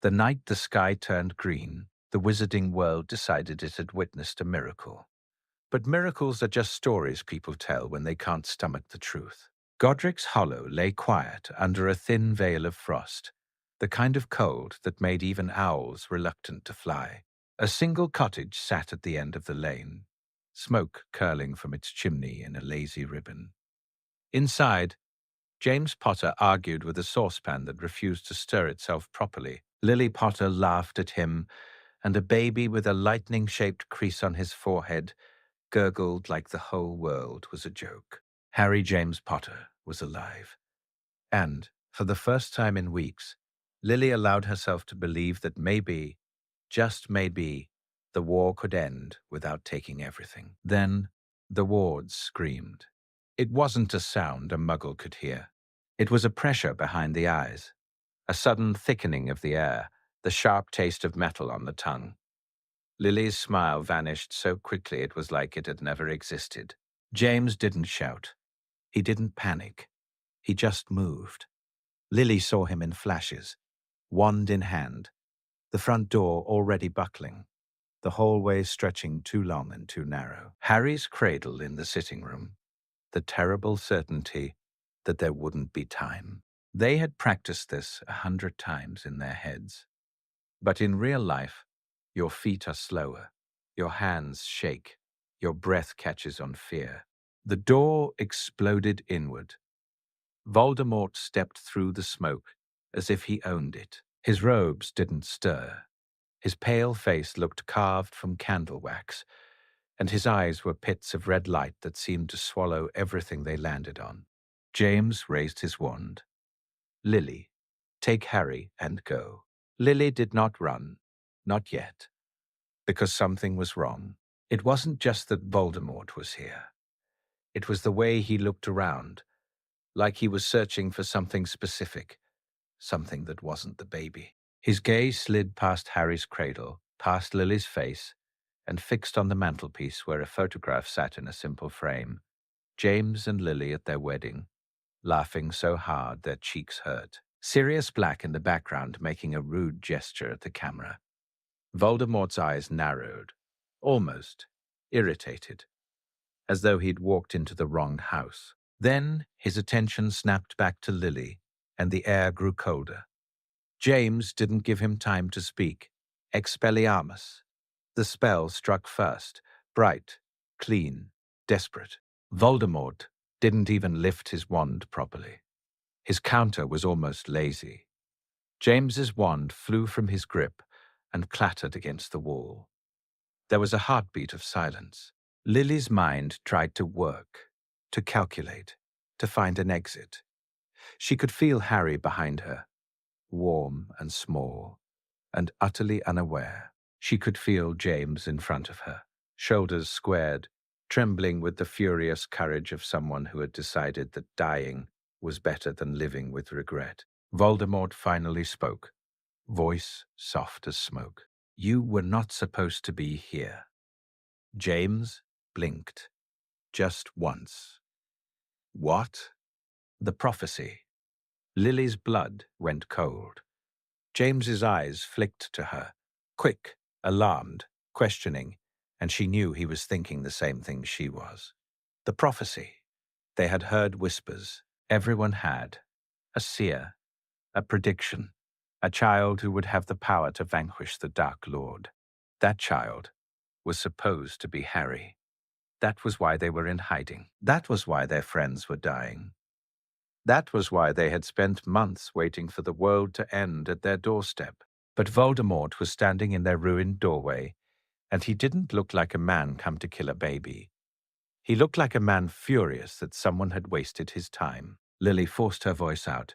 The night the sky turned green, the wizarding world decided it had witnessed a miracle. But miracles are just stories people tell when they can't stomach the truth. Godric's hollow lay quiet under a thin veil of frost, the kind of cold that made even owls reluctant to fly. A single cottage sat at the end of the lane, smoke curling from its chimney in a lazy ribbon. Inside, James Potter argued with a saucepan that refused to stir itself properly. Lily Potter laughed at him, and a baby with a lightning-shaped crease on his forehead gurgled like the whole world was a joke. Harry James Potter was alive. And, for the first time in weeks, Lily allowed herself to believe that maybe, just maybe, the war could end without taking everything. Then, the wards screamed. It wasn't a sound a muggle could hear. It was a pressure behind the eyes, a sudden thickening of the air, the sharp taste of metal on the tongue. Lily's smile vanished so quickly it was like it had never existed. James didn't shout. He didn't panic. He just moved. Lily saw him in flashes, wand in hand, the front door already buckling, the hallway stretching too long and too narrow. Harry's cradle in the sitting room, the terrible certainty that there wouldn't be time. They had practiced this 100 times in their heads. But in real life, your feet are slower, your hands shake, your breath catches on fear. The door exploded inward. Voldemort stepped through the smoke as if he owned it. His robes didn't stir. His pale face looked carved from candle wax, and his eyes were pits of red light that seemed to swallow everything they landed on. James raised his wand. Lily, take Harry and go. Lily did not run, not yet, because something was wrong. It wasn't just that Voldemort was here. It was the way he looked around, like he was searching for something specific, something that wasn't the baby. His gaze slid past Harry's cradle, past Lily's face, and fixed on the mantelpiece where a photograph sat in a simple frame. James and Lily at their wedding, laughing so hard their cheeks hurt. Sirius Black in the background making a rude gesture at the camera. Voldemort's eyes narrowed, almost irritated, as though he'd walked into the wrong house. Then his attention snapped back to Lily, and the air grew colder. James didn't give him time to speak. Expelliarmus. The spell struck first, bright, clean, desperate. Voldemort didn't even lift his wand properly. His counter was almost lazy. James's wand flew from his grip and clattered against the wall. There was a heartbeat of silence. Lily's mind tried to work, to calculate, to find an exit. She could feel Harry behind her, warm and small, and utterly unaware. She could feel James in front of her, shoulders squared, trembling with the furious courage of someone who had decided that dying was better than living with regret. Voldemort finally spoke, voice soft as smoke. You were not supposed to be here. James blinked, just once. What? The prophecy. Lily's blood went cold. James's eyes flicked to her, quick, alarmed, questioning, and she knew he was thinking the same thing she was. The prophecy. They had heard whispers. Everyone had. A seer, a prediction, a child who would have the power to vanquish the Dark Lord. That child was supposed to be Harry. That was why they were in hiding. That was why their friends were dying. That was why they had spent months waiting for the world to end at their doorstep. But Voldemort was standing in their ruined doorway, and he didn't look like a man come to kill a baby. He looked like a man furious that someone had wasted his time. Lily forced her voice out,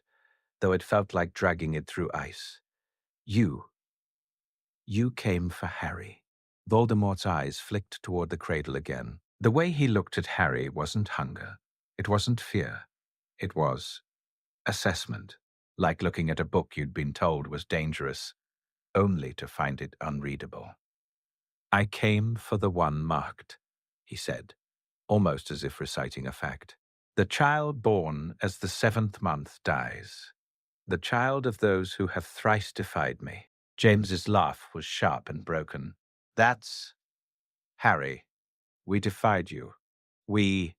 though it felt like dragging it through ice. You came for Harry. Voldemort's eyes flicked toward the cradle again. The way he looked at Harry wasn't hunger. It wasn't fear. It was assessment, like looking at a book you'd been told was dangerous, only to find it unreadable. I came for the one marked, he said, almost as if reciting a fact. The child born as the 7th month dies. The child of those who have thrice defied me. James's laugh was sharp and broken. That's Harry. We defied you. We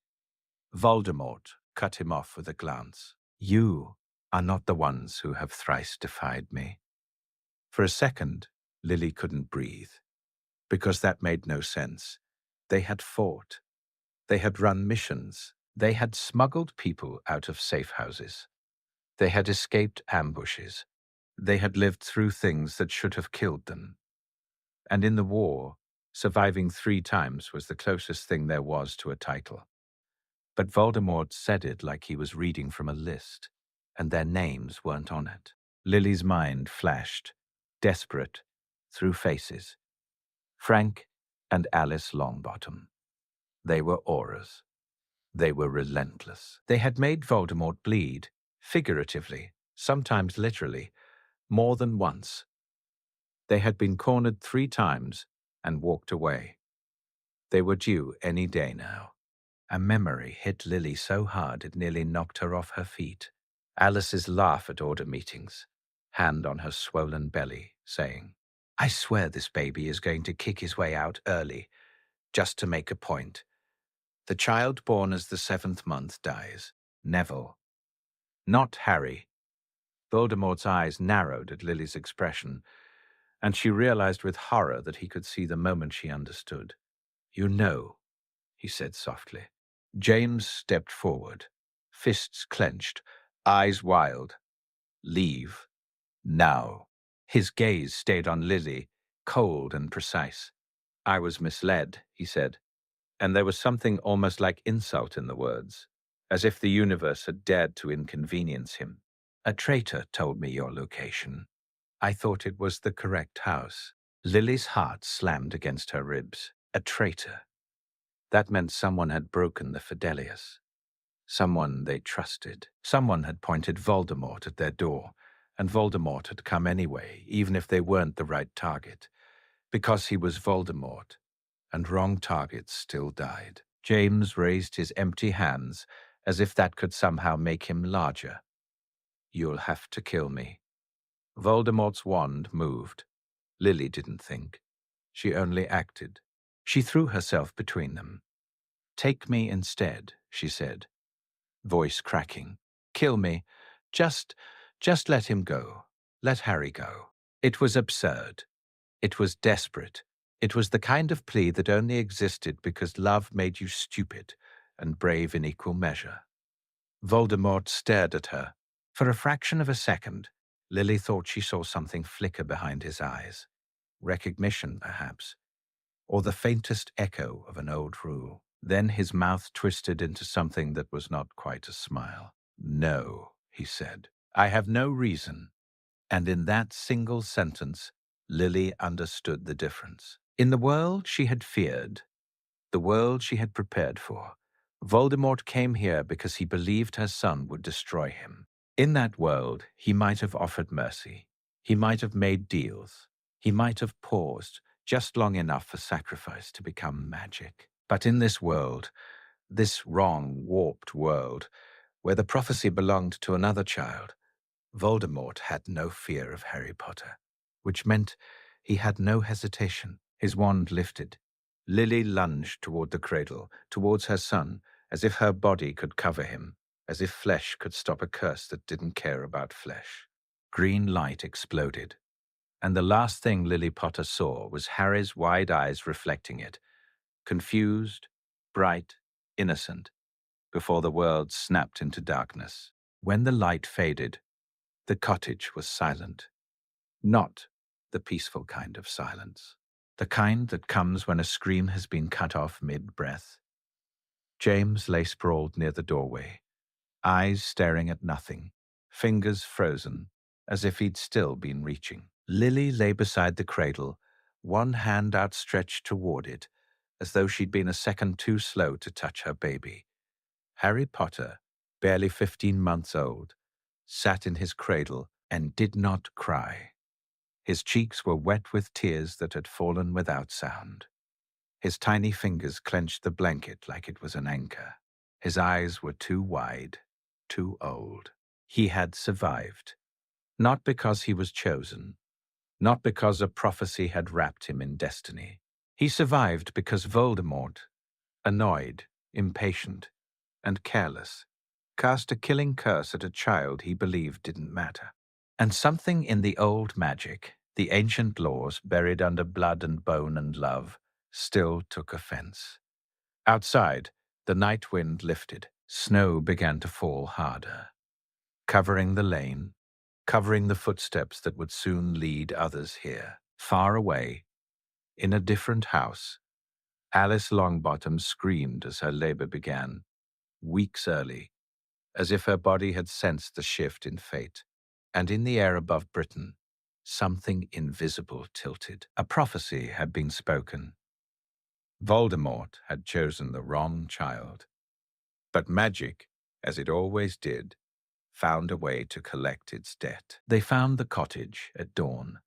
Voldemort cut him off with a glance. You are not the ones who have thrice defied me. For a second, Lily couldn't breathe, because that made no sense. They had fought. They had run missions. They had smuggled people out of safe houses. They had escaped ambushes. They had lived through things that should have killed them. And in the war, surviving 3 times was the closest thing there was to a title. But Voldemort said it like he was reading from a list, and their names weren't on it. Lily's mind flashed, desperate, through faces. Frank and Alice Longbottom. They were auras. They were relentless. They had made Voldemort bleed, figuratively, sometimes literally, more than once. They had been cornered 3 times and walked away. They were due any day now. A memory hit Lily so hard it nearly knocked her off her feet. Alice's laugh at order meetings, hand on her swollen belly, saying, "I swear this baby is going to kick his way out early, just to make a point. The child born as the 7th month dies. Neville. Not Harry." Voldemort's eyes narrowed at Lily's expression, and she realized with horror that he could see the moment she understood. "You know," he said softly. James stepped forward, fists clenched, eyes wild. "Leave. Now." His gaze stayed on Lily, cold and precise. "I was misled," he said, and there was something almost like insult in the words, as if the universe had dared to inconvenience him. "A traitor told me your location. I thought it was the correct house." Lily's heart slammed against her ribs. A traitor. That meant someone had broken the Fidelius. Someone they trusted. Someone had pointed Voldemort at their door, and Voldemort had come anyway, even if they weren't the right target. Because he was Voldemort, and wrong targets still died. James raised his empty hands, as if that could somehow make him larger. "You'll have to kill me." Voldemort's wand moved. Lily didn't think. She only acted. She threw herself between them. "Take me instead," she said, voice cracking. "Kill me. Just let him go. Let Harry go." It was absurd. It was desperate. It was the kind of plea that only existed because love made you stupid and brave in equal measure. Voldemort stared at her. For a fraction of a second, Lily thought she saw something flicker behind his eyes. Recognition, perhaps, or the faintest echo of an old rule. Then his mouth twisted into something that was not quite a smile. "No," he said. "I have no reason." And in that single sentence, Lily understood the difference. In the world she had feared, the world she had prepared for, Voldemort came here because he believed her son would destroy him. In that world, he might have offered mercy. He might have made deals. He might have paused just long enough for sacrifice to become magic. But in this world, this wrong, warped world, where the prophecy belonged to another child, Voldemort had no fear of Harry Potter, which meant he had no hesitation. His wand lifted. Lily lunged toward the cradle, towards her son, as if her body could cover him, as if flesh could stop a curse that didn't care about flesh. Green light exploded, and the last thing Lily Potter saw was Harry's wide eyes reflecting it, confused, bright, innocent, before the world snapped into darkness. When the light faded, the cottage was silent. Not the peaceful kind of silence. The kind that comes when a scream has been cut off mid-breath. James lay sprawled near the doorway, eyes staring at nothing, fingers frozen, as if he'd still been reaching. Lily lay beside the cradle, one hand outstretched toward it, as though she'd been a second too slow to touch her baby. Harry Potter, barely 15 months old, sat in his cradle and did not cry. His cheeks were wet with tears that had fallen without sound. His tiny fingers clenched the blanket like it was an anchor. His eyes were too wide, too old. He had survived. Not because he was chosen, not because a prophecy had wrapped him in destiny. He survived because Voldemort, annoyed, impatient, and careless, cast a killing curse at a child he believed didn't matter. And something in the old magic, the ancient laws buried under blood and bone and love, still took offense. Outside, the night wind lifted. Snow began to fall harder, covering the lane, covering the footsteps that would soon lead others here. Far away, in a different house, Alice Longbottom screamed as her labor began, weeks early, as if her body had sensed the shift in fate. And in the air above Britain, something invisible tilted. A prophecy had been spoken. Voldemort had chosen the wrong child. But magic, as it always did, found a way to collect its debt. They found the cottage at dawn,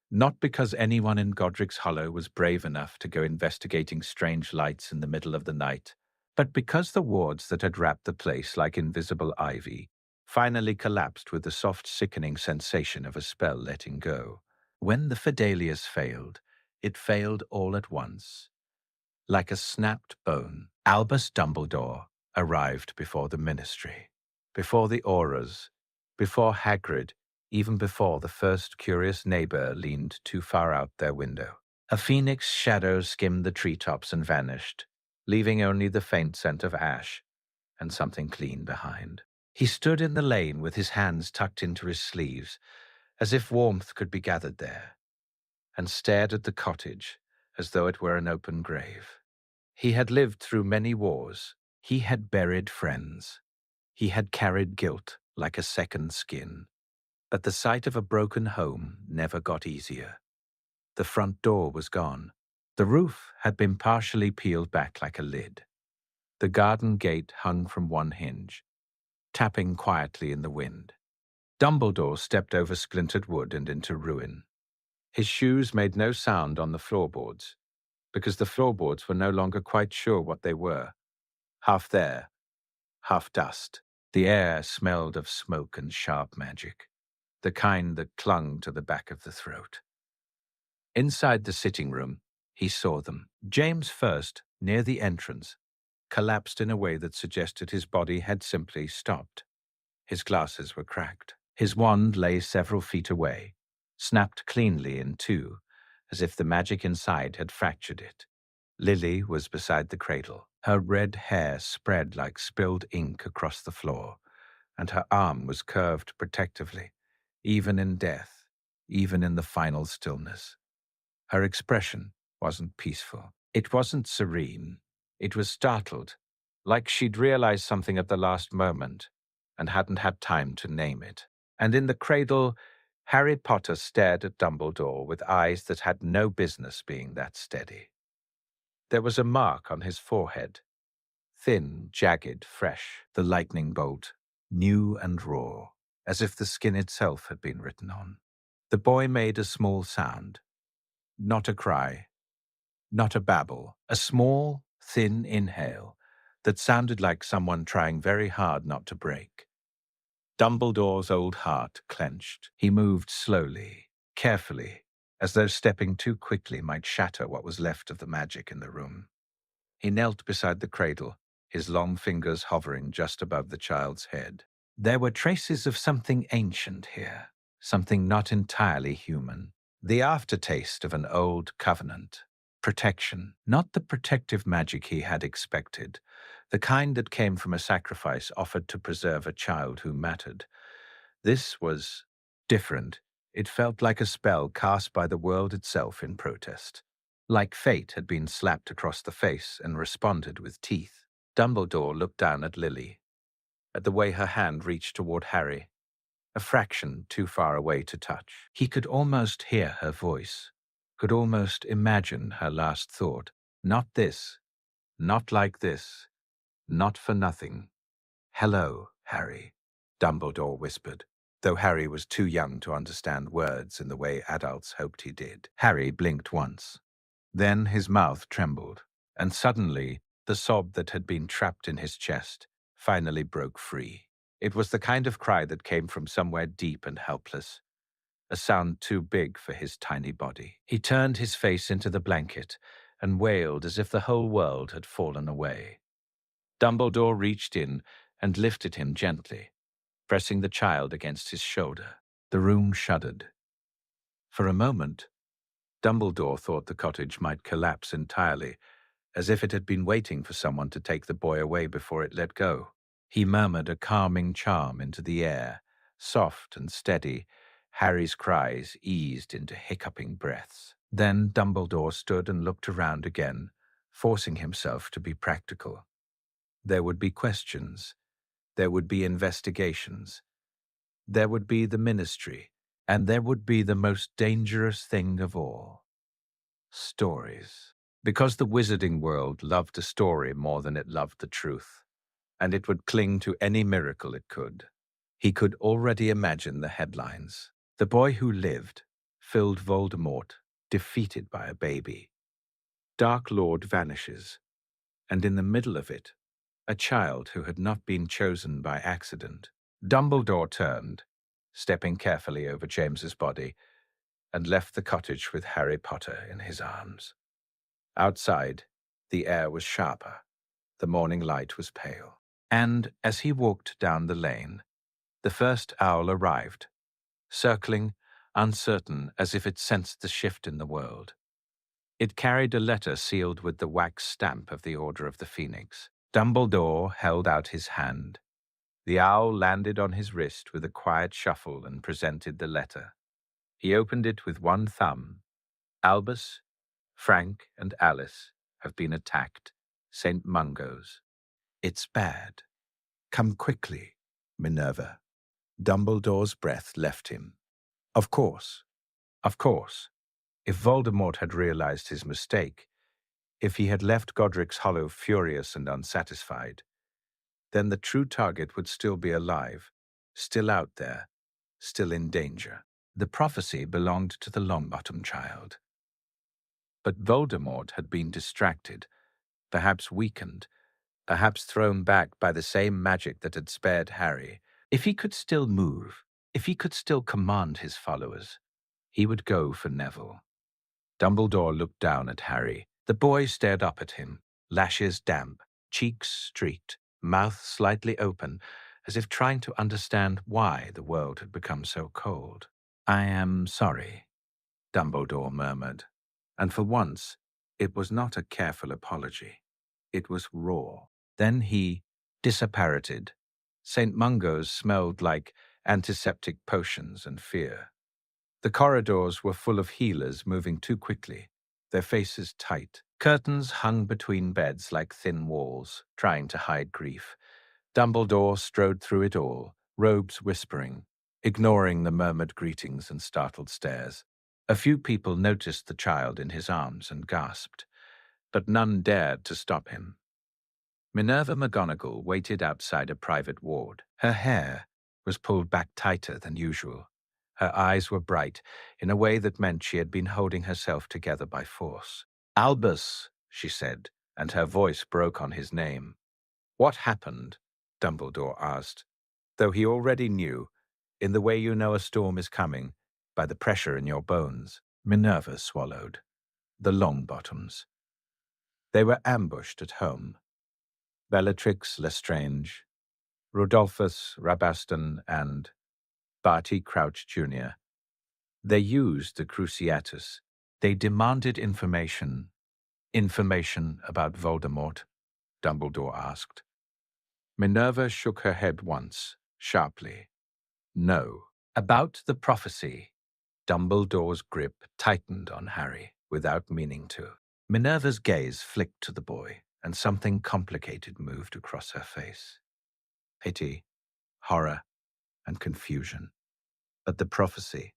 not because anyone in Godric's Hollow was brave enough to go investigating strange lights in the middle of the night, but because the wards that had wrapped the place like invisible ivy finally collapsed with the soft, sickening sensation of a spell letting go. When the Fidelius failed, it failed all at once. Like a snapped bone, Albus Dumbledore arrived before the Ministry, before the Auras, before Hagrid, even before the first curious neighbor leaned too far out their window. A phoenix shadow skimmed the treetops and vanished, leaving only the faint scent of ash and something clean behind. He stood in the lane with his hands tucked into his sleeves, as if warmth could be gathered there, and stared at the cottage as though it were an open grave. He had lived through many wars. He had buried friends. He had carried guilt like a second skin. But the sight of a broken home never got easier. The front door was gone. The roof had been partially peeled back like a lid. The garden gate hung from one hinge, tapping quietly in the wind. Dumbledore stepped over splintered wood and into ruin. His shoes made no sound on the floorboards, because the floorboards were no longer quite sure what they were. Half there, half dust. The air smelled of smoke and sharp magic, the kind that clung to the back of the throat. Inside the sitting room, he saw them. James first, near the entrance, collapsed in a way that suggested his body had simply stopped. His glasses were cracked. His wand lay several feet away, snapped cleanly in two, as if the magic inside had fractured it. Lily was beside the cradle. Her red hair spread like spilled ink across the floor, and her arm was curved protectively, even in death, even in the final stillness. Her expression wasn't peaceful. It wasn't serene. It was startled, like she'd realized something at the last moment and hadn't had time to name it. And in the cradle, Harry Potter stared at Dumbledore with eyes that had no business being that steady. There was a mark on his forehead, thin, jagged, fresh, the lightning bolt, new and raw, as if the skin itself had been written on. The boy made a small sound, not a cry, not a babble, a small, thin inhale that sounded like someone trying very hard not to break. Dumbledore's old heart clenched. He moved slowly, carefully, as though stepping too quickly might shatter what was left of the magic in the room. He knelt beside the cradle, his long fingers hovering just above the child's head. There were traces of something ancient here, something not entirely human. The aftertaste of an old covenant. Protection, not the protective magic he had expected, the kind that came from a sacrifice offered to preserve a child who mattered. This was different. It felt like a spell cast by the world itself in protest. Like fate had been slapped across the face and responded with teeth. Dumbledore looked down at Lily, at the way her hand reached toward Harry, a fraction too far away to touch. He could almost hear her voice, could almost imagine her last thought. Not this, not like this, not for nothing. Hello, Harry, Dumbledore whispered, though Harry was too young to understand words in the way adults hoped he did. Harry blinked once. Then his mouth trembled, and suddenly the sob that had been trapped in his chest finally broke free. It was the kind of cry that came from somewhere deep and helpless, a sound too big for his tiny body. He turned his face into the blanket and wailed as if the whole world had fallen away. Dumbledore reached in and lifted him gently, pressing the child against his shoulder. The room shuddered. For a moment, Dumbledore thought the cottage might collapse entirely, as if it had been waiting for someone to take the boy away before it let go. He murmured a calming charm into the air, soft and steady. Harry's cries eased into hiccuping breaths. Then Dumbledore stood and looked around again, forcing himself to be practical. There would be questions. There would be investigations. There would be the ministry. And there would be the most dangerous thing of all. Stories. Because the wizarding world loved a story more than it loved the truth, and it would cling to any miracle it could. He could already imagine the headlines. The boy who lived, filled Voldemort, defeated by a baby. Dark Lord vanishes, and in the middle of it, a child who had not been chosen by accident. Dumbledore turned, stepping carefully over James's body, and left the cottage with Harry Potter in his arms. Outside, the air was sharper. The morning light was pale. And as he walked down the lane, the first owl arrived, circling, uncertain as if it sensed the shift in the world. It carried a letter sealed with the wax stamp of the Order of the Phoenix. Dumbledore held out his hand. The owl landed on his wrist with a quiet shuffle and presented the letter. He opened it with one thumb. Albus, Frank, and Alice have been attacked. St. Mungo's. It's bad. Come quickly, Minerva. Dumbledore's breath left him. Of course. Of course. If Voldemort had realized his mistake, if he had left Godric's Hollow furious and unsatisfied, then the true target would still be alive, still out there, still in danger. The prophecy belonged to the Longbottom child. But Voldemort had been distracted, perhaps weakened, perhaps thrown back by the same magic that had spared Harry. If he could still move, if he could still command his followers, he would go for Neville. Dumbledore looked down at Harry. The boy stared up at him, lashes damp, cheeks streaked, mouth slightly open, as if trying to understand why the world had become so cold. I am sorry, Dumbledore murmured, and for once it was not a careful apology. It was raw. Then he disapparated. St. Mungo's smelled like antiseptic potions and fear. The corridors were full of healers moving too quickly, their faces tight. Curtains hung between beds like thin walls, trying to hide grief. Dumbledore strode through it all, robes whispering, ignoring the murmured greetings and startled stares. A few people noticed the child in his arms and gasped, but none dared to stop him. Minerva McGonagall waited outside a private ward. Her hair was pulled back tighter than usual. Her eyes were bright, in a way that meant she had been holding herself together by force. Albus, she said, and her voice broke on his name. What happened? Dumbledore asked, though he already knew, in the way you know a storm is coming, by the pressure in your bones. Minerva swallowed. The Longbottoms. They were ambushed at home. Bellatrix Lestrange, Rodolphus Rabaston, and Barty Crouch Jr. They used the Cruciatus. They demanded information. Information about Voldemort? Dumbledore asked. Minerva shook her head once, sharply. No. About the prophecy. Dumbledore's grip tightened on Harry, without meaning to. Minerva's gaze flicked to the boy, and something complicated moved across her face. Pity, horror, and confusion. But the prophecy,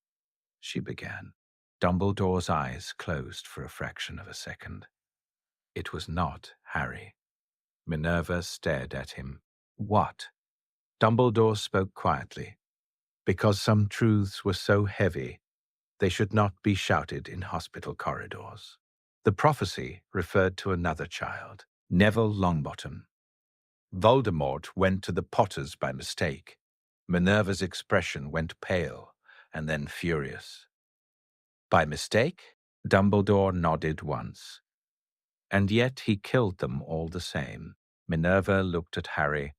she began. Dumbledore's eyes closed for a fraction of a second. It was not Harry. Minerva stared at him. What? Dumbledore spoke quietly. Because some truths were so heavy, they should not be shouted in hospital corridors. The prophecy referred to another child, Neville Longbottom. Voldemort went to the Potters by mistake. Minerva's expression went pale. and then furious. By mistake? Dumbledore nodded once. And yet he killed them all the same. Minerva looked at Harry,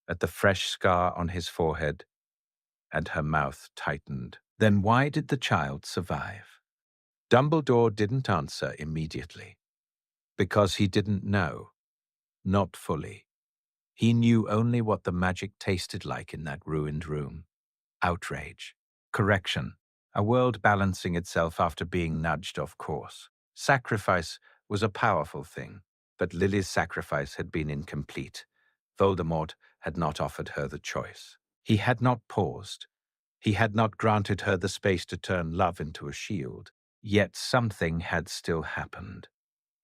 at the fresh scar on his forehead, and her mouth tightened. Then why did the child survive? Dumbledore didn't answer immediately. Because he didn't know. Not fully. He knew only what the magic tasted like in that ruined room. Outrage. Correction. A world balancing itself after being nudged off course. Sacrifice was a powerful thing, but Lily's sacrifice had been incomplete. Voldemort had not offered her the choice. He had not paused. He had not granted her the space to turn love into a shield. Yet something had still happened.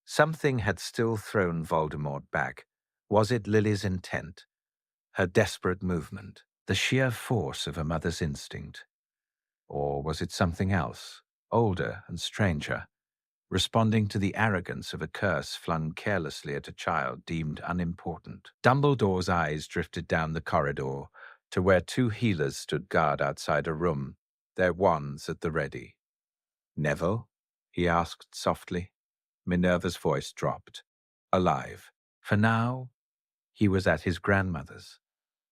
Something had still thrown Voldemort back. Was it Lily's intent? Her desperate movement? The sheer force of a mother's instinct? Or was it something else, older and stranger, responding to the arrogance of a curse flung carelessly at a child deemed unimportant? Dumbledore's eyes drifted down the corridor to where two healers stood guard outside a room, their wands at the ready. "Neville?" he asked softly. Minerva's voice dropped. Alive. For now, he was at his grandmother's.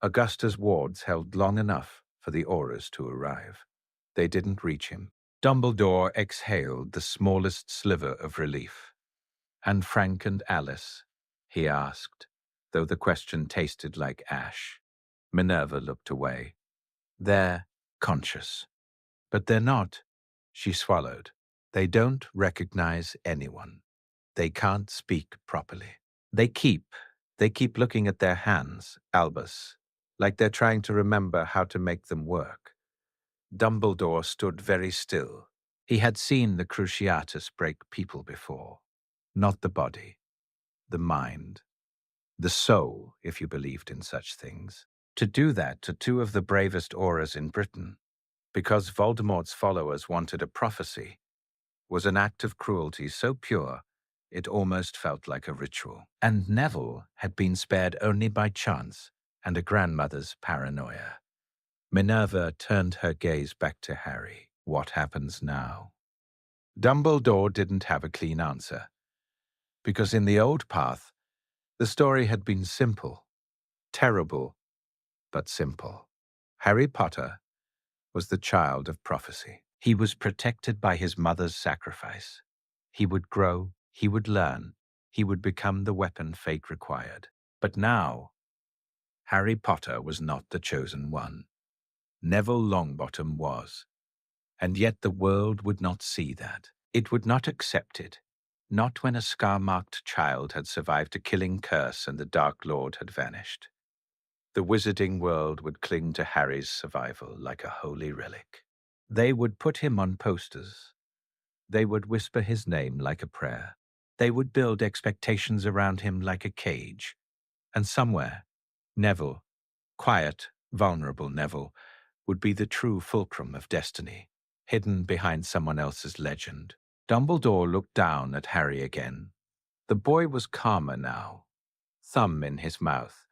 Augusta's wards held long enough for the Aurors to arrive. They didn't reach him. Dumbledore exhaled the smallest sliver of relief. "And Frank and Alice?" he asked, though the question tasted like ash. Minerva looked away. "They're conscious. But they're not," she swallowed. "They don't recognize anyone. They can't speak properly. They keep looking at their hands, Albus, like they're trying to remember how to make them work." Dumbledore stood very still. He had seen the Cruciatus break people before. Not the body, the mind, the soul, if you believed in such things. To do that to two of the bravest Aurors in Britain, because Voldemort's followers wanted a prophecy, was an act of cruelty so pure it almost felt like a ritual. And Neville had been spared only by chance and a grandmother's paranoia. Minerva turned her gaze back to Harry. What happens now? Dumbledore didn't have a clean answer, because in the old path, the story had been simple, terrible, but simple. Harry Potter was the child of prophecy. He was protected by his mother's sacrifice. He would grow, he would learn, he would become the weapon fate required. But now, Harry Potter was not the chosen one. Neville Longbottom was. And yet the world would not see that. It would not accept it. Not when a scar-marked child had survived a killing curse and the Dark Lord had vanished. The wizarding world would cling to Harry's survival like a holy relic. They would put him on posters. They would whisper his name like a prayer. They would build expectations around him like a cage. And somewhere, Neville, quiet, vulnerable Neville, would be the true fulcrum of destiny, hidden behind someone else's legend. Dumbledore looked down at Harry again. The boy was calmer now, thumb in his mouth,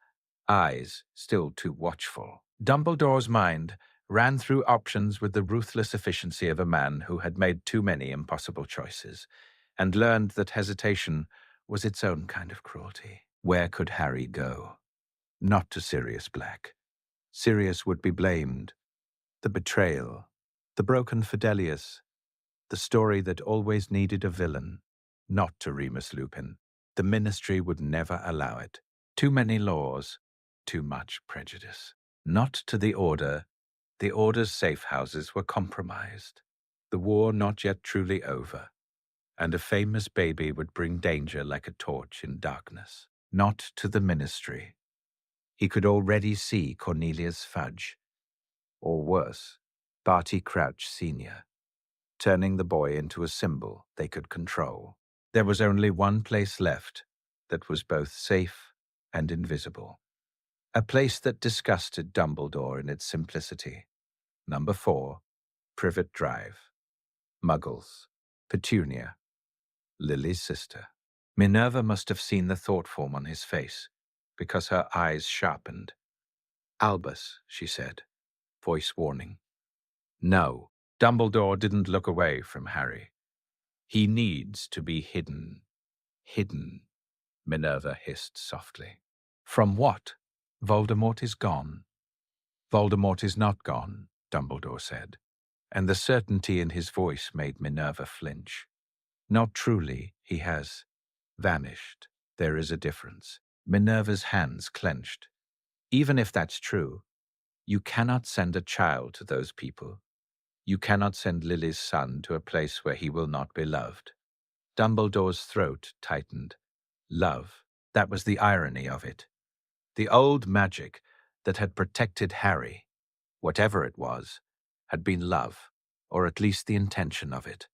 eyes still too watchful. Dumbledore's mind ran through options with the ruthless efficiency of a man who had made too many impossible choices, and learned that hesitation was its own kind of cruelty. Where could Harry go? Not to Sirius Black. Sirius would be blamed. The betrayal, the broken Fidelius, the story that always needed a villain, not to Remus Lupin. The Ministry would never allow it. Too many laws, too much prejudice. Not to the Order. The Order's safe houses were compromised. The war not yet truly over, and a famous baby would bring danger like a torch in darkness. Not to the Ministry. He could already see Cornelius Fudge, or worse, Barty Crouch Sr., turning the boy into a symbol they could control. There was only one place left that was both safe and invisible. A place that disgusted Dumbledore in its simplicity. Number 4, Privet Drive. Muggles. Petunia. Lily's sister. Minerva must have seen the thought form on his face, because her eyes sharpened. "Albus," she said, voice warning. No, Dumbledore didn't look away from Harry. He needs to be hidden. Hidden, Minerva hissed softly. From what? Voldemort is gone. Voldemort is not gone, Dumbledore said, and the certainty in his voice made Minerva flinch. Not truly, he has vanished. There is a difference. Minerva's hands clenched. Even if that's true, you cannot send a child to those people. You cannot send Lily's son to a place where he will not be loved. Dumbledore's throat tightened. Love. That was the irony of it. The old magic that had protected Harry, whatever it was, had been love, or at least the intention of it.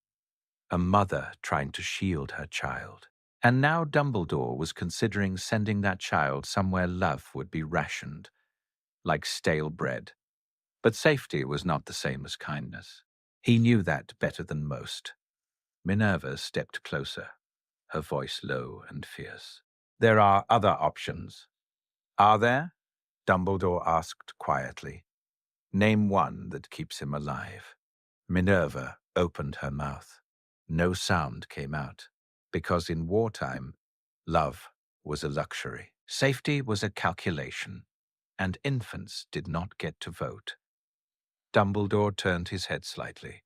A mother trying to shield her child. And now Dumbledore was considering sending that child somewhere love would be rationed, like stale bread. But safety was not the same as kindness. He knew that better than most. Minerva stepped closer, her voice low and fierce. There are other options. Are there? Dumbledore asked quietly. Name one that keeps him alive. Minerva opened her mouth. No sound came out, because in wartime, love was a luxury. Safety was a calculation, and infants did not get to vote. Dumbledore turned his head slightly,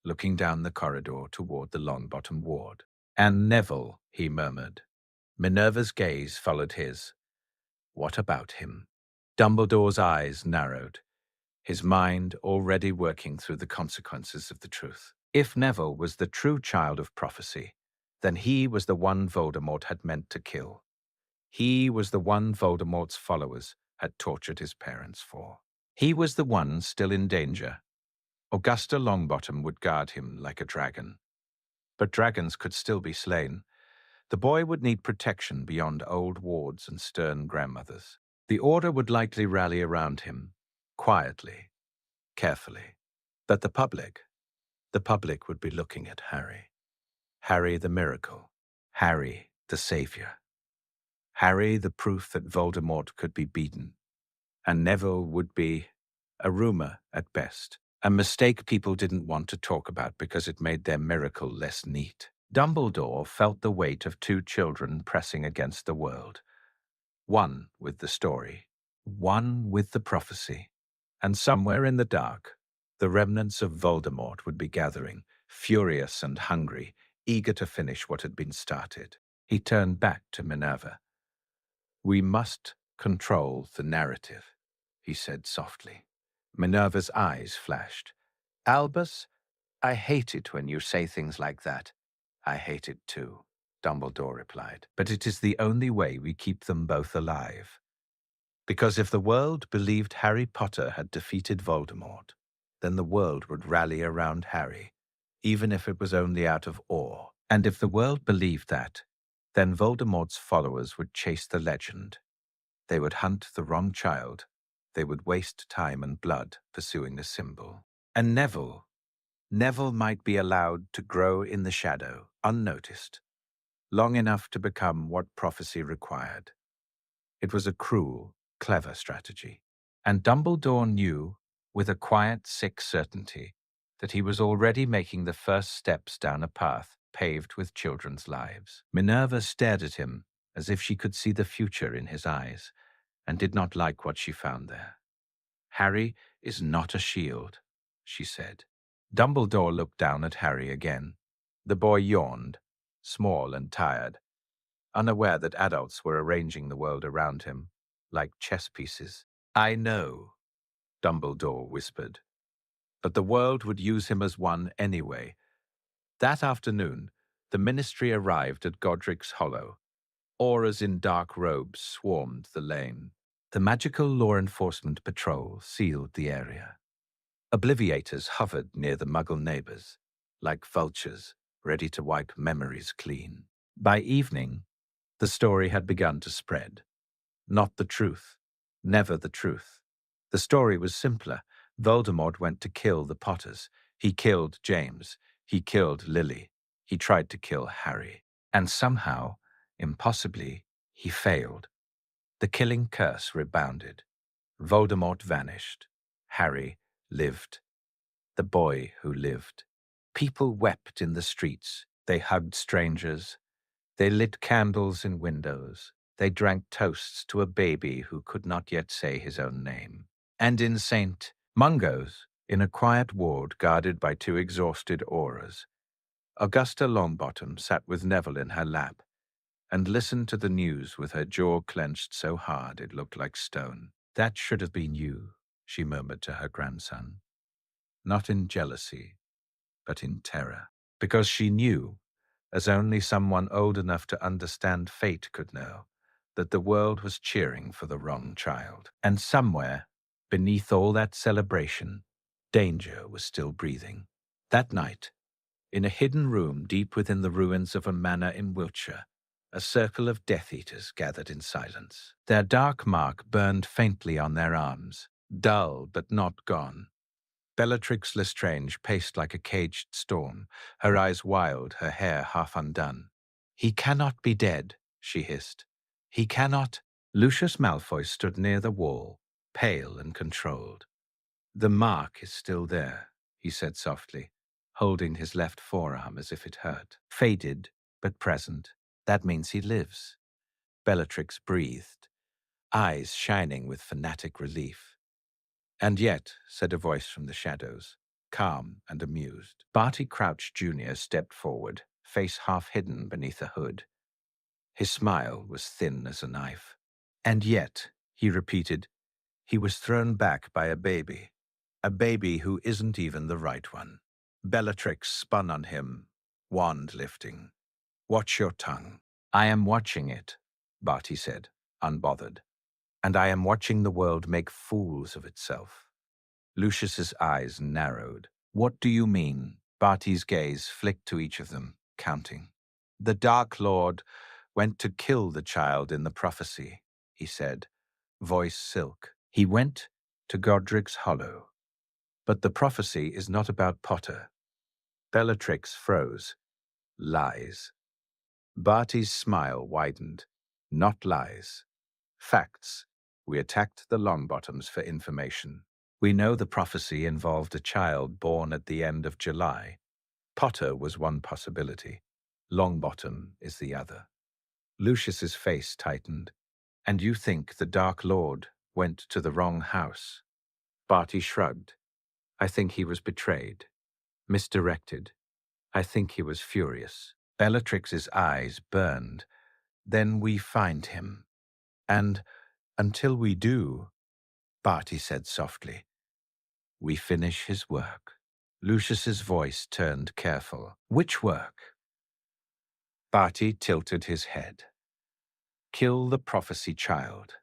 looking down the corridor toward the Longbottom ward. And Neville, he murmured. Minerva's gaze followed his. What about him? Dumbledore's eyes narrowed, his mind already working through the consequences of the truth. If Neville was the true child of prophecy, then he was the one Voldemort had meant to kill. He was the one Voldemort's followers had tortured his parents for. He was the one still in danger. Augusta Longbottom would guard him like a dragon. But dragons could still be slain. The boy would need protection beyond old wards and stern grandmothers. The Order would likely rally around him, quietly, carefully. But the public would be looking at Harry. Harry the miracle. Harry the savior. Harry the proof that Voldemort could be beaten. And Neville would be a rumor at best. A mistake people didn't want to talk about because it made their miracle less neat. Dumbledore felt the weight of two children pressing against the world. One with the story, one with the prophecy. And somewhere in the dark, the remnants of Voldemort would be gathering, furious and hungry, eager to finish what had been started. He turned back to Minerva. We must control the narrative, he said softly. Minerva's eyes flashed. Albus, I hate it when you say things like that. I hate it too, Dumbledore replied. But it is the only way we keep them both alive. Because if the world believed Harry Potter had defeated Voldemort, then the world would rally around Harry, even if it was only out of awe. And if the world believed that, then Voldemort's followers would chase the legend. They would hunt the wrong child. They would waste time and blood pursuing the symbol. And Neville might be allowed to grow in the shadow, unnoticed, long enough to become what prophecy required. It was a cruel, clever strategy. And Dumbledore knew, with a quiet, sick certainty, that he was already making the first steps down a path paved with children's lives. Minerva stared at him as if she could see the future in his eyes, and did not like what she found there. Harry is not a shield, she said. Dumbledore looked down at Harry again. The boy yawned, small and tired, unaware that adults were arranging the world around him, like chess pieces. I know, Dumbledore whispered, but the world would use him as one anyway. That afternoon, the Ministry arrived at Godric's Hollow. Auras in dark robes swarmed the lane. The magical law enforcement patrol sealed the area. Obliviators hovered near the Muggle neighbors, like vultures ready to wipe memories clean. By evening, the story had begun to spread. Not the truth, never the truth. The story was simpler. Voldemort went to kill the Potters. He killed James. He killed Lily. He tried to kill Harry. And somehow, impossibly, he failed. The killing curse rebounded. Voldemort vanished. Harry lived. the boy who lived. People wept in the streets. They hugged strangers. They lit candles in windows. They drank toasts to a baby who could not yet say his own name. And in St. Mungo's, in a quiet ward guarded by two exhausted aurors, Augusta Longbottom sat with Neville in her lap and listened to the news with her jaw clenched so hard it looked like stone. "That should have been you," she murmured to her grandson, not in jealousy, but in terror, because she knew, as only someone old enough to understand fate could know, that the world was cheering for the wrong child. And somewhere, beneath all that celebration, danger was still breathing. That night, in a hidden room deep within the ruins of a manor in Wiltshire, a circle of Death Eaters gathered in silence. Their dark mark burned faintly on their arms, dull but not gone. Bellatrix Lestrange paced like a caged storm, her eyes wild, her hair half undone. "He cannot be dead," she hissed. "He cannot—" Lucius Malfoy stood near the wall, pale and controlled. "The mark is still there," he said softly, holding his left forearm as if it hurt. "Faded, but present. That means he lives." Bellatrix breathed, eyes shining with fanatic relief. "And yet," said a voice from the shadows, calm and amused. Barty Crouch Jr. stepped forward, face half hidden beneath a hood. His smile was thin as a knife. "And yet," he repeated, "he was thrown back by a baby who isn't even the right one." Bellatrix spun on him, wand lifting. "Watch your tongue." "I am watching it," Barty said, unbothered. "And I am watching the world make fools of itself." Lucius's eyes narrowed. "What do you mean?" Barty's gaze flicked to each of them, counting. "The Dark Lord went to kill the child in the prophecy," he said, voice silk. "He went to Godric's Hollow. But the prophecy is not about Potter." Bellatrix froze. "Lies." Barty's smile widened. "Not lies. Facts. We attacked the Longbottoms for information. We know the prophecy involved a child born at the end of July. Potter was one possibility. Longbottom is the other." Lucius's face tightened. "And you think the Dark Lord went to the wrong house?" Barty shrugged. "I think he was betrayed. Misdirected. I think he was furious." Bellatrix's eyes burned. "Then we find him. And until we do," Barty said softly, "we finish his work." Lucius's voice turned careful. "Which work?" Barty tilted his head. "Kill the prophecy child,"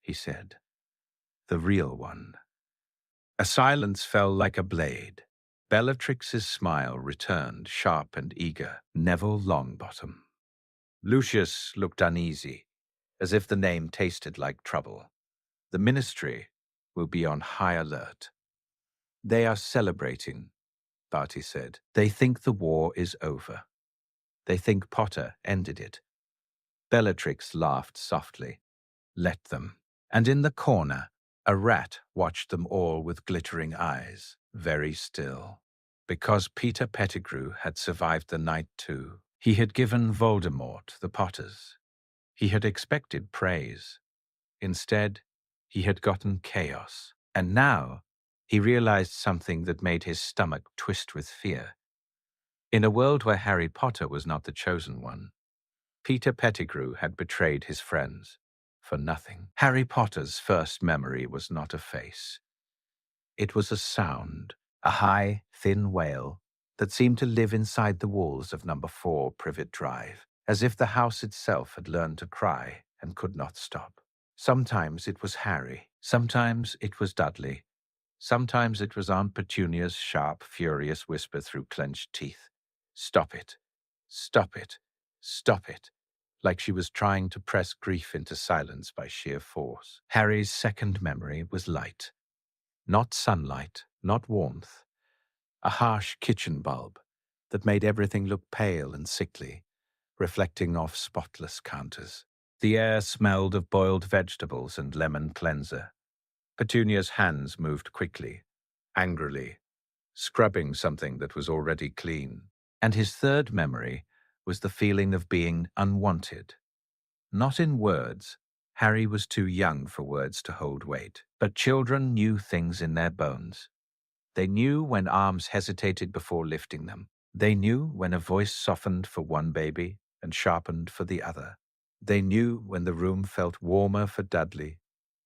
he said. "The real one." A silence fell like a blade. Bellatrix's smile returned, sharp and eager. "Neville Longbottom." Lucius looked uneasy, as if the name tasted like trouble. "The Ministry will be on high alert." "They are celebrating," Barty said. "They think the war is over. They think Potter ended it." Bellatrix laughed softly. "Let them." And in the corner, a rat watched them all with glittering eyes, very still. Because Peter Pettigrew had survived the night too. He had given Voldemort the Potters. He had expected praise. Instead, he had gotten chaos. And now, he realized something that made his stomach twist with fear. In a world where Harry Potter was not the chosen one, Peter Pettigrew had betrayed his friends for nothing. Harry Potter's first memory was not a face. It was a sound, a high, thin wail that seemed to live inside the walls of number 4 Privet Drive, as if the house itself had learned to cry and could not stop. Sometimes it was Harry, sometimes it was Dudley, sometimes it was Aunt Petunia's sharp, furious whisper through clenched teeth. "Stop it, stop it, stop it," like she was trying to press grief into silence by sheer force. Harry's second memory was light. Not sunlight, not warmth. A harsh kitchen bulb that made everything look pale and sickly, reflecting off spotless counters. The air smelled of boiled vegetables and lemon cleanser. Petunia's hands moved quickly, angrily, scrubbing something that was already clean. And his third memory was the feeling of being unwanted. Not in words. Harry was too young for words to hold weight. But children knew things in their bones. They knew when arms hesitated before lifting them. They knew when a voice softened for one baby and sharpened for the other. They knew when the room felt warmer for Dudley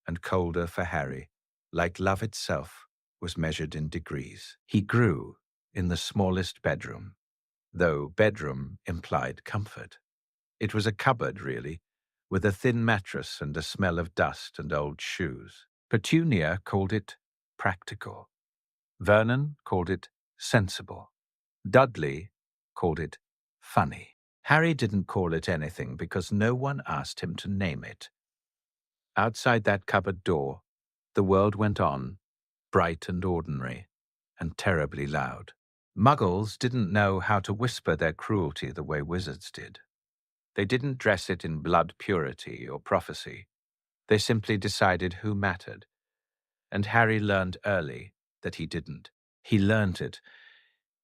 and colder for Harry, like love itself was measured in degrees. He grew in the smallest bedroom, though bedroom implied comfort. It was a cupboard, really, with a thin mattress and a smell of dust and old shoes. Petunia called it practical. Vernon called it sensible. Dudley called it funny. Harry didn't call it anything because no one asked him to name it. Outside that cupboard door, the world went on, bright and ordinary, and terribly loud. Muggles didn't know how to whisper their cruelty the way wizards did. They didn't dress it in blood purity or prophecy. They simply decided who mattered. And Harry learned early that he didn't. He learned it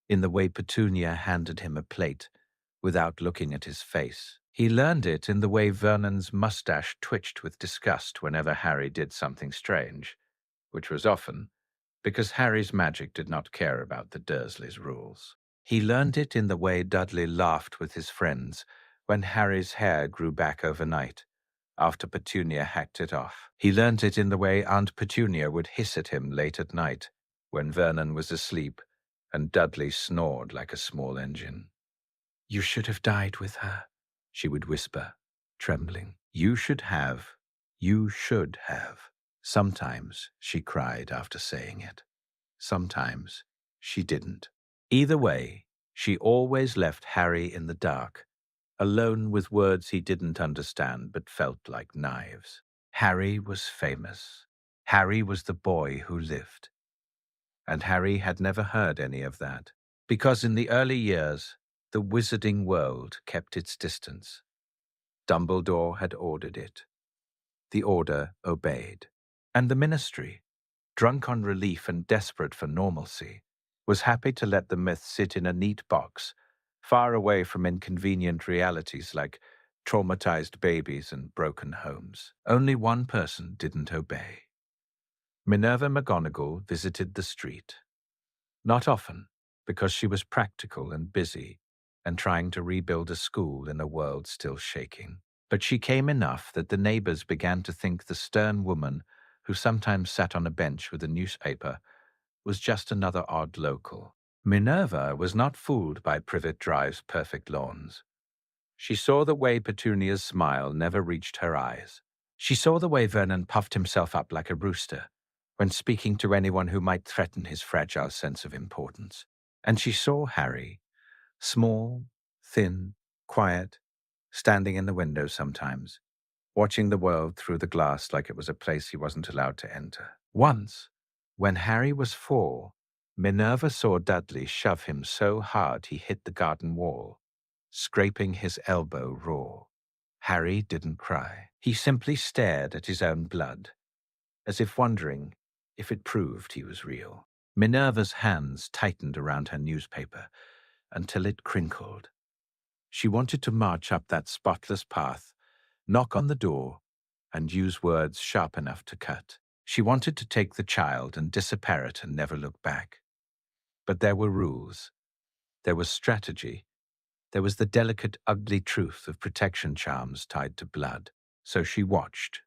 in the way Petunia handed him a plate without looking at his face. He learned it in the way Vernon's mustache twitched with disgust whenever Harry did something strange, which was often because Harry's magic did not care about the Dursleys' rules. He learned it in the way Dudley laughed with his friends when Harry's hair grew back overnight, after Petunia hacked it off. He learned it in the way Aunt Petunia would hiss at him late at night when Vernon was asleep and Dudley snored like a small engine. "You should have died with her," she would whisper, trembling. You should have. Sometimes she cried after saying it. Sometimes she didn't. Either way, she always left Harry in the dark, alone with words he didn't understand but felt like knives. Harry was famous. Harry was the boy who lived. And Harry had never heard any of that, because in the early years, the wizarding world kept its distance. Dumbledore had ordered it. The order obeyed. And the Ministry, drunk on relief and desperate for normalcy, was happy to let the myth sit in a neat box, far away from inconvenient realities like traumatized babies and broken homes. Only one person didn't obey. Minerva McGonagall visited the street. Not often, because she was practical and busy and trying to rebuild a school in a world still shaking. But she came enough that the neighbors began to think the stern woman who sometimes sat on a bench with a newspaper was just another odd local. Minerva was not fooled by Privet Drive's perfect lawns. She saw the way Petunia's smile never reached her eyes. She saw the way Vernon puffed himself up like a rooster when speaking to anyone who might threaten his fragile sense of importance. And she saw Harry, small, thin, quiet, standing in the window sometimes, watching the world through the glass like it was a place he wasn't allowed to enter. Once, when Harry was 4, Minerva saw Dudley shove him so hard he hit the garden wall, scraping his elbow raw. Harry didn't cry. He simply stared at his own blood, as if wondering if it proved he was real. Minerva's hands tightened around her newspaper until it crinkled. She wanted to march up that spotless path, knock on the door, and use words sharp enough to cut. She wanted to take the child and disapparate and never look back. But there were rules. There was strategy. There was the delicate, ugly truth of protection charms tied to blood. So she watched.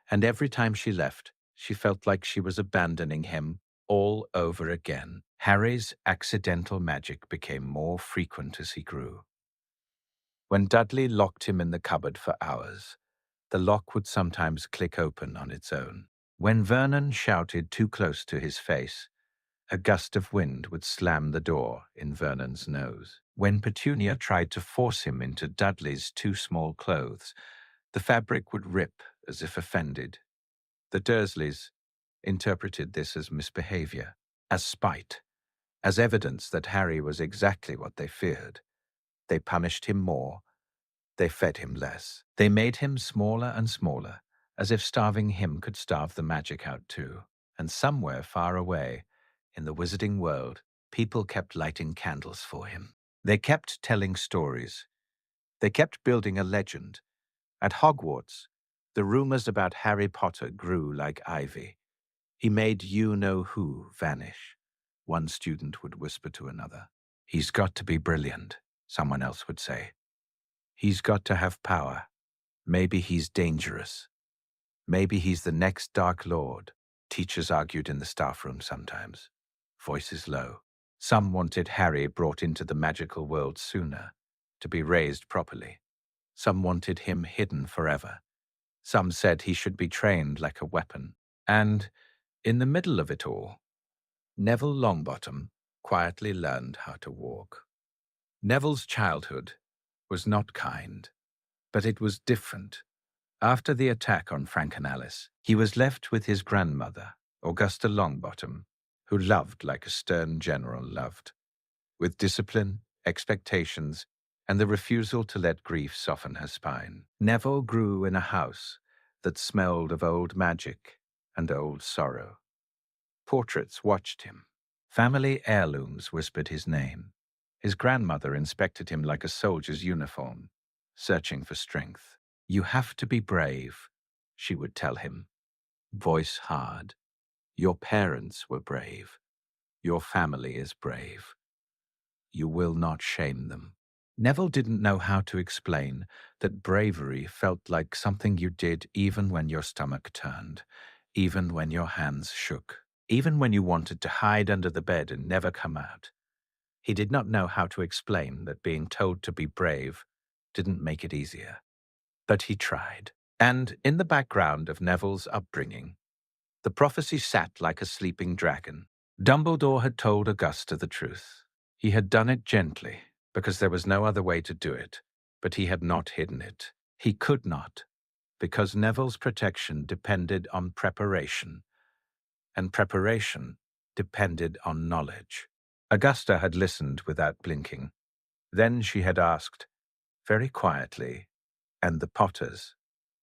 And every time she left, she felt like she was abandoning him all over again. Harry's accidental magic became more frequent as he grew. When Dudley locked him in the cupboard for hours, the lock would sometimes click open on its own. When Vernon shouted too close to his face, a gust of wind would slam the door in Vernon's nose. When Petunia tried to force him into Dudley's too small clothes, the fabric would rip as if offended. The Dursleys interpreted this as misbehavior, as spite, as evidence that Harry was exactly what they feared. They punished him more. They fed him less. They made him smaller and smaller, as if starving him could starve the magic out too. And somewhere far away, In the wizarding world, people kept lighting candles for him. They kept telling stories. They kept building a legend. At Hogwarts, the rumors about Harry Potter grew like ivy. He made you-know-who vanish, one student would whisper to another. He's got to be brilliant, someone else would say. He's got to have power. Maybe he's dangerous. Maybe he's the next Dark Lord, teachers argued in the staff room sometimes. Voices low. Some wanted Harry brought into the magical world sooner, to be raised properly. Some wanted him hidden forever. Some said he should be trained like a weapon. And, in the middle of it all, Neville Longbottom quietly learned how to walk. Neville's childhood was not kind, but it was different. After the attack on Frank and Alice, he was left with his grandmother, Augusta Longbottom, who loved like a stern general loved, with discipline, expectations, and the refusal to let grief soften her spine. Neville grew in a house that smelled of old magic and old sorrow. Portraits watched him. Family heirlooms whispered his name. His grandmother inspected him like a soldier's uniform, searching for strength. You have to be brave, she would tell him, voice hard. Your parents were brave. Your family is brave. You will not shame them. Neville didn't know how to explain that bravery felt like something you did even when your stomach turned, even when your hands shook, even when you wanted to hide under the bed and never come out. He did not know how to explain that being told to be brave didn't make it easier. But he tried. And in the background of Neville's upbringing, the prophecy sat like a sleeping dragon. Dumbledore had told Augusta the truth. He had done it gently, because there was no other way to do it, but he had not hidden it. He could not, because Neville's protection depended on preparation, and preparation depended on knowledge. Augusta had listened without blinking. Then she had asked, very quietly, "And the Potters?"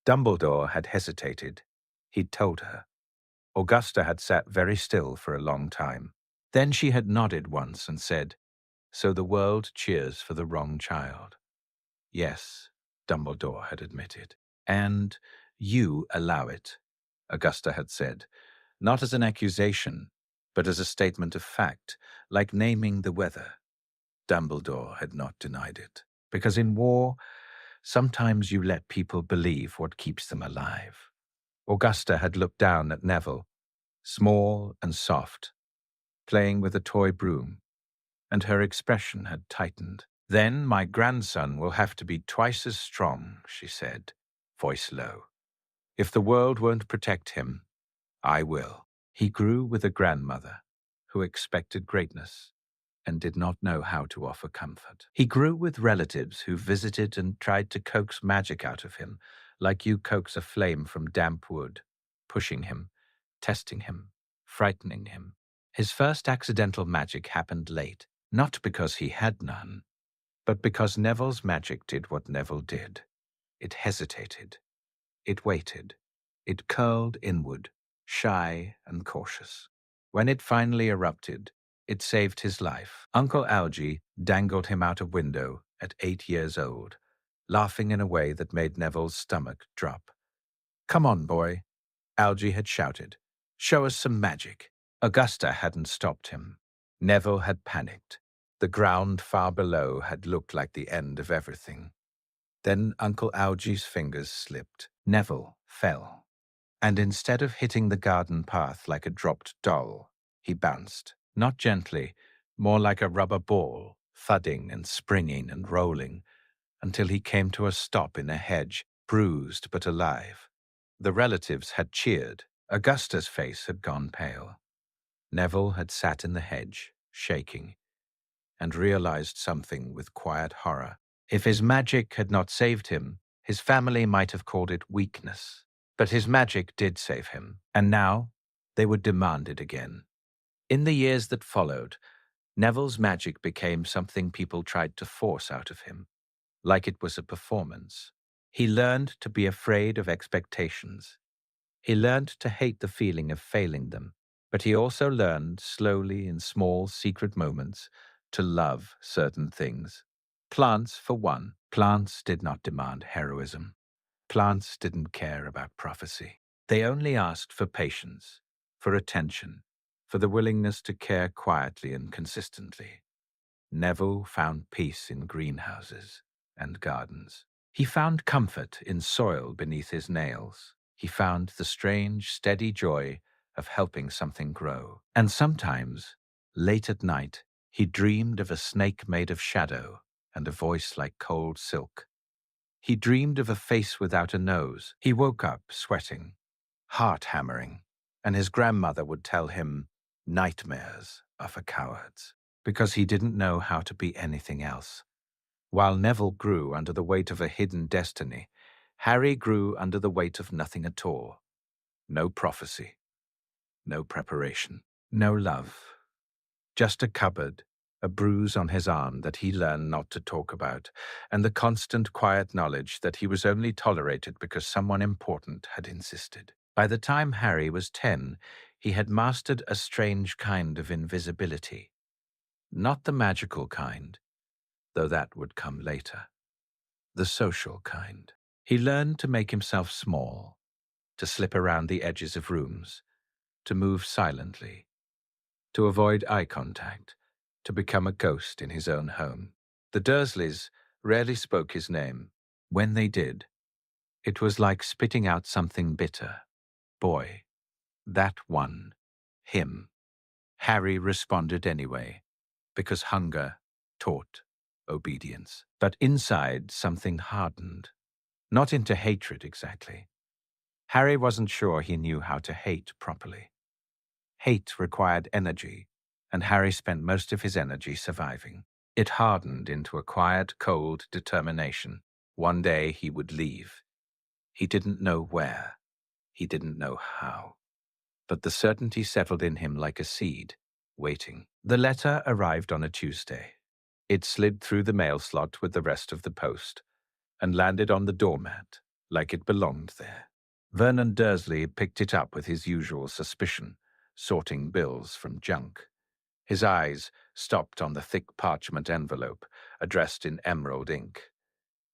Dumbledore had hesitated. He'd told her. Augusta had sat very still for a long time. Then she had nodded once and said, "So the world cheers for the wrong child." "Yes," Dumbledore had admitted. "And you allow it," Augusta had said, not as an accusation, but as a statement of fact, like naming the weather. Dumbledore had not denied it, because in war, sometimes you let people believe what keeps them alive. Augusta had looked down at Neville, small and soft, playing with a toy broom, and her expression had tightened. "Then my grandson will have to be twice as strong," she said, voice low. "If the world won't protect him, I will." He grew with a grandmother who expected greatness and did not know how to offer comfort. He grew with relatives who visited and tried to coax magic out of him, like you coax a flame from damp wood, pushing him, testing him, frightening him. His first accidental magic happened late, not because he had none, but because Neville's magic did what Neville did. It hesitated. It waited. It curled inward, shy and cautious. When it finally erupted, it saved his life. Uncle Algy dangled him out a window at 8 years old, laughing in a way that made Neville's stomach drop. "Come on, boy," Algy had shouted. "Show us some magic." Augusta hadn't stopped him. Neville had panicked. The ground far below had looked like the end of everything. Then Uncle Algy's fingers slipped. Neville fell. And instead of hitting the garden path like a dropped doll, he bounced. Not gently, more like a rubber ball, thudding and springing and rolling, until he came to a stop in a hedge, bruised but alive. The relatives had cheered. Augusta's face had gone pale. Neville had sat in the hedge, shaking, and realized something with quiet horror. If his magic had not saved him, his family might have called it weakness. But his magic did save him, and now they would demand it again. In the years that followed, Neville's magic became something people tried to force out of him, like it was a performance. He learned to be afraid of expectations. He learned to hate the feeling of failing them. But he also learned, slowly in small, secret moments, to love certain things. Plants, for one. Plants did not demand heroism. Plants didn't care about prophecy. They only asked for patience, for attention, for the willingness to care quietly and consistently. Neville found peace in greenhouses and gardens. He found comfort in soil beneath his nails. He found the strange, steady joy of helping something grow. And sometimes, late at night, he dreamed of a snake made of shadow and a voice like cold silk. He dreamed of a face without a nose. He woke up sweating, heart hammering, and his grandmother would tell him, "Nightmares are for cowards," because he didn't know how to be anything else. While Neville grew under the weight of a hidden destiny, Harry grew under the weight of nothing at all. No prophecy, no preparation, no love. Just a cupboard, a bruise on his arm that he learned not to talk about, and the constant quiet knowledge that he was only tolerated because someone important had insisted. By the time Harry was 10, he had mastered a strange kind of invisibility. Not the magical kind, though that would come later. The social kind. He learned to make himself small, to slip around the edges of rooms, to move silently, to avoid eye contact, to become a ghost in his own home. The Dursleys rarely spoke his name. When they did, it was like spitting out something bitter. Boy, that one, him. Harry responded anyway, because hunger taught obedience. But inside, something hardened. Not into hatred exactly. Harry wasn't sure he knew how to hate properly. Hate required energy, and Harry spent most of his energy surviving. It hardened into a quiet, cold determination. One day he would leave. He didn't know where. He didn't know how. But the certainty settled in him like a seed, waiting. The letter arrived on a Tuesday. It slid through the mail slot with the rest of the post and landed on the doormat like it belonged there. Vernon Dursley picked it up with his usual suspicion, sorting bills from junk. His eyes stopped on the thick parchment envelope, addressed in emerald ink.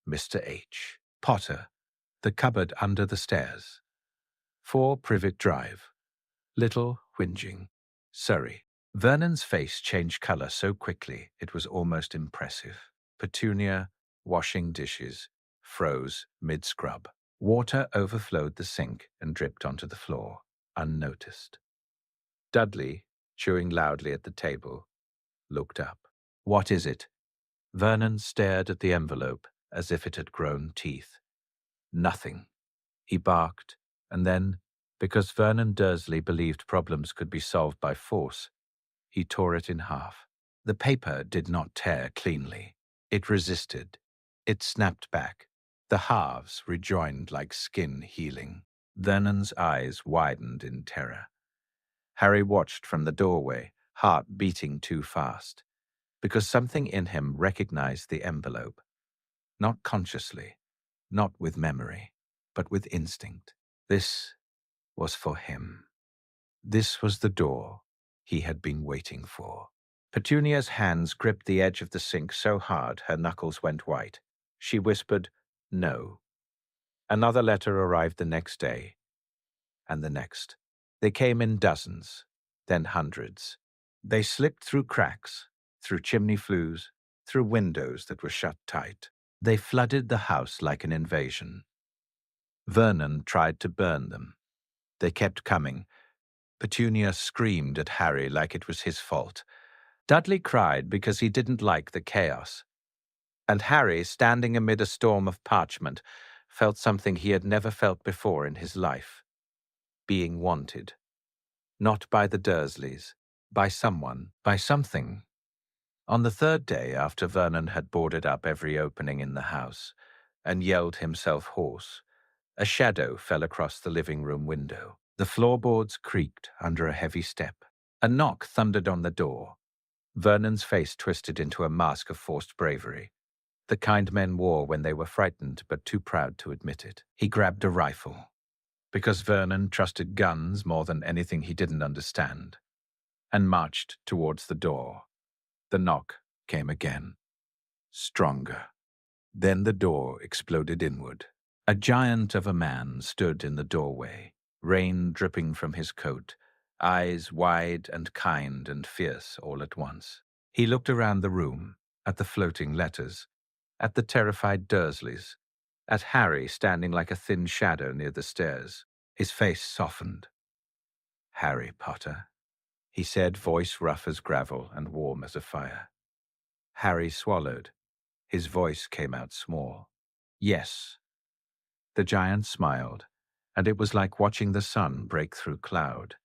Mr. H. Potter, the cupboard under the stairs. 4 Privet Drive. Little Whinging, Surrey. Vernon's face changed color so quickly it was almost impressive. Petunia, washing dishes, froze mid-scrub. Water overflowed the sink and dripped onto the floor, unnoticed. Dudley, chewing loudly at the table, looked up. "What is it?" Vernon stared at the envelope as if it had grown teeth. "Nothing," he barked, and then, because Vernon Dursley believed problems could be solved by force, he tore it in half. The paper did not tear cleanly. It resisted. It snapped back. The halves rejoined like skin healing. Vernon's eyes widened in terror. Harry watched from the doorway, heart beating too fast, because something in him recognized the envelope. Not consciously, not with memory, but with instinct. This was for him. This was the door he had been waiting for. Petunia's hands gripped the edge of the sink so hard her knuckles went white. She whispered, "No." Another letter arrived the next day, and the next. They came in dozens, then hundreds. They slipped through cracks, through chimney flues, through windows that were shut tight. They flooded the house like an invasion. Vernon tried to burn them. They kept coming. Petunia screamed at Harry like it was his fault. Dudley cried because he didn't like the chaos. And Harry, standing amid a storm of parchment, felt something he had never felt before in his life. Being wanted. Not by the Dursleys, by someone, by something. On the 3rd day after Vernon had boarded up every opening in the house and yelled himself hoarse, a shadow fell across the living room window. The floorboards creaked under a heavy step. A knock thundered on the door. Vernon's face twisted into a mask of forced bravery, the kind men wore when they were frightened but too proud to admit it. He grabbed a rifle. because Vernon trusted guns more than anything he didn't understand, and marched towards the door. The knock came again, stronger. Then the door exploded inward. A giant of a man stood in the doorway, rain dripping from his coat, eyes wide and kind and fierce all at once. He looked around the room, at the floating letters, at the terrified Dursleys, at Harry standing like a thin shadow near the stairs. His face softened. "Harry Potter," he said, voice rough as gravel and warm as a fire. Harry swallowed. His voice came out small. "Yes." The giant smiled, and it was like watching the sun break through cloud.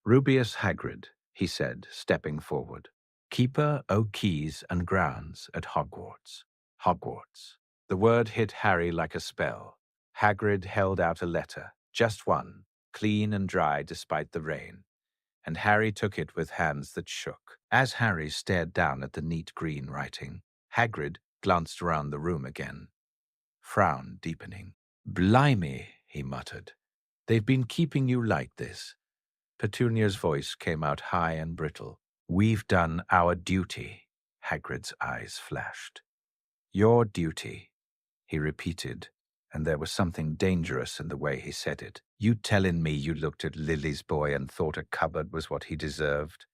"Rubeus Hagrid," he said, stepping forward. "Keeper o' keys and grounds at Hogwarts." Hogwarts. The word hit Harry like a spell. Hagrid held out a letter, just one, clean and dry despite the rain, and Harry took it with hands that shook. As Harry stared down at the neat green writing, Hagrid glanced around the room again, frown deepening. "Blimey," he muttered. "They've been keeping you like this." Petunia's voice came out high and brittle. "We've done our duty," Hagrid's eyes flashed. "Your duty," he repeated, and there was something dangerous in the way he said it. "You tellin' me you looked at Lily's boy and thought a cupboard was what he deserved?"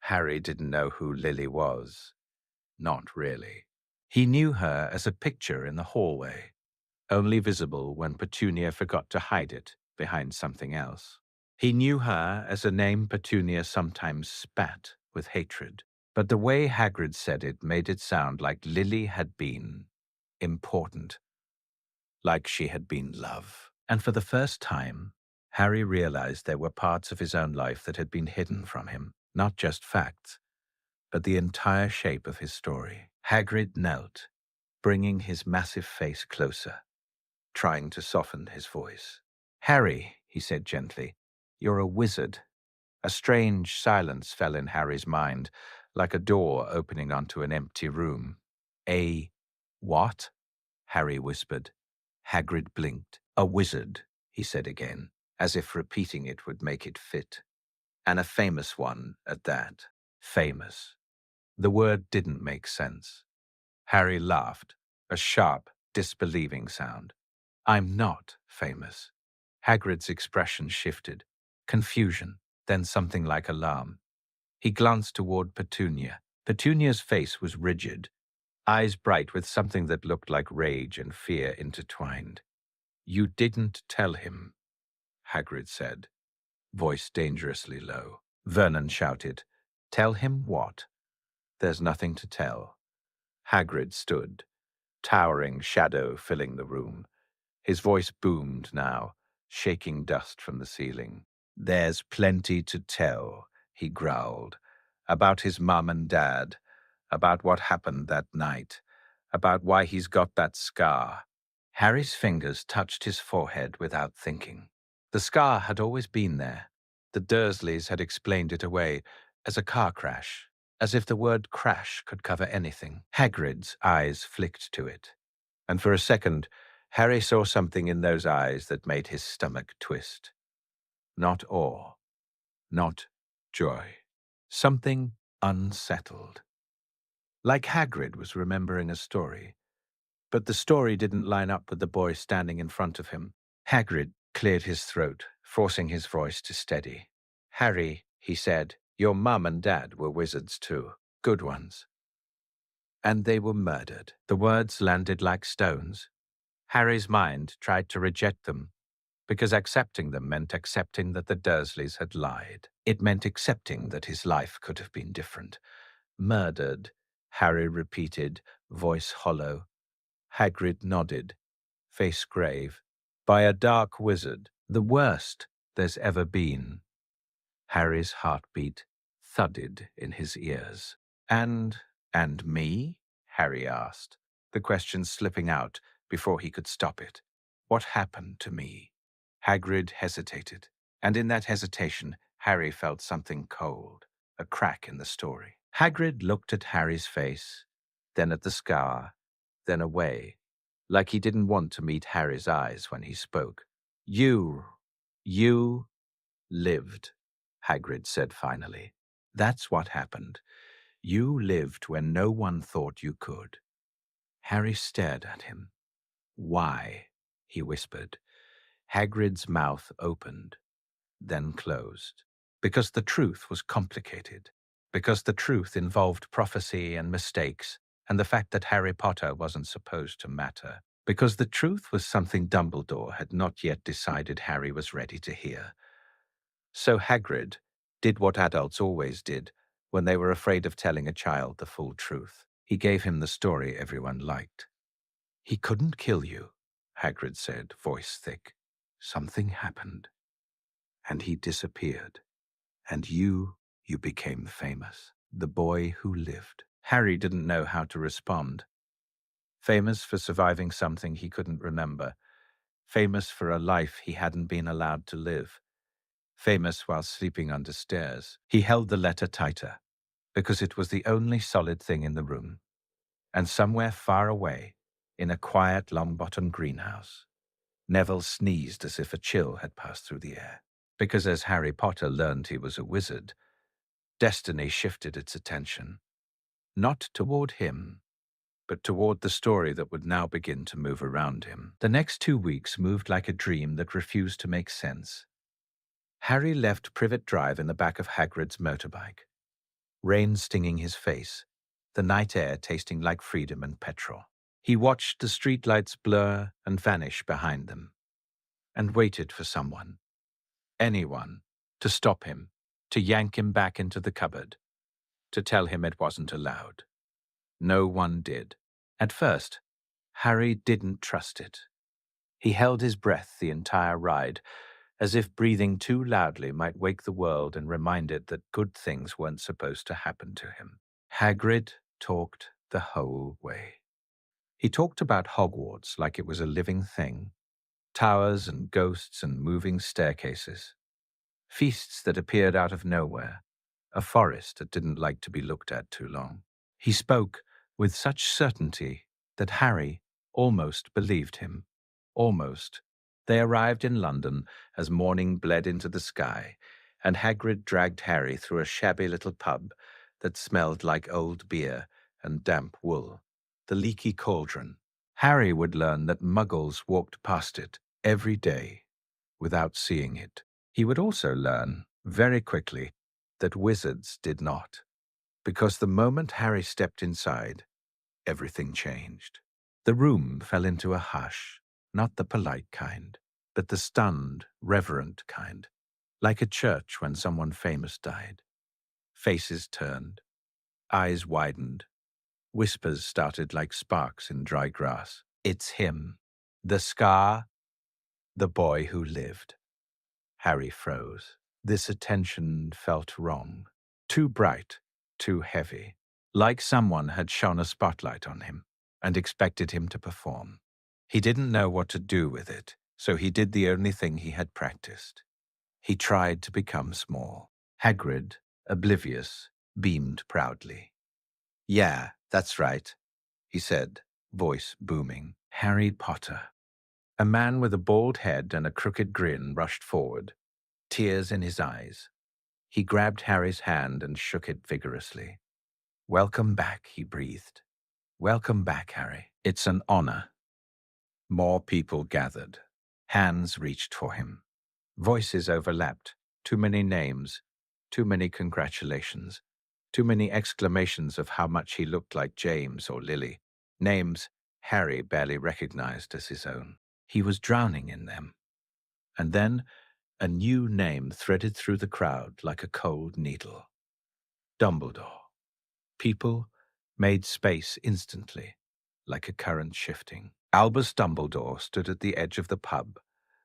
Harry didn't know who Lily was. Not really. He knew her as a picture in the hallway, only visible when Petunia forgot to hide it behind something else. He knew her as a name Petunia sometimes spat with hatred, but the way Hagrid said it made it sound like Lily had been important, like she had been love. And for the first time, Harry realized there were parts of his own life that had been hidden from him, not just facts, but the entire shape of his story. Hagrid knelt, bringing his massive face closer, trying to soften his voice. "Harry," he said gently, "you're a wizard." A strange silence fell in Harry's mind, like a door opening onto an empty room. "A what?" Harry whispered. Hagrid blinked. "A wizard," he said again, as if repeating it would make it fit. "And a famous one at that." Famous. The word didn't make sense. Harry laughed, a sharp, disbelieving sound. "I'm not famous." Hagrid's expression shifted. Confusion, then something like alarm. He glanced toward Petunia. Petunia's face was rigid, eyes bright with something that looked like rage and fear intertwined. "You didn't tell him," Hagrid said, voice dangerously low. Vernon shouted, "Tell him what?" "There's nothing to tell." Hagrid stood, towering shadow filling the room. His voice boomed now, shaking dust from the ceiling. "There's plenty to tell," he growled, "about his mum and dad, about what happened that night, about why he's got that scar." Harry's fingers touched his forehead without thinking. The scar had always been there. The Dursleys had explained it away as a car crash, as if the word crash could cover anything. Hagrid's eyes flicked to it, and for a second, Harry saw something in those eyes that made his stomach twist. Not awe, not joy. Something unsettled. Like Hagrid was remembering a story. But the story didn't line up with the boy standing in front of him. Hagrid cleared his throat, forcing his voice to steady. "Harry," he said, "your mum and dad were wizards too. Good ones. And they were murdered." The words landed like stones. Harry's mind tried to reject them, because accepting them meant accepting that the Dursleys had lied. It meant accepting that his life could have been different. "Murdered," Harry repeated, voice hollow. Hagrid nodded, face grave. "By a dark wizard, the worst there's ever been." Harry's heartbeat thudded in his ears. And me?" Harry asked, the question slipping out before he could stop it. "What happened to me?" Hagrid hesitated, and in that hesitation, Harry felt something cold, a crack in the story. Hagrid looked at Harry's face, then at the scar, then away, like he didn't want to meet Harry's eyes when he spoke. You, you lived, Hagrid said finally. That's what happened. You lived when no one thought you could. Harry stared at him. Why? He whispered. Hagrid's mouth opened, then closed. Because the truth was complicated. Because the truth involved prophecy and mistakes, and the fact that Harry Potter wasn't supposed to matter. Because the truth was something Dumbledore had not yet decided Harry was ready to hear. So Hagrid did what adults always did when they were afraid of telling a child the full truth. He gave him the story everyone liked. He couldn't kill you, Hagrid said, voice thick. Something happened, and he disappeared. And you became famous. The boy who lived. Harry didn't know how to respond. Famous for surviving something he couldn't remember. Famous for a life he hadn't been allowed to live. Famous while sleeping under stairs. He held the letter tighter, because it was the only solid thing in the room. And somewhere far away, in a quiet Longbottom greenhouse, Neville sneezed as if a chill had passed through the air. Because as Harry Potter learned he was a wizard, destiny shifted its attention, not toward him, but toward the story that would now begin to move around him. The next 2 weeks moved like a dream that refused to make sense. Harry left Privet Drive in the back of Hagrid's motorbike, rain stinging his face, the night air tasting like freedom and petrol. He watched the streetlights blur and vanish behind them, and waited for someone, anyone, to stop him, to yank him back into the cupboard, to tell him it wasn't allowed. No one did. At first, Harry didn't trust it. He held his breath the entire ride, as if breathing too loudly might wake the world and remind it that good things weren't supposed to happen to him. Hagrid talked the whole way. He talked about Hogwarts like it was a living thing, towers and ghosts and moving staircases, feasts that appeared out of nowhere, a forest that didn't like to be looked at too long. He spoke with such certainty that Harry almost believed him. Almost. They arrived in London as morning bled into the sky, and Hagrid dragged Harry through a shabby little pub that smelled like old beer and damp wool. The Leaky Cauldron. Harry would learn that muggles walked past it every day without seeing it. He would also learn, very quickly, that wizards did not. Because the moment Harry stepped inside, everything changed. The room fell into a hush, not the polite kind, but the stunned, reverent kind, like a church when someone famous died. Faces turned, eyes widened, whispers started like sparks in dry grass. It's him, the Scar, the boy who lived. Harry froze. This attention felt wrong, too bright, too heavy, like someone had shone a spotlight on him and expected him to perform. He didn't know what to do with it, so he did the only thing he had practiced. He tried to become small. Hagrid, oblivious, beamed proudly. Yeah, that's right, he said, voice booming. Harry Potter. A man with a bald head and a crooked grin rushed forward, tears in his eyes. He grabbed Harry's hand and shook it vigorously. Welcome back, he breathed. Welcome back, Harry. It's an honor. More people gathered. Hands reached for him. Voices overlapped. Too many names. Too many congratulations. Too many exclamations of how much he looked like James or Lily. Names Harry barely recognized as his own. He was drowning in them. And then a new name threaded through the crowd like a cold needle. Dumbledore. People made space instantly, like a current shifting. Albus Dumbledore stood at the edge of the pub,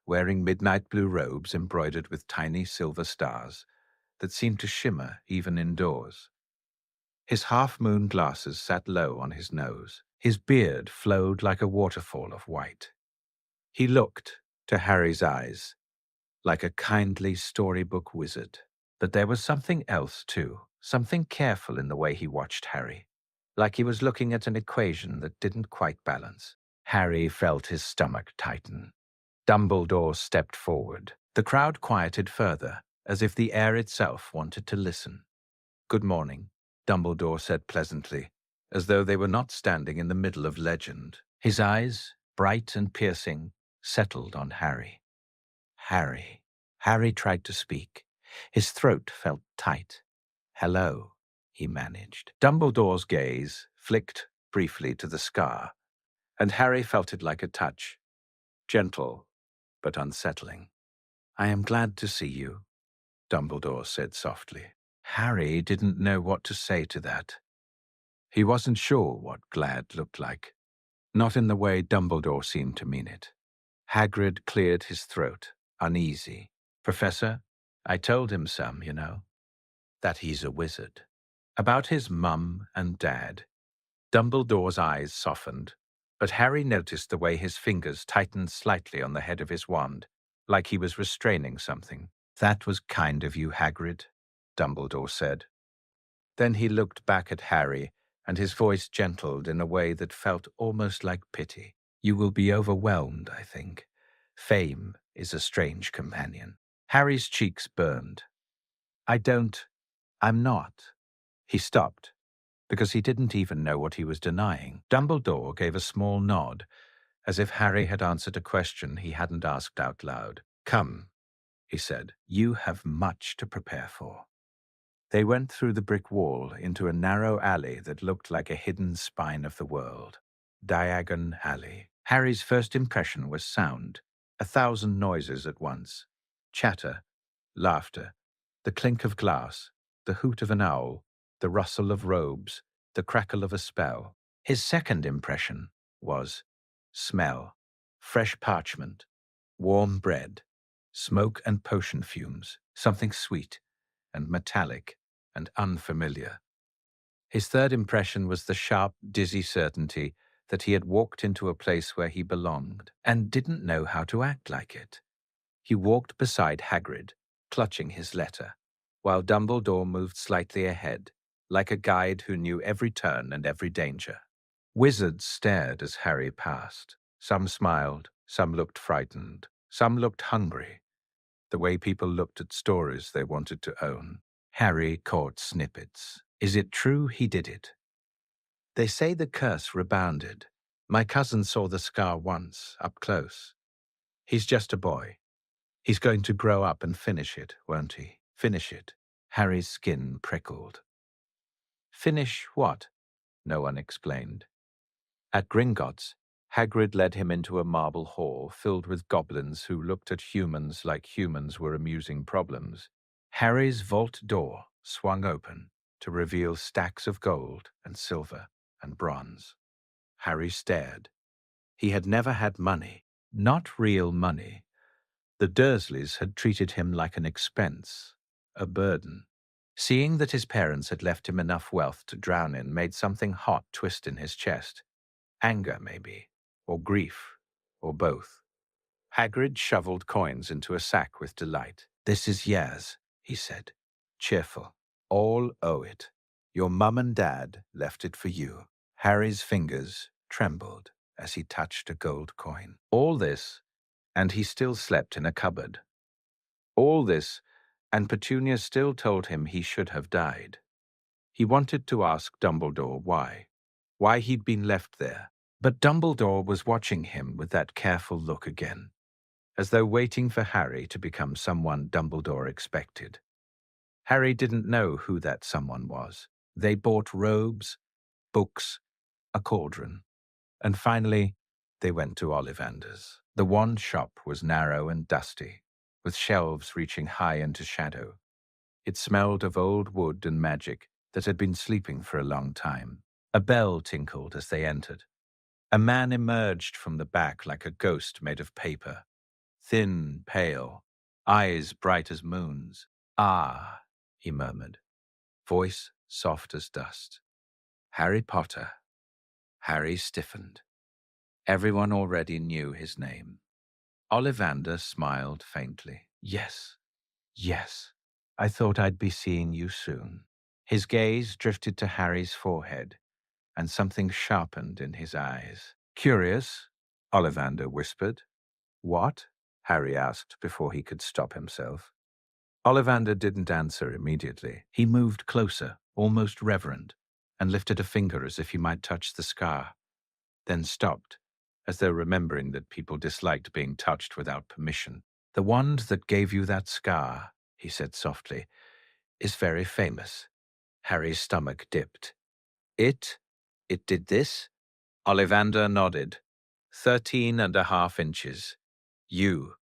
wearing midnight blue robes embroidered with tiny silver stars that seemed to shimmer even indoors. His half-moon glasses sat low on his nose. His beard flowed like a waterfall of white. He looked, to Harry's eyes, like a kindly storybook wizard. But there was something else, too, something careful in the way he watched Harry, like he was looking at an equation that didn't quite balance. Harry felt his stomach tighten. Dumbledore stepped forward. The crowd quieted further, as if the air itself wanted to listen. "Good morning," Dumbledore said pleasantly, as though they were not standing in the middle of legend. His eyes, bright and piercing, settled on Harry. Harry. Harry tried to speak. His throat felt tight. "Hello," he managed. Dumbledore's gaze flicked briefly to the scar, and Harry felt it like a touch, gentle but unsettling. "I am glad to see you," Dumbledore said softly. Harry didn't know what to say to that. He wasn't sure what glad looked like, not in the way Dumbledore seemed to mean it. Hagrid cleared his throat, uneasy. "Professor, I told him some, that he's a wizard." About his mum and dad, Dumbledore's eyes softened, but Harry noticed the way his fingers tightened slightly on the head of his wand, like he was restraining something. "That was kind of you, Hagrid," Dumbledore said. Then he looked back at Harry, and his voice gentled in a way that felt almost like pity. "You will be overwhelmed, I think. Fame is a strange companion." Harry's cheeks burned. I'm not." He stopped, because he didn't even know what he was denying. Dumbledore gave a small nod, as if Harry had answered a question he hadn't asked out loud. "Come," he said, "you have much to prepare for." They went through the brick wall into a narrow alley that looked like a hidden spine of the world. Diagon Alley. Harry's first impression was sound, 1,000 noises at once. Chatter, laughter, the clink of glass, the hoot of an owl, the rustle of robes, the crackle of a spell. His second impression was smell, fresh parchment, warm bread, smoke and potion fumes, something sweet and metallic and unfamiliar. His third impression was the sharp, dizzy certainty that he had walked into a place where he belonged and didn't know how to act like it. He walked beside Hagrid, clutching his letter, while Dumbledore moved slightly ahead, like a guide who knew every turn and every danger. Wizards stared as Harry passed. Some smiled, some looked frightened, some looked hungry, the way people looked at stories they wanted to own. Harry caught snippets. "Is it true he did it?" "They say the curse rebounded. My cousin saw the scar once, up close. He's just a boy. He's going to grow up and finish it, won't he?" "Finish it." Harry's skin prickled. "Finish what?" No one explained. At Gringotts, Hagrid led him into a marble hall filled with goblins who looked at humans like humans were amusing problems. Harry's vault door swung open to reveal stacks of gold and silver and bronze. Harry stared. He had never had money, not real money. The Dursleys had treated him like an expense, a burden. Seeing that his parents had left him enough wealth to drown in made something hot twist in his chest. Anger, maybe, or grief, or both. Hagrid shoveled coins into a sack with delight. "This is yours," he said, cheerful. "All owe it. Your mum and dad left it for you." Harry's fingers trembled as he touched a gold coin. All this, and he still slept in a cupboard. All this, and Petunia still told him he should have died. He wanted to ask Dumbledore why he'd been left there. But Dumbledore was watching him with that careful look again, as though waiting for Harry to become someone Dumbledore expected. Harry didn't know who that someone was. They bought robes, books, a cauldron, and finally they went to Ollivander's. The wand shop was narrow and dusty, with shelves reaching high into shadow. It smelled of old wood and magic that had been sleeping for a long time. A bell tinkled as they entered. A man emerged from the back like a ghost made of paper. Thin, pale, eyes bright as moons. "Ah," he murmured, voice soft as dust. "Harry Potter." Harry stiffened. Everyone already knew his name. Ollivander smiled faintly. Yes. I thought I'd be seeing you soon." His gaze drifted to Harry's forehead, and something sharpened in his eyes. "Curious," Ollivander whispered. "What?" Harry asked before he could stop himself. Ollivander didn't answer immediately. He moved closer, almost reverent, and lifted a finger as if he might touch the scar, then stopped, as though remembering that people disliked being touched without permission. "The wand that gave you that scar," he said softly, "is very famous." Harry's stomach dipped. It did this?" Ollivander nodded. 13.5 inches. You.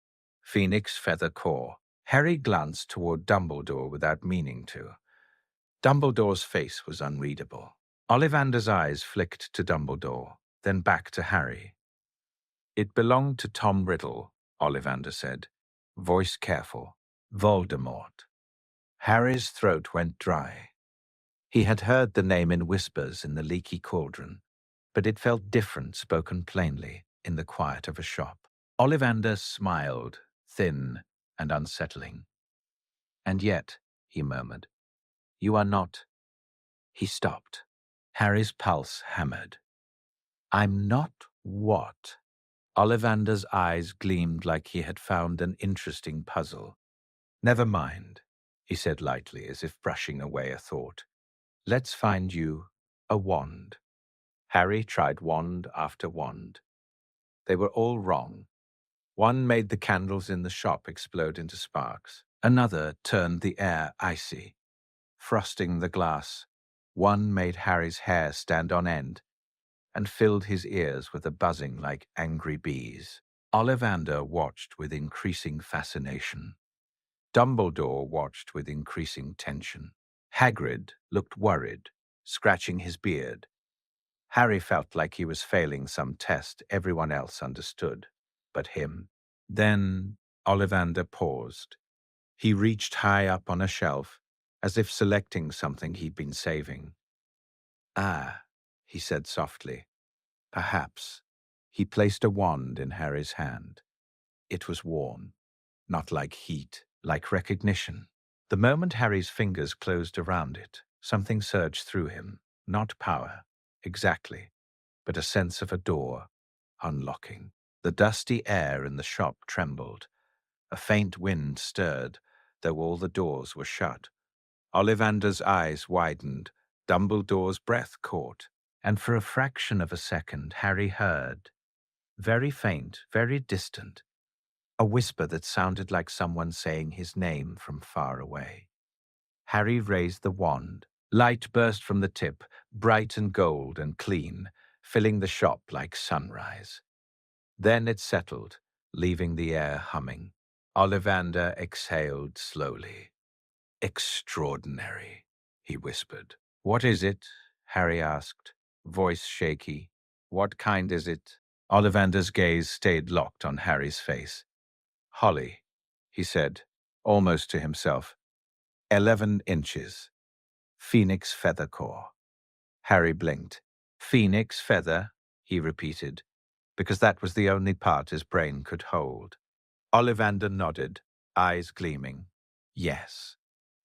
Phoenix feather core. Harry glanced toward Dumbledore without meaning to. Dumbledore's face was unreadable. Ollivander's eyes flicked to Dumbledore, then back to Harry. "It belonged to Tom Riddle," Ollivander said, voice careful. "Voldemort." Harry's throat went dry. He had heard the name in whispers in the leaky cauldron, but it felt different spoken plainly in the quiet of a shop. Ollivander smiled, thin and unsettling. "And yet," he murmured, "you are not—" He stopped. Harry's pulse hammered. "I'm not what?" Ollivander's eyes gleamed like he had found an interesting puzzle. "Never mind," he said lightly, as if brushing away a thought. "Let's find you a wand." Harry tried wand after wand. They were all wrong. One made the candles in the shop explode into sparks. Another turned the air icy, frosting the glass. One made Harry's hair stand on end and filled his ears with a buzzing like angry bees. Ollivander watched with increasing fascination. Dumbledore watched with increasing tension. Hagrid looked worried, scratching his beard. Harry felt like he was failing some test everyone else understood, but him. Then Ollivander paused. He reached high up on a shelf, as if selecting something he'd been saving. "Ah," he said softly. "Perhaps." He placed a wand in Harry's hand. It was warm, not like heat, like recognition. The moment Harry's fingers closed around it, something surged through him. Not power, exactly, but a sense of a door unlocking. The dusty air in the shop trembled. A faint wind stirred, though all the doors were shut. Ollivander's eyes widened. Dumbledore's breath caught. And for a fraction of a second, Harry heard, very faint, very distant, a whisper that sounded like someone saying his name from far away. Harry raised the wand. Light burst from the tip, bright and gold and clean, filling the shop like sunrise. Then it settled, leaving the air humming. Ollivander exhaled slowly. "Extraordinary," he whispered. "What is it?" Harry asked, voice shaky. "What kind is it?" Ollivander's gaze stayed locked on Harry's face. "Holly," he said, almost to himself. 11 inches. Phoenix feather core. Harry blinked. "Phoenix feather," he repeated, because that was the only part his brain could hold. Ollivander nodded, eyes gleaming. "Yes.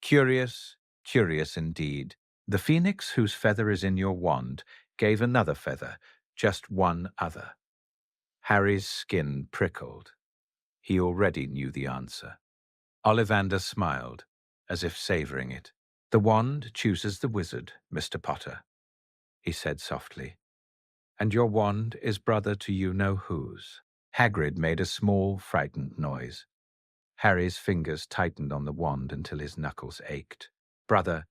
Curious, curious indeed. The phoenix whose feather is in your wand gave another feather, just one other." Harry's skin prickled. He already knew the answer. Ollivander smiled, as if savoring it. "The wand chooses the wizard, Mr. Potter," he said softly. "And your wand is brother to you-know-whose." Hagrid made a small, frightened noise. Harry's fingers tightened on the wand until his knuckles ached. "Brother,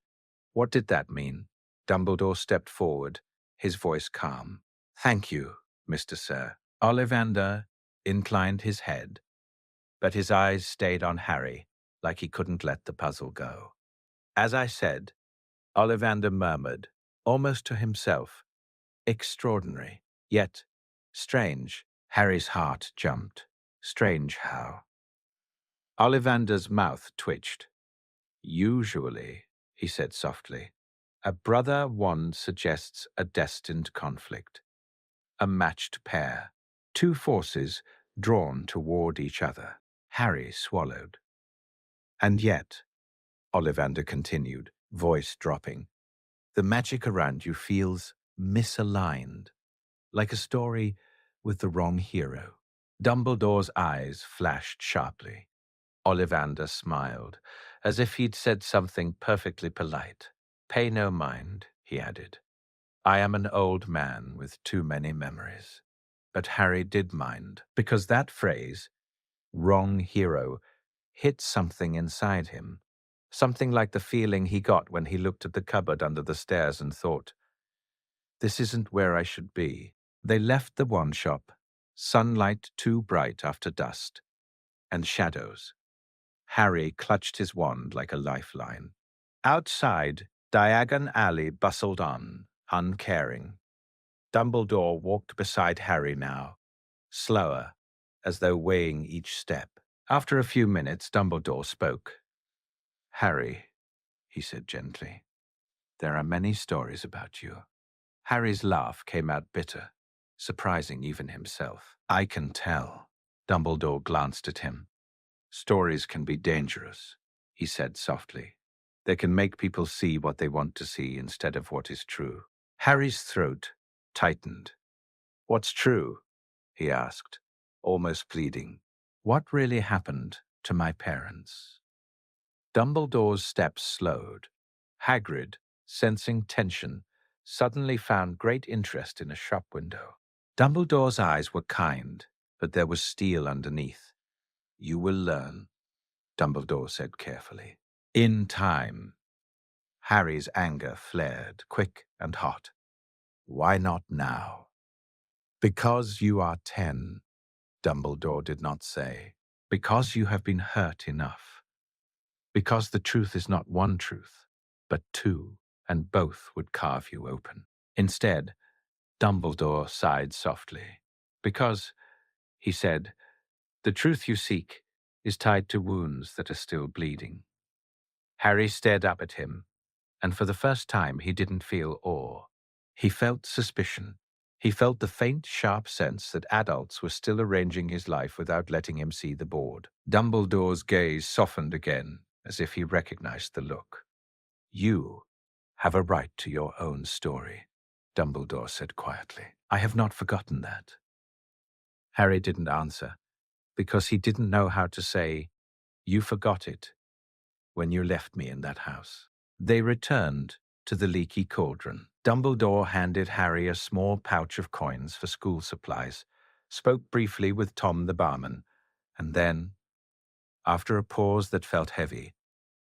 what did that mean?" Dumbledore stepped forward, his voice calm. "Thank you, Mr. Sir." Ollivander inclined his head, but his eyes stayed on Harry, like he couldn't let the puzzle go. "As I said," Ollivander murmured, almost to himself, "extraordinary, yet strange." Harry's heart jumped. Strange how? Ollivander's mouth twitched. "Usually," he said softly, "a brother wand suggests a destined conflict, a matched pair, two forces drawn toward each other." Harry swallowed. "And yet," Ollivander continued, voice dropping, "the magic around you feels misaligned, like a story with the wrong hero." Dumbledore's eyes flashed sharply. Ollivander smiled, as if he'd said something perfectly polite. "Pay no mind," he added. "I am an old man with too many memories." But Harry did mind, because that phrase, wrong hero, hit something inside him. Something like the feeling he got when he looked at the cupboard under the stairs and thought, "This isn't where I should be." They left the wand shop, sunlight too bright after dust, and shadows. Harry clutched his wand like a lifeline. Outside, Diagon Alley bustled on, uncaring. Dumbledore walked beside Harry now, slower, as though weighing each step. After a few minutes, Dumbledore spoke. "Harry," he said gently, "there are many stories about you." Harry's laugh came out bitter, surprising even himself. "I can tell." Dumbledore glanced at him. "Stories can be dangerous," he said softly. "They can make people see what they want to see instead of what is true." Harry's throat tightened. "What's true?" he asked, almost pleading. "What really happened to my parents?" Dumbledore's steps slowed. Hagrid, sensing tension, suddenly found great interest in a shop window. Dumbledore's eyes were kind, but there was steel underneath. "You will learn," Dumbledore said carefully. "In time." Harry's anger flared, quick and hot. "Why not now?" "Because you are 10, Dumbledore did not say. "Because you have been hurt enough. Because the truth is not one truth, but two, and both would carve you open." Instead, Dumbledore sighed softly. "Because," he said, "the truth you seek is tied to wounds that are still bleeding." Harry stared up at him, and for the first time he didn't feel awe. He felt suspicion. He felt the faint, sharp sense that adults were still arranging his life without letting him see the board. Dumbledore's gaze softened again, as if he recognized the look. "You have a right to your own story," Dumbledore said quietly. "I have not forgotten that." Harry didn't answer, because he didn't know how to say, "You forgot it when you left me in that house." They returned to the Leaky Cauldron. Dumbledore handed Harry a small pouch of coins for school supplies, spoke briefly with Tom the barman, and then, after a pause that felt heavy,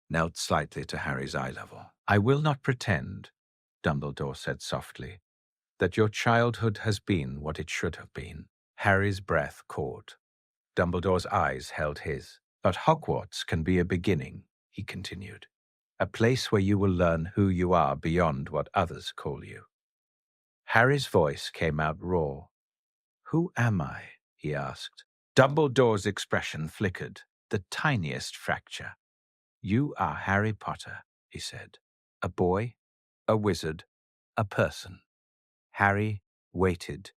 knelt slightly to Harry's eye level. "I will not pretend," Dumbledore said softly, "that your childhood has been what it should have been." Harry's breath caught. Dumbledore's eyes held his. "But Hogwarts can be a beginning," he continued. "A place where you will learn who you are beyond what others call you." Harry's voice came out raw. "Who am I?" he asked. Dumbledore's expression flickered, the tiniest fracture. "You are Harry Potter," he said. "A boy, a wizard, a person." Harry waited,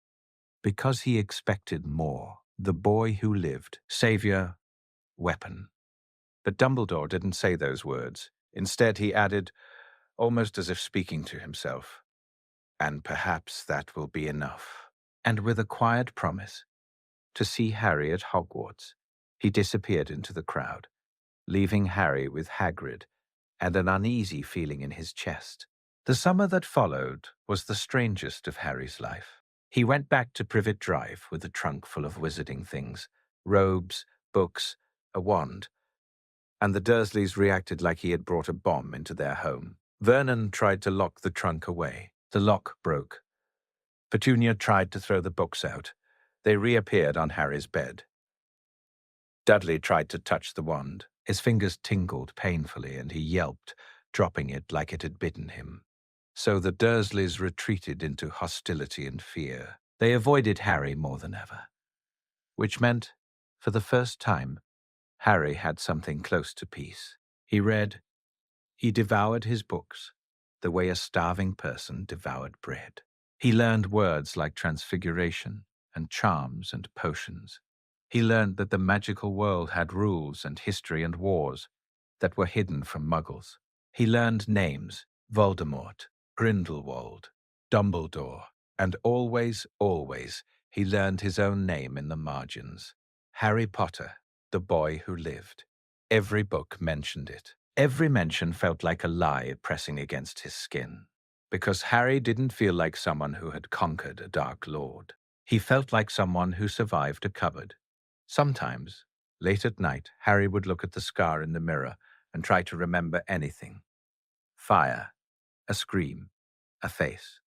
because he expected more. The boy who lived, savior, weapon. But Dumbledore didn't say those words. Instead, he added, almost as if speaking to himself, "And perhaps that will be enough." And with a quiet promise to see Harry at Hogwarts, he disappeared into the crowd, leaving Harry with Hagrid and an uneasy feeling in his chest. The summer that followed was the strangest of Harry's life. He went back to Privet Drive with a trunk full of wizarding things, robes, books, a wand, and the Dursleys reacted like he had brought a bomb into their home. Vernon tried to lock the trunk away. The lock broke. Petunia tried to throw the books out. They reappeared on Harry's bed. Dudley tried to touch the wand. His fingers tingled painfully, and he yelped, dropping it like it had bitten him. So the Dursleys retreated into hostility and fear. They avoided Harry more than ever, which meant, for the first time, Harry had something close to peace. He read. He devoured his books the way a starving person devoured bread. He learned words like transfiguration and charms and potions. He learned that the magical world had rules and history and wars that were hidden from muggles. He learned names: Voldemort, Grindelwald, Dumbledore, and always, always, He learned his own name in the margins. Harry Potter, the boy who lived. Every book mentioned it. Every mention felt like a lie pressing against his skin. Because Harry didn't feel like someone who had conquered a Dark Lord. He felt like someone who survived a cupboard. Sometimes, late at night, Harry would look at the scar in the mirror and try to remember anything. Fire, a scream, a face.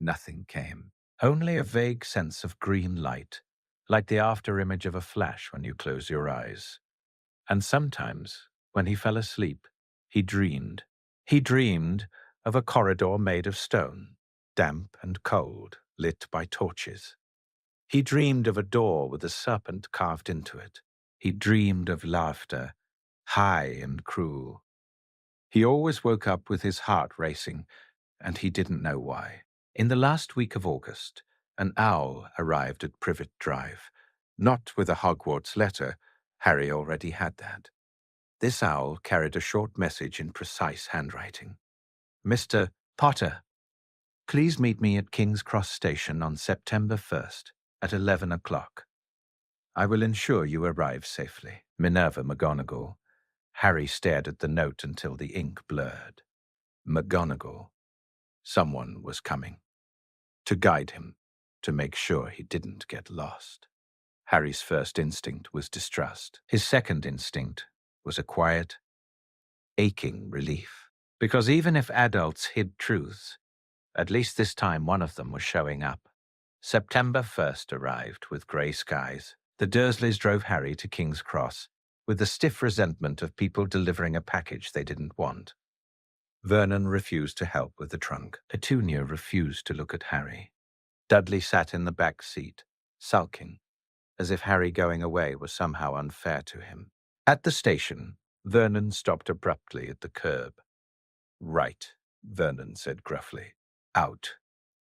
Nothing came. Only a vague sense of green light, like the afterimage of a flash when you close your eyes. And sometimes, when he fell asleep, he dreamed. He dreamed of a corridor made of stone, damp and cold, lit by torches. He dreamed of a door with a serpent carved into it. He dreamed of laughter, high and cruel. He always woke up with his heart racing, and he didn't know why. In the last week of August, an owl arrived at Privet Drive. Not with a Hogwarts letter. Harry already had that. This owl carried a short message in precise handwriting. Mr. Potter, please meet me at King's Cross Station on September 1st at 11 o'clock. I will ensure you arrive safely. Minerva McGonagall. Harry stared at the note until the ink blurred. McGonagall. Someone was coming. To guide him, to make sure he didn't get lost. Harry's first instinct was distrust. His second instinct was a quiet, aching relief. Because even if adults hid truths, at least this time one of them was showing up. September 1st arrived with grey skies. The Dursleys drove Harry to King's Cross with the stiff resentment of people delivering a package they didn't want. Vernon refused to help with the trunk. Petunia refused to look at Harry. Dudley sat in the back seat, sulking, as if Harry going away was somehow unfair to him. At the station, Vernon stopped abruptly at the curb. Right, Vernon said gruffly. Out.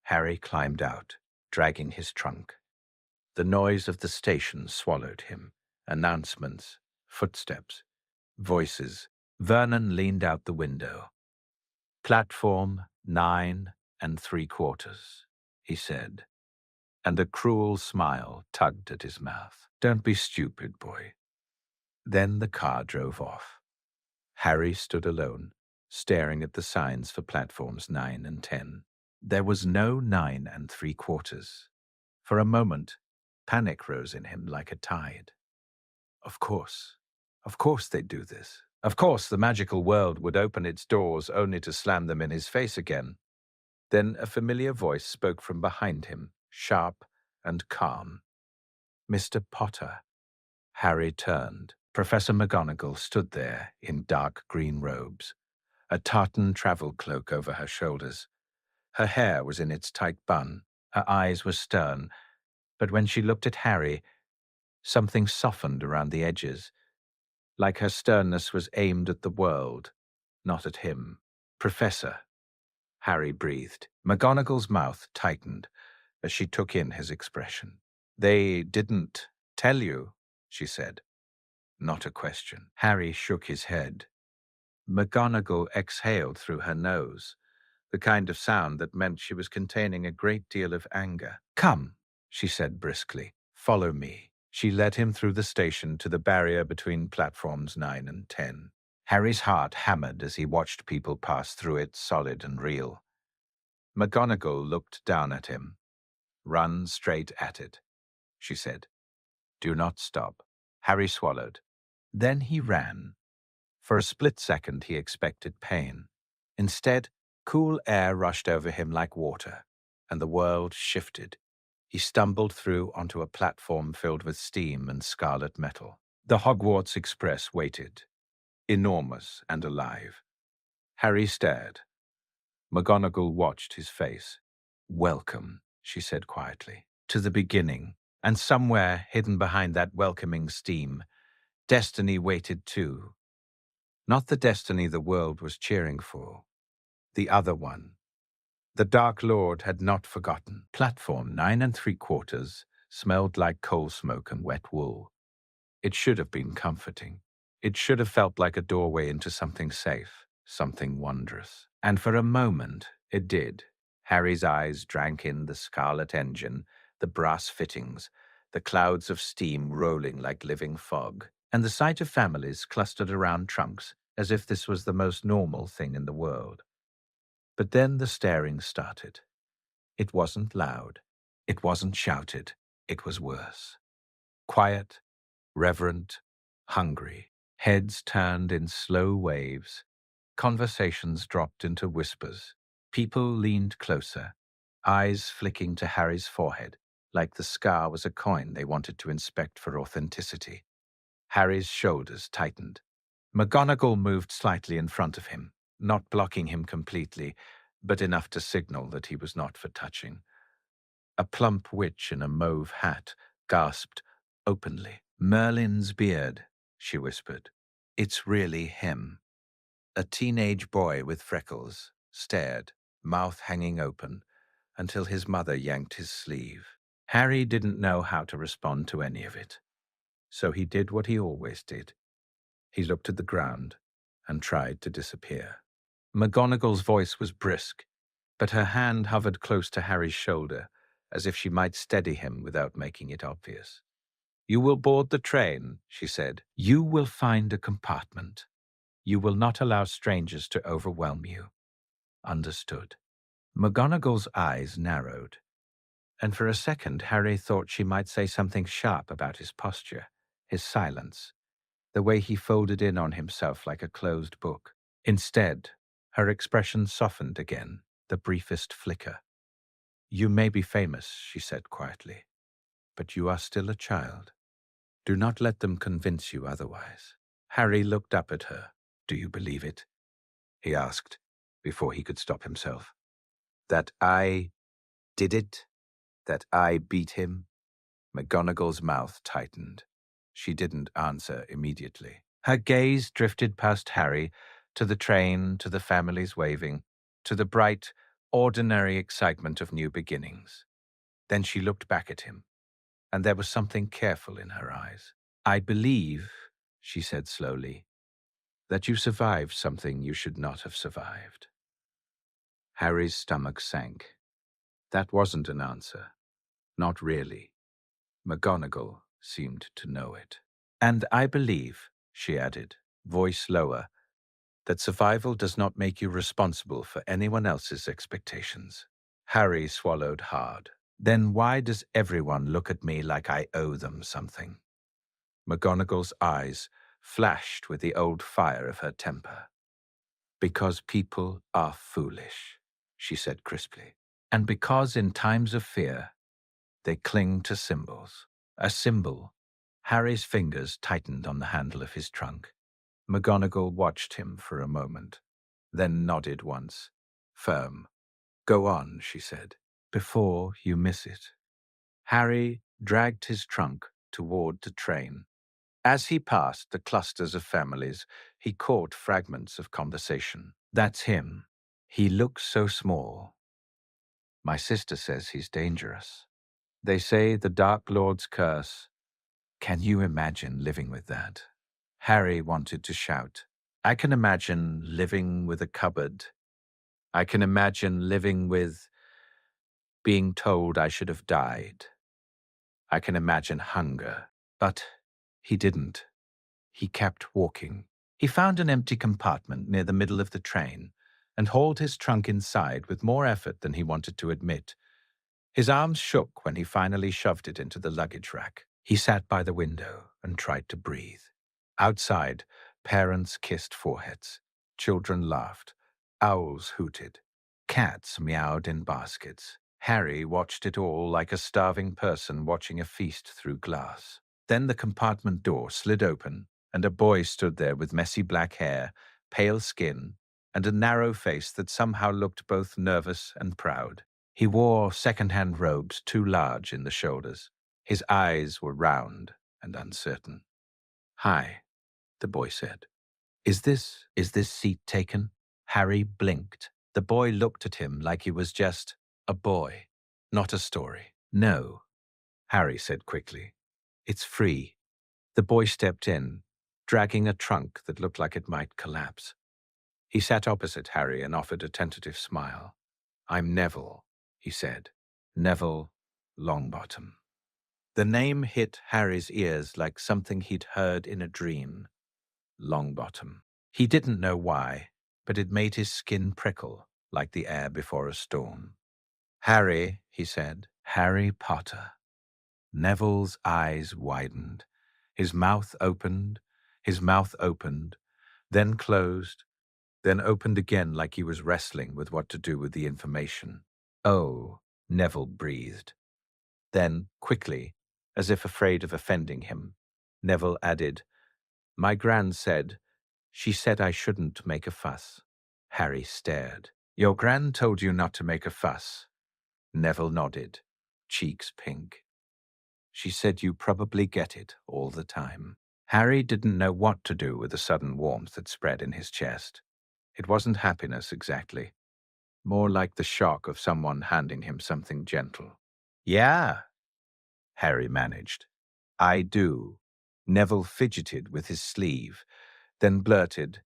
Harry climbed out, dragging his trunk. The noise of the station swallowed him. Announcements, footsteps, voices. Vernon leaned out the window. Platform 9 3/4, he said, and a cruel smile tugged at his mouth. Don't be stupid, boy. Then the car drove off. Harry stood alone, staring at the signs for platforms 9 and 10. There was no 9 3/4. For a moment, panic rose in him like a tide. Of course they'd do this. Of course the magical world would open its doors only to slam them in his face again. Then a familiar voice spoke from behind him, sharp and calm. Mr. Potter. Harry turned. Professor McGonagall stood there in dark green robes, a tartan travel cloak over her shoulders. Her hair was in its tight bun. Her eyes were stern, but when she looked at Harry, something softened around the edges, like her sternness was aimed at the world, not at him. Professor, Harry breathed. McGonagall's mouth tightened as she took in his expression. They didn't tell you, she said. Not a question. Harry shook his head. McGonagall exhaled through her nose, the kind of sound that meant she was containing a great deal of anger. Come, she said briskly. Follow me. She led him through the station to the barrier between platforms 9 and 10. Harry's heart hammered as he watched people pass through it, solid and real. McGonagall looked down at him. Run straight at it, she said. Do not stop. Harry swallowed. Then he ran. For a split second he expected pain. Instead, cool air rushed over him like water, and the world shifted. He stumbled through onto a platform filled with steam and scarlet metal. The Hogwarts Express waited, enormous and alive. Harry stared. McGonagall watched his face. Welcome, she said quietly, to the beginning. And somewhere, hidden behind that welcoming steam, destiny waited too. Not the destiny the world was cheering for. The other one. The Dark Lord had not forgotten. Platform 9 3/4 smelled like coal smoke and wet wool. It should have been comforting. It should have felt like a doorway into something safe, something wondrous. And for a moment, it did. Harry's eyes drank in the scarlet engine, the brass fittings, the clouds of steam rolling like living fog, and the sight of families clustered around trunks as if this was the most normal thing in the world. But then the staring started. It wasn't loud. It wasn't shouted. It was worse. Quiet, reverent, hungry. Heads turned in slow waves. Conversations dropped into whispers. People leaned closer, eyes flicking to Harry's forehead, like the scar was a coin they wanted to inspect for authenticity. Harry's shoulders tightened. McGonagall moved slightly in front of him, not blocking him completely, but enough to signal that he was not for touching. A plump witch in a mauve hat gasped openly. "Merlin's beard," she whispered. "It's really him." A teenage boy with freckles stared, mouth hanging open, until his mother yanked his sleeve. Harry didn't know how to respond to any of it, so he did what he always did. He looked at the ground and tried to disappear. McGonagall's voice was brisk, but her hand hovered close to Harry's shoulder, as if she might steady him without making it obvious. "You will board the train," she said. "You will find a compartment. You will not allow strangers to overwhelm you." Understood. McGonagall's eyes narrowed, and for a second Harry thought she might say something sharp about his posture, his silence, the way he folded in on himself like a closed book. Instead, her expression softened again, the briefest flicker. "You may be famous," she said quietly, "but you are still a child. Do not let them convince you otherwise." Harry looked up at her. "Do you believe it?" he asked, before he could stop himself. "That I did it? That I beat him?" McGonagall's mouth tightened. She didn't answer immediately. Her gaze drifted past Harry, to the train, to the families waving, to the bright, ordinary excitement of new beginnings. Then she looked back at him, and there was something careful in her eyes. "I believe," she said slowly, "that you survived something you should not have survived." Harry's stomach sank. That wasn't an answer. Not really. McGonagall seemed to know it. "And I believe," she added, voice lower, "that survival does not make you responsible for anyone else's expectations." Harry swallowed hard. "Then why does everyone look at me like I owe them something?" McGonagall's eyes flashed with the old fire of her temper. "Because people are foolish," she said crisply. "And because in times of fear, they cling to symbols." A symbol. Harry's fingers tightened on the handle of his trunk. McGonagall watched him for a moment, then nodded once. Firm. "Go on," she said, "before you miss it." Harry dragged his trunk toward the train. As he passed the clusters of families, he caught fragments of conversation. "That's him. He looks so small. My sister says he's dangerous. They say the Dark Lord's curse. Can you imagine living with that?" Harry wanted to shout. "I can imagine living with a cupboard. I can imagine living with being told I should have died. I can imagine hunger." But he didn't. He kept walking. He found an empty compartment near the middle of the train and hauled his trunk inside with more effort than he wanted to admit. His arms shook when he finally shoved it into the luggage rack. He sat by the window and tried to breathe. Outside, parents kissed foreheads. Children laughed. Owls hooted. Cats meowed in baskets. Harry watched it all like a starving person watching a feast through glass. Then the compartment door slid open, and a boy stood there with messy black hair, pale skin, and a narrow face that somehow looked both nervous and proud. He wore second-hand robes too large in the shoulders. His eyes were round and uncertain. "Hi," the boy said. Is this seat taken?" Harry blinked. The boy looked at him like he was just a boy, not a story. "No," Harry said quickly. "It's free." The boy stepped in, dragging a trunk that looked like it might collapse. He sat opposite Harry and offered a tentative smile. "I'm Neville," he said. "Neville Longbottom. The name hit Harry's ears like something he'd heard in a dream. Longbottom. He didn't know why, but it made his skin prickle like the air before a storm. Harry, he said. Harry Potter. Neville's eyes widened. His mouth opened, then closed, then opened again like he was wrestling with what to do with the information. Oh, Neville breathed. Then, quickly, as if afraid of offending him, Neville added, "My Gran said, she said I shouldn't make a fuss." Harry stared. "Your Gran told you not to make a fuss?" Neville nodded, cheeks pink. "She said you probably get it all the time." Harry didn't know what to do with the sudden warmth that spread in his chest. It wasn't happiness exactly, more like the shock of someone handing him something gentle. "Yeah," Harry managed. "I do." Neville fidgeted with his sleeve, then blurted,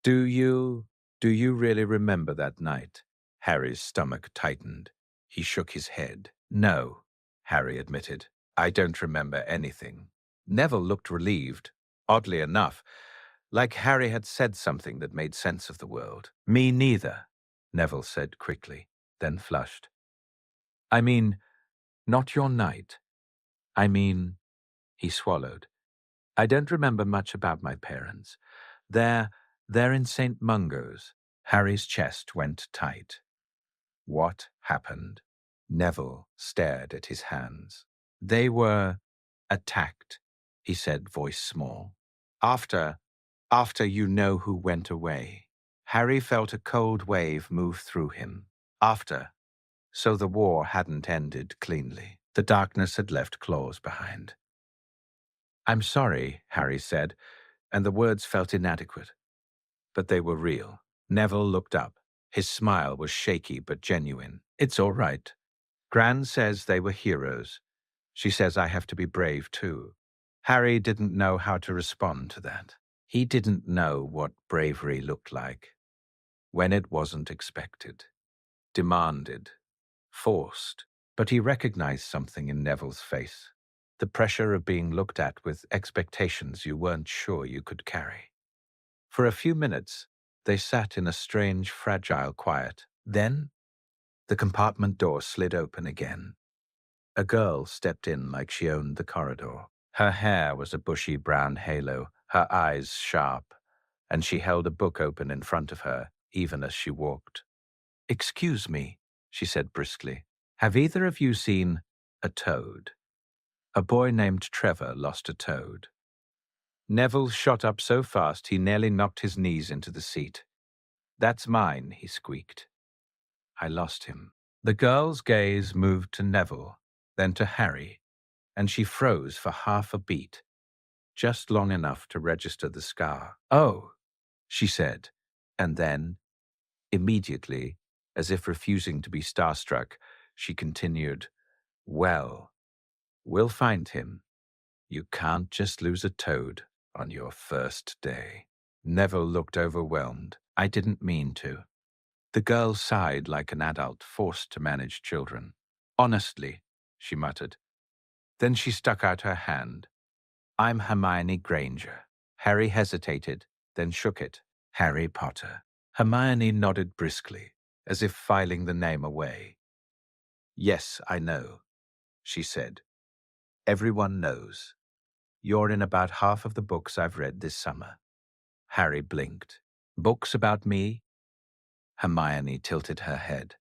Do you really remember that night?" Harry's stomach tightened. He shook his head. "No," Harry admitted. "I don't remember anything." Neville looked relieved, oddly enough, like Harry had said something that made sense of the world. "Me neither," Neville said quickly, then flushed. "I mean, not your night. I mean," he swallowed. "I don't remember much about my parents. They're in St. Mungo's." Harry's chest went tight. What happened? Neville stared at his hands. "They were attacked," he said, voice small. After you know who went away." Harry felt a cold wave move through him. After. So the war hadn't ended cleanly. The darkness had left claws behind. "I'm sorry," Harry said, and the words felt inadequate. But they were real. Neville looked up. His smile was shaky but genuine. "It's all right. Gran says they were heroes. She says I have to be brave too." Harry didn't know how to respond to that. He didn't know what bravery looked like. When it wasn't expected, demanded, forced. But he recognized something in Neville's face. The pressure of being looked at with expectations you weren't sure you could carry. For a few minutes, they sat in a strange, fragile quiet. Then, the compartment door slid open again. A girl stepped in like she owned the corridor. Her hair was a bushy brown halo, her eyes sharp, and she held a book open in front of her, even as she walked. "Excuse me," she said briskly. "Have either of you seen a toad?" A boy named Trevor lost a toad. Neville shot up so fast he nearly knocked his knees into the seat. "That's mine," he squeaked. "I lost him." The girl's gaze moved to Neville, then to Harry, and she froze for half a beat, just long enough to register the scar. "Oh," she said, and then, immediately, as if refusing to be starstruck, she continued, "Well, we'll find him. You can't just lose a toad on your first day." Neville looked overwhelmed. "I didn't mean to." The girl sighed like an adult forced to manage children. "Honestly," she muttered. Then she stuck out her hand. "I'm Hermione Granger." Harry hesitated, then shook it. "Harry Potter." Hermione nodded briskly, as if filing the name away. "Yes, I know," she said. "Everyone knows. You're in about half of the books I've read this summer." Harry blinked. "Books about me?" Hermione tilted her head.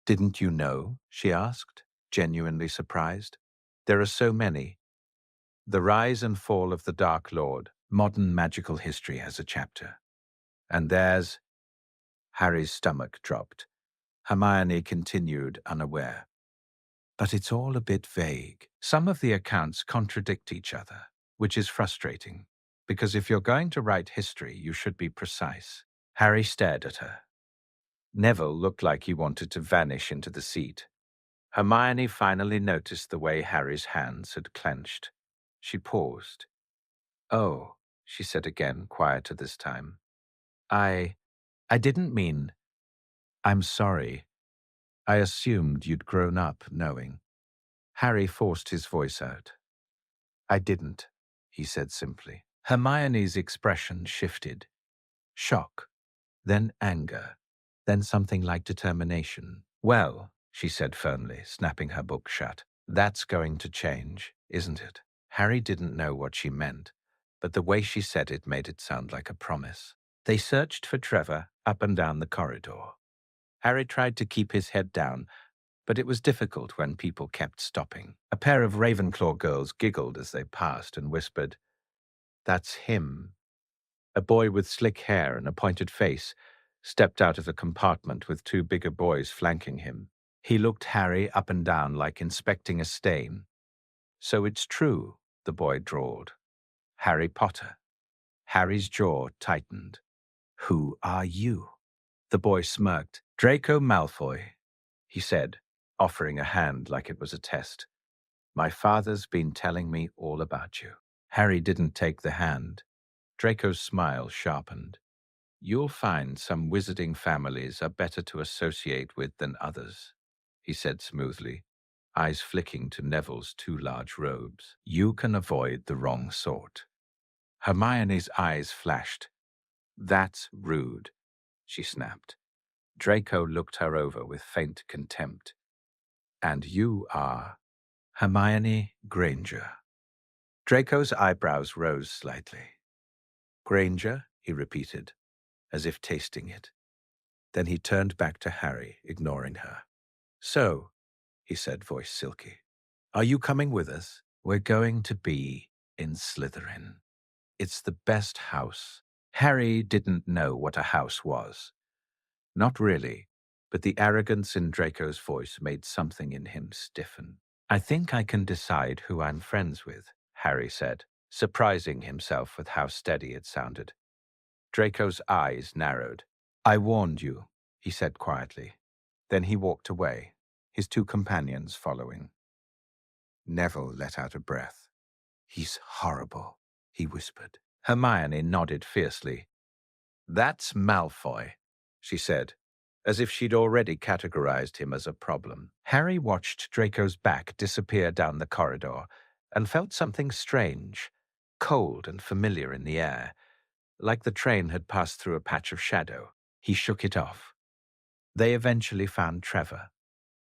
"Didn't you know?" she asked, genuinely surprised. "There are so many. The Rise and Fall of the Dark Lord, Modern Magical History has a chapter. And there's—" Harry's stomach dropped. Hermione continued, unaware. "But it's all a bit vague. Some of the accounts contradict each other, which is frustrating, because if you're going to write history, you should be precise." Harry stared at her. Neville looked like he wanted to vanish into the seat. Hermione finally noticed the way Harry's hands had clenched. She paused. "Oh," she said again, quieter this time. I didn't mean. I'm sorry. I assumed you'd grown up knowing." Harry forced his voice out. I didn't, he said simply. Hermione's expression shifted. Shock, then anger, then something like determination. Well, she said firmly, snapping her book shut, that's going to change, isn't it? Harry didn't know what she meant, but the way she said it made it sound like a promise. They searched for Trevor up and down the corridor. Harry tried to keep his head down, but it was difficult when people kept stopping. A pair of Ravenclaw girls giggled as they passed and whispered, "That's him." A boy with slick hair and a pointed face stepped out of the compartment with two bigger boys flanking him. He looked Harry up and down like inspecting a stain. "So it's true," the boy drawled. "Harry Potter." Harry's jaw tightened. "Who are you?" The boy smirked. "Draco Malfoy," he said, offering a hand like it was a test. "My father's been telling me all about you." Harry didn't take the hand. Draco's smile sharpened. "You'll find some wizarding families are better to associate with than others," he said smoothly, eyes flicking to Neville's two large robes. "You can avoid the wrong sort." Hermione's eyes flashed. "That's rude," she snapped. Draco looked her over with faint contempt. "And you are Hermione Granger." Draco's eyebrows rose slightly. "Granger," he repeated, as if tasting it. Then he turned back to Harry, ignoring her. "So," he said, voice silky, "are you coming with us? We're going to be in Slytherin. It's the best house." Harry didn't know what a house was. Not really, but the arrogance in Draco's voice made something in him stiffen. "I think I can decide who I'm friends with," Harry said, surprising himself with how steady it sounded. Draco's eyes narrowed. "I warned you," he said quietly. Then he walked away, his two companions following. Neville let out a breath. "He's horrible," he whispered. Hermione nodded fiercely. "That's Malfoy," she said, as if she'd already categorized him as a problem. Harry watched Draco's back disappear down the corridor and felt something strange, cold and familiar in the air, like the train had passed through a patch of shadow. He shook it off. They eventually found Trevor,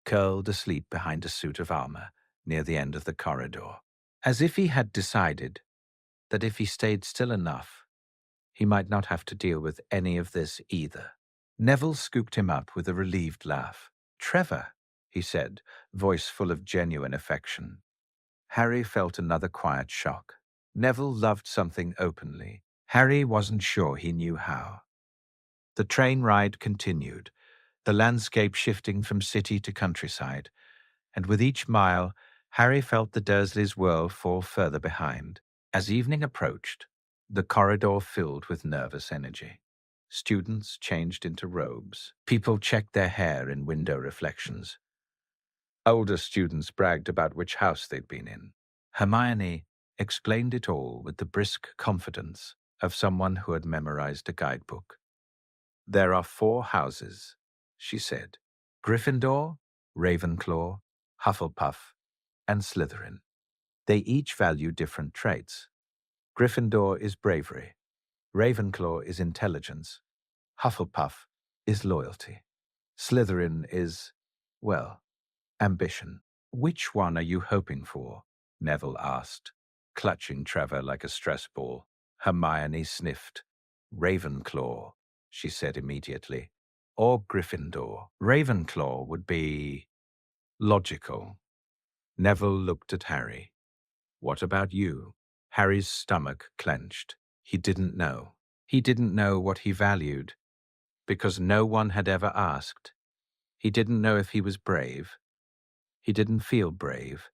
curled asleep behind a suit of armor near the end of the corridor, as if he had decided that if he stayed still enough, he might not have to deal with any of this either. Neville scooped him up with a relieved laugh. "Trevor," he said, voice full of genuine affection. Harry felt another quiet shock. Neville loved something openly. Harry wasn't sure he knew how. The train ride continued, the landscape shifting from city to countryside, and with each mile, Harry felt the Dursleys' world fall further behind. As evening approached, the corridor filled with nervous energy. Students changed into robes. People checked their hair in window reflections. Older students bragged about which house they'd been in. Hermione explained it all with the brisk confidence of someone who had memorized a guidebook. "There are 4 houses," she said. "Gryffindor, Ravenclaw, Hufflepuff, and Slytherin. They each value different traits. Gryffindor is bravery. Ravenclaw is intelligence. Hufflepuff is loyalty. Slytherin is, well, ambition." "Which one are you hoping for?" Neville asked, clutching Trevor like a stress ball. Hermione sniffed. "Ravenclaw," she said immediately. "Or Gryffindor. Ravenclaw would be logical." Neville looked at Harry. "What about you?" Harry's stomach clenched. He didn't know. He didn't know what he valued, because no one had ever asked. He didn't know if he was brave. He didn't feel brave.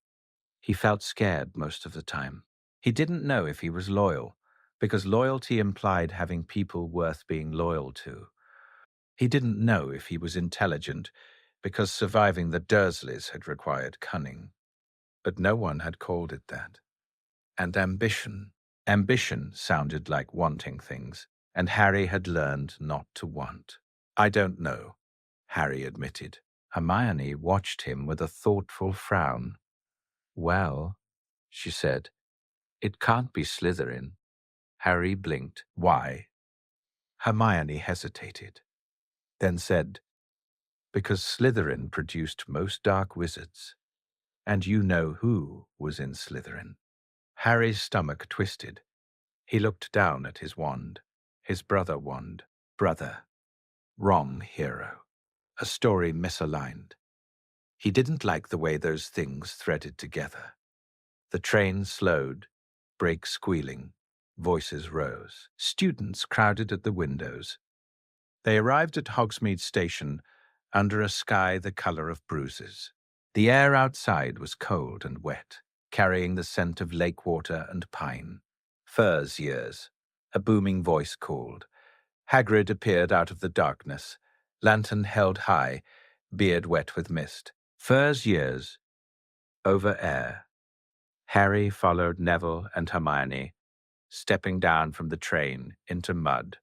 He felt scared most of the time. He didn't know if he was loyal, because loyalty implied having people worth being loyal to. He didn't know if he was intelligent, because surviving the Dursleys had required cunning. But no one had called it that. And ambition. Ambition sounded like wanting things, and Harry had learned not to want. "I don't know," Harry admitted. Hermione watched him with a thoughtful frown. Well, she said, it can't be Slytherin. Harry blinked. Why? Hermione hesitated, then said, because Slytherin produced most dark wizards, and you know who was in Slytherin. Harry's stomach twisted. He looked down at his wand, his brother wand. Brother. Wrong hero. A story misaligned. He didn't like the way those things threaded together. The train slowed, brakes squealing, voices rose. Students crowded at the windows. They arrived at Hogsmeade Station under a sky the color of bruises. The air outside was cold and wet, carrying the scent of lake water and pine. Fur's years, a booming voice called. Hagrid appeared out of the darkness, lantern held high, beard wet with mist. Fur's years, over air. Harry followed Neville and Hermione, stepping down from the train into mud,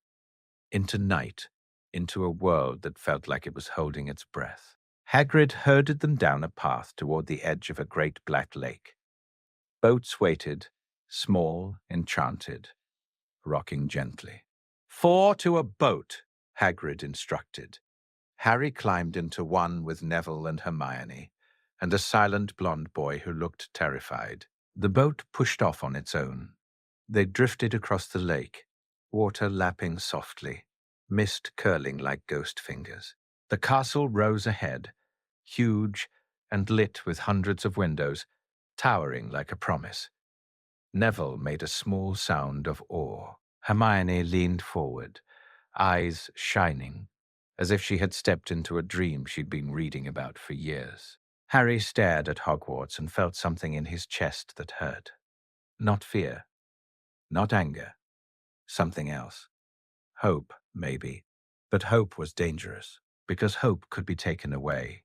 into night, into a world that felt like it was holding its breath. Hagrid herded them down a path toward the edge of a great black lake. Boats waited, small, enchanted, rocking gently. 4 to a boat, Hagrid instructed. Harry climbed into one with Neville and Hermione, and a silent blonde boy who looked terrified. The boat pushed off on its own. They drifted across the lake, water lapping softly, mist curling like ghost fingers. The castle rose ahead, huge and lit with hundreds of windows, towering like a promise. Neville made a small sound of awe. Hermione leaned forward, eyes shining, as if she had stepped into a dream she'd been reading about for years. Harry stared at Hogwarts and felt something in his chest that hurt. Not fear, not anger, something else. Hope, maybe. But hope was dangerous, because hope could be taken away.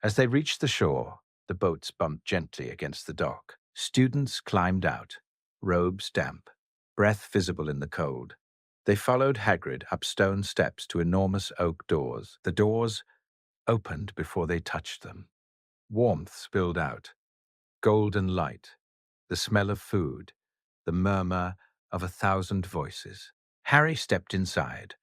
As they reached the shore, the boats bumped gently against the dock. Students climbed out, robes damp, breath visible in the cold. They followed Hagrid up stone steps to enormous oak doors. The doors opened before they touched them. Warmth spilled out, golden light, the smell of food, the murmur of 1,000 voices. Harry stepped inside,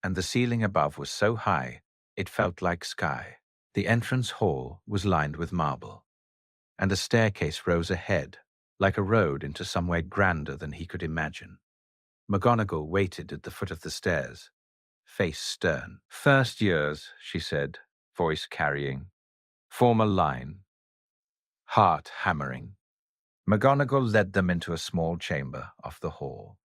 and the ceiling above was so high it felt like sky. The entrance hall was lined with marble, and a staircase rose ahead, like a road into somewhere grander than he could imagine. McGonagall waited at the foot of the stairs, face stern. First years, she said, voice carrying. Form a line. Heart hammering. McGonagall led them into a small chamber off the hall.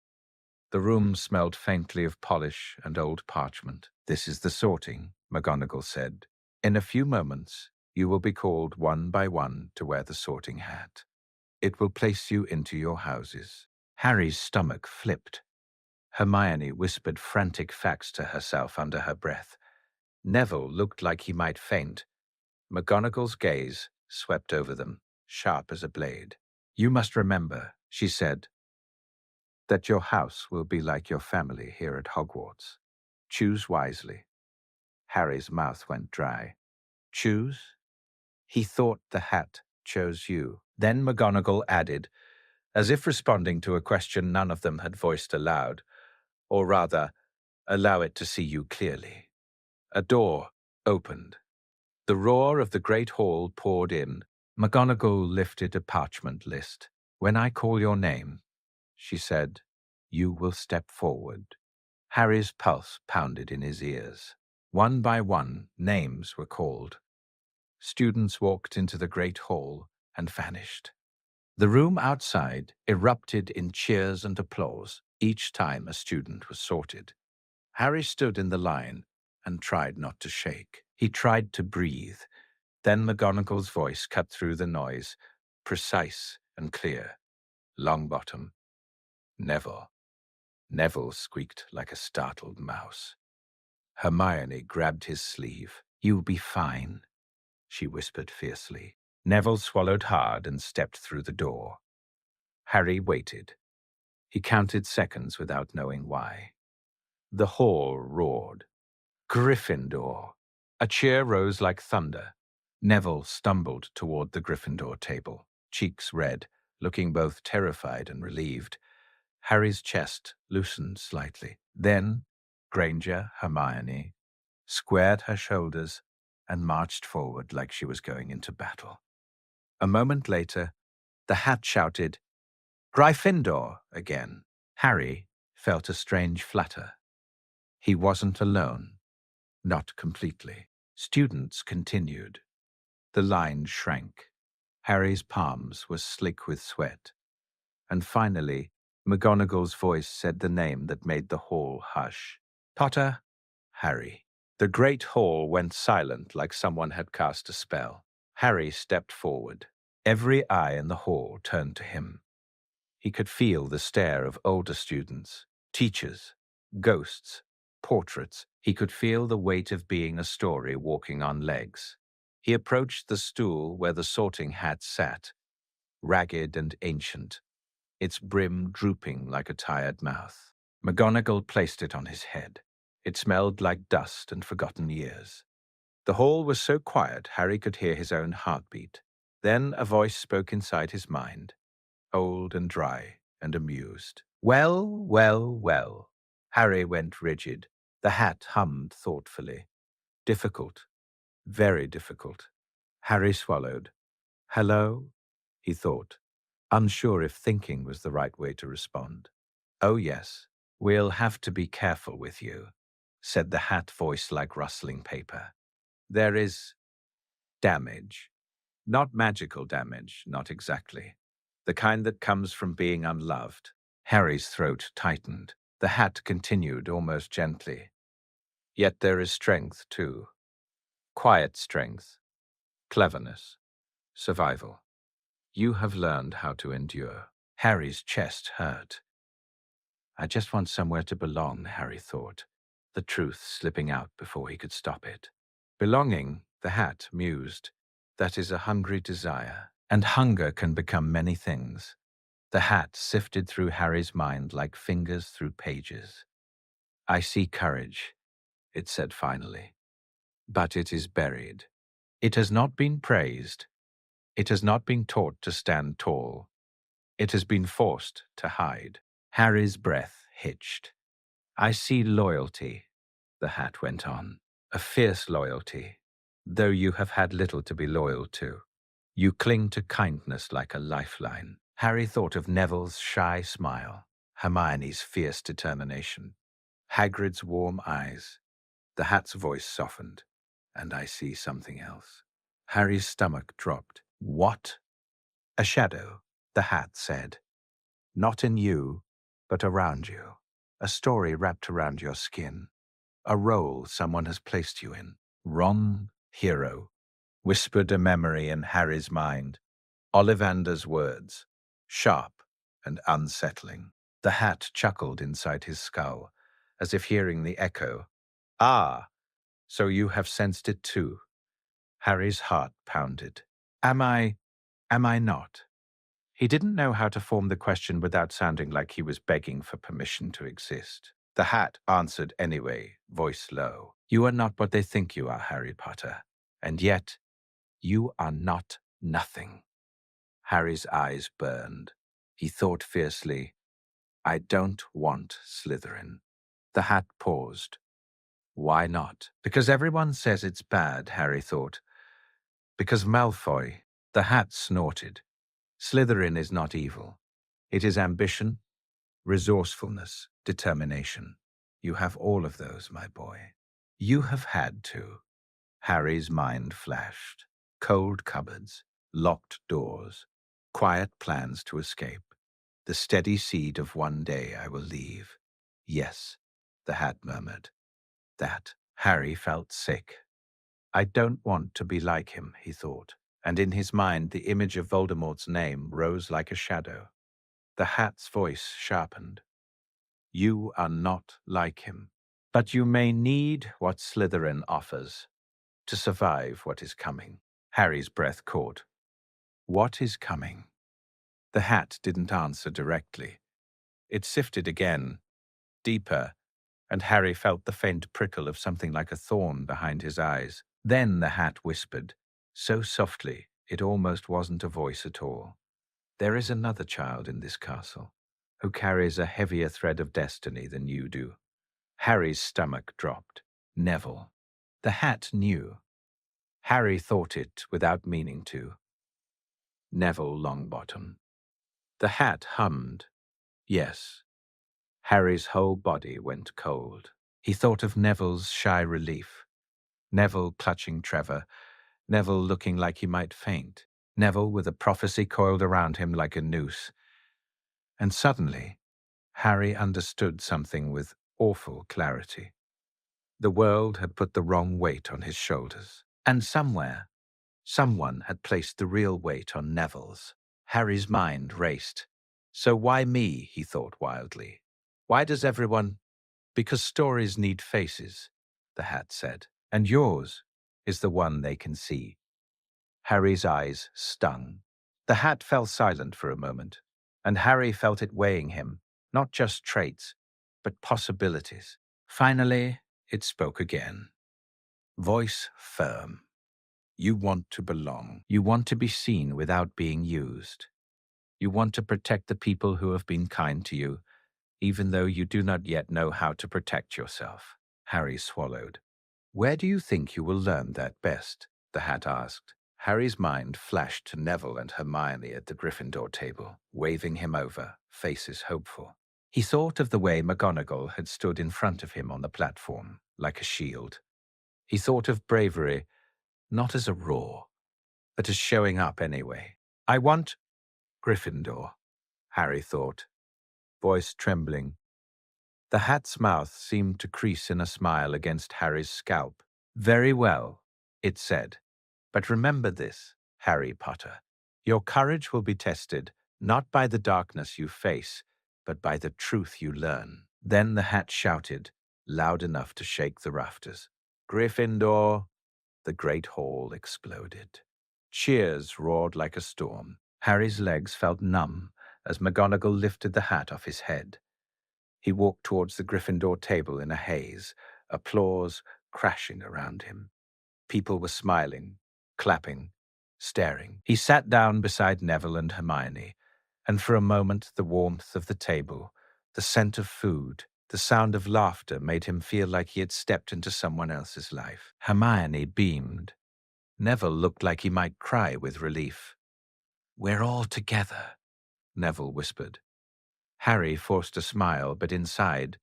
The room smelled faintly of polish and old parchment. This is the sorting, McGonagall said. In a few moments, you will be called one by one to wear the sorting hat. It will place you into your houses. Harry's stomach flipped. Hermione whispered frantic facts to herself under her breath. Neville looked like he might faint. McGonagall's gaze swept over them, sharp as a blade. You must remember, she said, that your house will be like your family here at Hogwarts. Choose wisely. Harry's mouth went dry. Choose? He thought the hat chose you. Then McGonagall added, as if responding to a question none of them had voiced aloud, or rather, allow it to see you clearly. A door opened. The roar of the great hall poured in. McGonagall lifted a parchment list. When I call your name, she said, you will step forward. Harry's pulse pounded in his ears. One by one, names were called. Students walked into the great hall and vanished. The room outside erupted in cheers and applause each time a student was sorted. Harry stood in the line and tried not to shake. He tried to breathe. Then McGonagall's voice cut through the noise, precise and clear. Longbottom. Neville. Neville squeaked like a startled mouse. Hermione grabbed his sleeve. You'll be fine, she whispered fiercely. Neville swallowed hard and stepped through the door. Harry waited. He counted seconds without knowing why. The hall roared. Gryffindor. A cheer rose like thunder. Neville stumbled toward the Gryffindor table. cheeks red, looking both terrified and relieved. Harry's chest loosened slightly. Then Granger, Hermione, squared her shoulders and marched forward like she was going into battle. A moment later, the hat shouted, "Gryffindor!" again. Harry felt a strange flutter. He wasn't alone. Not completely. Students continued. The line shrank. Harry's palms were slick with sweat. And finally, McGonagall's voice said the name that made the hall hush. "Potter." "Harry." The great hall went silent like someone had cast a spell. Harry stepped forward. Every eye in the hall turned to him. He could feel the stare of older students, teachers, ghosts, portraits. He could feel the weight of being a story walking on legs. He approached the stool where the sorting hat sat, ragged and ancient, its brim drooping like a tired mouth. McGonagall placed it on his head. It smelled like dust and forgotten years. The hall was so quiet Harry could hear his own heartbeat. Then a voice spoke inside his mind, old and dry and amused. "Well, well, well." Harry went rigid. The hat hummed thoughtfully. Difficult, very difficult. Harry swallowed. "Hello?" he thought, unsure if thinking was the right way to respond. "Oh, yes. We'll have to be careful with you," said the hat voice like rustling paper. "There is damage. Not magical damage, not exactly. The kind that comes from being unloved." Harry's throat tightened. The hat continued almost gently. "Yet there is strength, too. Quiet strength, cleverness, survival. You have learned how to endure." Harry's chest hurt. "I just want somewhere to belong," Harry thought, the truth slipping out before he could stop it. "Belonging," the hat mused, "that is a hungry desire, and hunger can become many things." The hat sifted through Harry's mind like fingers through pages. "I see courage," it said finally, "but it is buried. It has not been praised. It has not been taught to stand tall. It has been forced to hide." Harry's breath hitched. "I see loyalty," the hat went on, "a fierce loyalty, though you have had little to be loyal to. You cling to kindness like a lifeline." Harry thought of Neville's shy smile, Hermione's fierce determination, Hagrid's warm eyes. The hat's voice softened. "And I see something else." Harry's stomach dropped. "What?" "A shadow," the hat said. "Not in you, but around you. A story wrapped around your skin. A role someone has placed you in." "Ron, hero," whispered a memory in Harry's mind. Ollivander's words, sharp and unsettling. The hat chuckled inside his skull, as if hearing the echo. "Ah, so you have sensed it too." Harry's heart pounded. Am I not?" He didn't know how to form the question without sounding like he was begging for permission to exist. The hat answered anyway, voice low. "You are not what they think you are, Harry Potter. And yet, you are not nothing." Harry's eyes burned. He thought fiercely, "I don't want Slytherin." The hat paused. "Why not?" "Because everyone says it's bad," Harry thought. "Because Malfoy." The hat snorted. "Slytherin is not evil. It is ambition, resourcefulness, determination. You have all of those, my boy. You have had to." Harry's mind flashed. Cold cupboards, locked doors, quiet plans to escape. The steady seed of one day I will leave. "Yes," the hat murmured. "That." Harry felt sick. "I don't want to be like him," he thought, and in his mind the image of Voldemort's name rose like a shadow. The hat's voice sharpened. "You are not like him, but you may need what Slytherin offers to survive what is coming." Harry's breath caught. "What is coming?" The hat didn't answer directly. It sifted again, deeper, and Harry felt the faint prickle of something like a thorn behind his eyes. Then the hat whispered, so softly It almost wasn't a voice at all. There is another child in this castle who carries a heavier thread of destiny than you do. Harry's stomach dropped. Neville. The hat knew. Harry thought it without meaning to. Neville Longbottom. The hat hummed. Yes. Harry's whole body went cold. He thought of Neville's shy relief. Neville clutching Trevor. Neville looking like he might faint. Neville with a prophecy coiled around him like a noose. And suddenly, Harry understood something with awful clarity. The world had put the wrong weight on his shoulders. And somewhere, someone had placed the real weight on Neville's. Harry's mind raced. So why me, he thought wildly. Why does everyone... Because stories need faces, the hat said. And yours is the one they can see. Harry's eyes stung. The hat fell silent for a moment, and Harry felt it weighing him, not just traits, but possibilities. Finally, it spoke again. Voice firm. You want to belong. You want to be seen without being used. You want to protect the people who have been kind to you, even though you do not yet know how to protect yourself. Harry swallowed. Where do you think you will learn that best? The hat asked. Harry's mind flashed to Neville and Hermione at the Gryffindor table, waving him over, faces hopeful. He thought of the way McGonagall had stood in front of him on the platform, like a shield. He thought of bravery, not as a roar, but as showing up anyway. I want Gryffindor, Harry thought, voice trembling. The hat's mouth seemed to crease in a smile against Harry's scalp. Very well, it said. But remember this, Harry Potter. Your courage will be tested not by the darkness you face, but by the truth you learn. Then the hat shouted, loud enough to shake the rafters. Gryffindor! The great hall exploded. Cheers roared like a storm. Harry's legs felt numb as McGonagall lifted the hat off his head. He walked towards the Gryffindor table in a haze, applause crashing around him. People were smiling, clapping, staring. He sat down beside Neville and Hermione, and for a moment the warmth of the table, the scent of food, the sound of laughter made him feel like he had stepped into someone else's life. Hermione beamed. Neville looked like he might cry with relief. We're all together, Neville whispered. Harry forced a smile, but inside,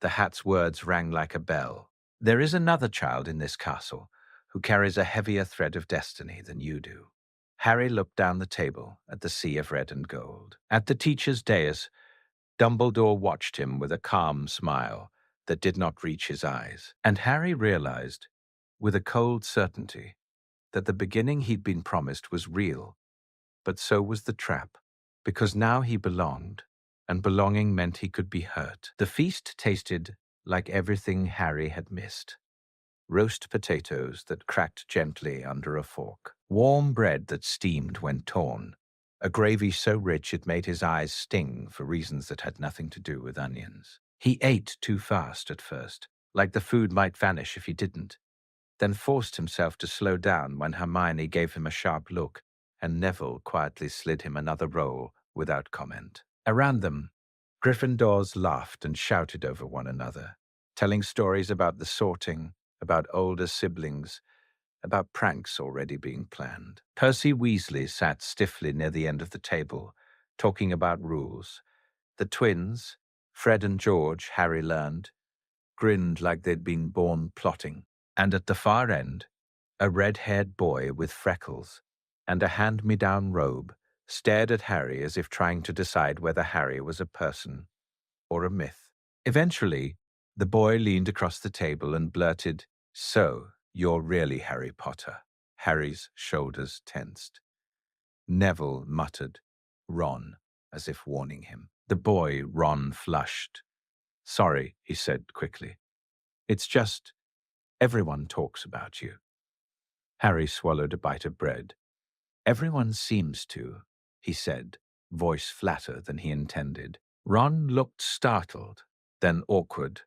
the hat's words rang like a bell. There is another child in this castle who carries a heavier thread of destiny than you do. Harry looked down the table at the sea of red and gold. At the teacher's dais, Dumbledore watched him with a calm smile that did not reach his eyes. And Harry realized, with a cold certainty, that the beginning he'd been promised was real, but so was the trap, because now he belonged, and belonging meant he could be hurt. The feast tasted like everything Harry had missed. Roast potatoes that cracked gently under a fork, warm bread that steamed when torn, a gravy so rich it made his eyes sting for reasons that had nothing to do with onions. He ate too fast at first, like the food might vanish if he didn't, then forced himself to slow down when Hermione gave him a sharp look, and Neville quietly slid him another roll without comment. Around them, Gryffindors laughed and shouted over one another, telling stories about the sorting, about older siblings, about pranks already being planned. Percy Weasley sat stiffly near the end of the table, talking about rules. The twins, Fred and George, Harry learned, grinned like they'd been born plotting. And at the far end, a red-haired boy with freckles and a hand-me-down robe stared at Harry as if trying to decide whether Harry was a person or a myth. Eventually, the boy leaned across the table and blurted, "So, you're really Harry Potter." Harry's shoulders tensed. Neville muttered, "Ron," as if warning him. The boy, Ron, flushed. "Sorry," he said quickly. "It's just, everyone talks about you." Harry swallowed a bite of bread. "Everyone seems to," he said, voice flatter than he intended. Ron looked startled, then awkward.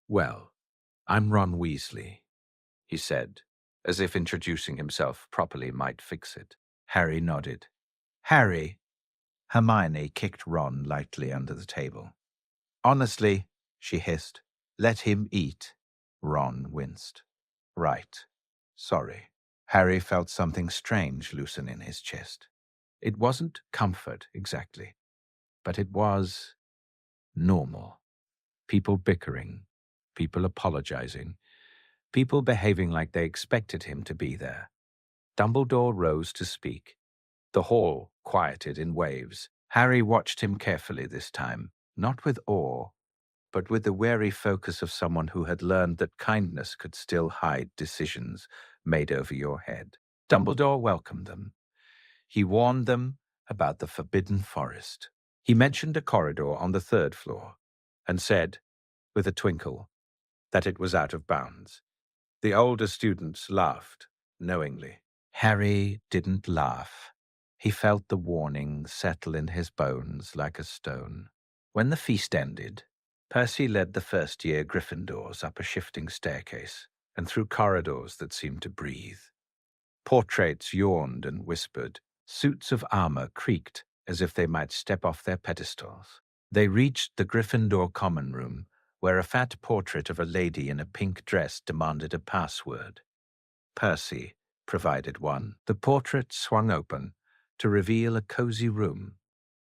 Well, I'm Ron Weasley," he said, as if introducing himself properly might fix it. Harry nodded. Harry, Hermione kicked Ron lightly under the table. Honestly, she hissed, let him eat. Ron winced. Right. Sorry. Harry felt something strange loosen in his chest. It wasn't comfort, exactly, but it was normal. People bickering, people apologizing, people behaving like they expected him to be there. Dumbledore rose to speak. The hall quieted in waves. Harry watched him carefully this time, not with awe, but with the wary focus of someone who had learned that kindness could still hide decisions made over your head. Dumbledore welcomed them. He warned them about the Forbidden Forest. He mentioned a corridor on the 3rd floor and said, with a twinkle, that it was out of bounds. The older students laughed, knowingly. Harry didn't laugh. He felt the warning settle in his bones like a stone. When the feast ended, Percy led the first-year Gryffindors up a shifting staircase and through corridors that seemed to breathe. Portraits yawned and whispered. Suits of armor creaked as if they might step off their pedestals. They reached the Gryffindor common room, where a fat portrait of a lady in a pink dress demanded a password. Percy provided one. The portrait swung open to reveal a cozy room,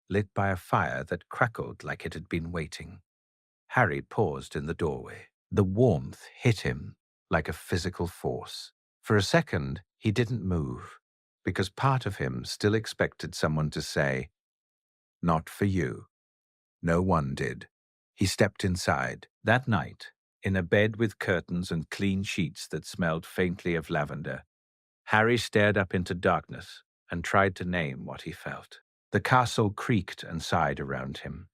lit by a fire that crackled like it had been waiting. Harry paused in the doorway. The warmth hit him like a physical force. For a second, he didn't move, because part of him still expected someone to say, "Not for you." No one did. He stepped inside. That night, in a bed with curtains and clean sheets that smelled faintly of lavender, Harry stared up into darkness and tried to name what he felt. The castle creaked and sighed around him.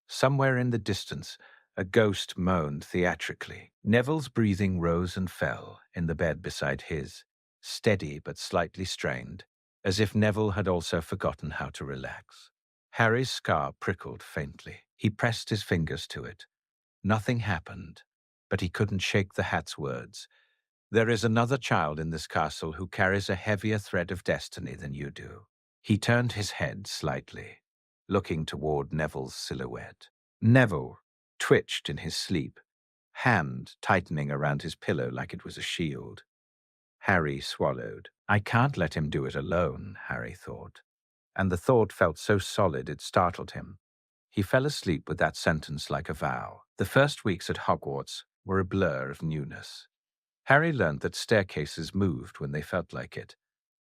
Somewhere in the distance, a ghost moaned theatrically. Neville's breathing rose and fell in the bed beside his, steady but slightly strained, as if Neville had also forgotten how to relax. Harry's scar prickled faintly. He pressed his fingers to it. Nothing happened, but he couldn't shake the hat's words. There is another child in this castle who carries a heavier thread of destiny than you do. He turned his head slightly, looking toward Neville's silhouette. Neville twitched in his sleep, hand tightening around his pillow like it was a shield. Harry swallowed. I can't let him do it alone, Harry thought. And the thought felt so solid it startled him. He fell asleep with that sentence like a vow. The first weeks at Hogwarts were a blur of newness. Harry learned that staircases moved when they felt like it,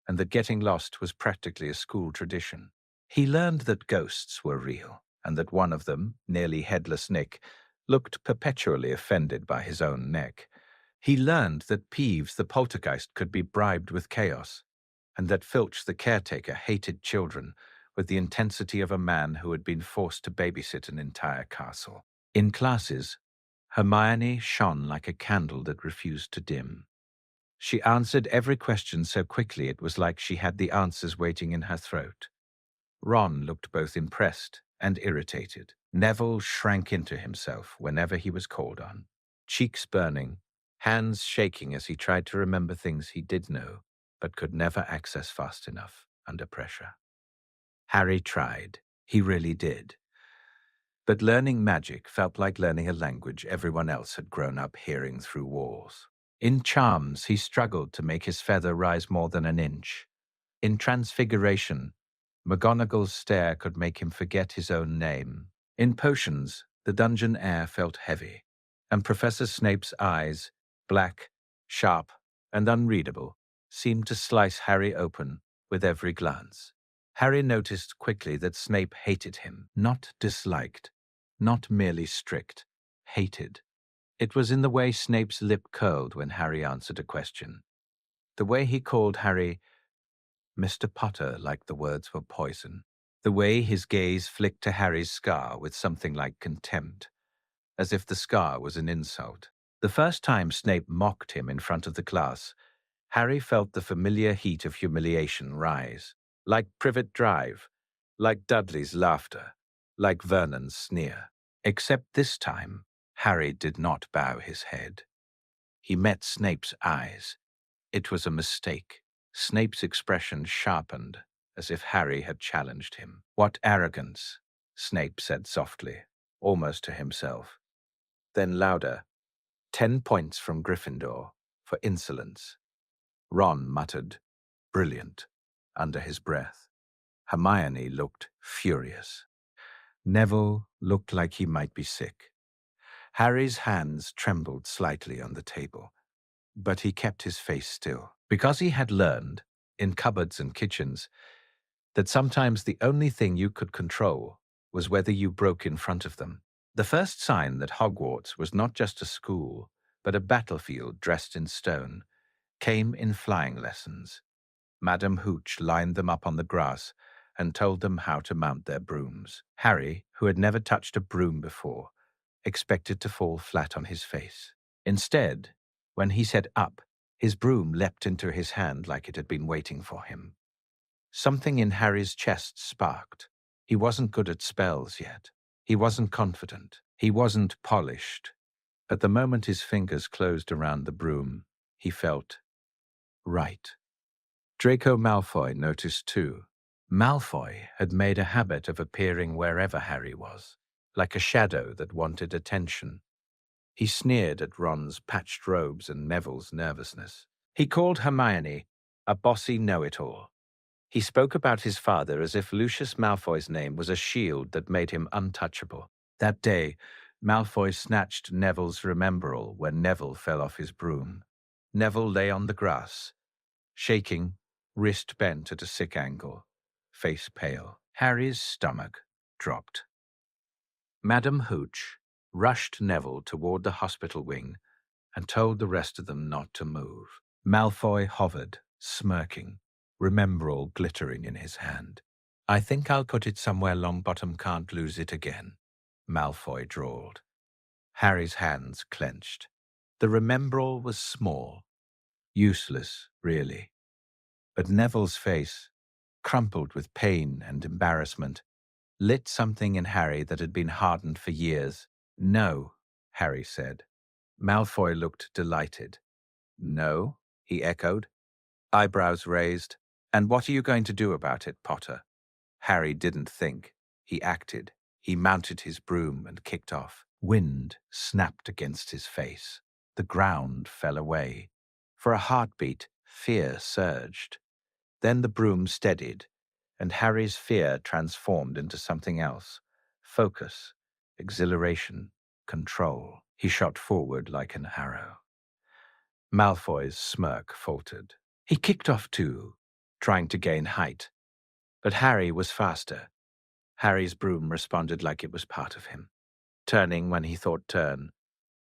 and that getting lost was practically a school tradition. He learned that ghosts were real, and that one of them, nearly headless Nick, looked perpetually offended by his own neck. He learned that Peeves the poltergeist could be bribed with chaos, and that Filch the caretaker hated children with the intensity of a man who had been forced to babysit an entire castle. In classes, Hermione shone like a candle that refused to dim. She answered every question so quickly it was like she had the answers waiting in her throat. Ron looked both impressed and irritated. Neville shrank into himself whenever he was called on, cheeks burning, hands shaking as he tried to remember things he did know but could never access fast enough under pressure. Harry tried. He really did. But learning magic felt like learning a language everyone else had grown up hearing through walls. In charms, he struggled to make his feather rise more than an inch. In transfiguration, McGonagall's stare could make him forget his own name. In potions, the dungeon air felt heavy, and Professor Snape's eyes, black, sharp, and unreadable, seemed to slice Harry open with every glance. Harry noticed quickly that Snape hated him, not disliked, not merely strict, hated. It was in the way Snape's lip curled when Harry answered a question, the way he called Harry Mr. Potter like the words were poison, the way his gaze flicked to Harry's scar with something like contempt, as if the scar was an insult. The first time Snape mocked him in front of the class, Harry felt the familiar heat of humiliation rise, like Privet Drive, like Dudley's laughter, like Vernon's sneer. Except this time, Harry did not bow his head. He met Snape's eyes, It was a mistake. Snape's expression sharpened, as if Harry had challenged him. "What arrogance," Snape said softly, almost to himself. Then louder, 10 points from Gryffindor for insolence. Ron muttered, "Brilliant," under his breath. Hermione looked furious. Neville looked like he might be sick. Harry's hands trembled slightly on the table, but he kept his face still, because he had learned, in cupboards and kitchens, that sometimes the only thing you could control was whether you broke in front of them. The first sign that Hogwarts was not just a school, but a battlefield dressed in stone, came in flying lessons. Madame Hooch lined them up on the grass and told them how to mount their brooms. Harry, who had never touched a broom before, expected to fall flat on his face. Instead, when he said up, his broom leapt into his hand like it had been waiting for him. Something in Harry's chest sparked. He wasn't good at spells yet. He wasn't confident. He wasn't polished. But the moment his fingers closed around the broom, he felt right. Draco Malfoy noticed too. Malfoy had made a habit of appearing wherever Harry was, like a shadow that wanted attention. He sneered at Ron's patched robes and Neville's nervousness. He called Hermione a bossy know-it-all. He spoke about his father as if Lucius Malfoy's name was a shield that made him untouchable. That day, Malfoy snatched Neville's remembrall when Neville fell off his broom. Neville lay on the grass, shaking, wrist bent at a sick angle, face pale. Harry's stomach dropped. Madame Hooch rushed Neville toward the hospital wing and told the rest of them not to move. Malfoy hovered, smirking, remembrall glittering in his hand. "I think I'll put it somewhere Longbottom can't lose it again," Malfoy drawled. Harry's hands clenched. The remembrall was small, useless, really. But Neville's face, crumpled with pain and embarrassment, lit something in Harry that had been hardened for years. "No," Harry said. Malfoy looked delighted. "No?" he echoed, eyebrows raised. "And what are you going to do about it, Potter?" Harry didn't think. He acted. He mounted his broom and kicked off. Wind snapped against his face. The ground fell away. For a heartbeat, fear surged. Then the broom steadied, and Harry's fear transformed into something else. Focus, exhilaration, control. He shot forward like an arrow. Malfoy's smirk faltered. He kicked off too, trying to gain height. But Harry was faster. Harry's broom responded like it was part of him, turning when he thought turn,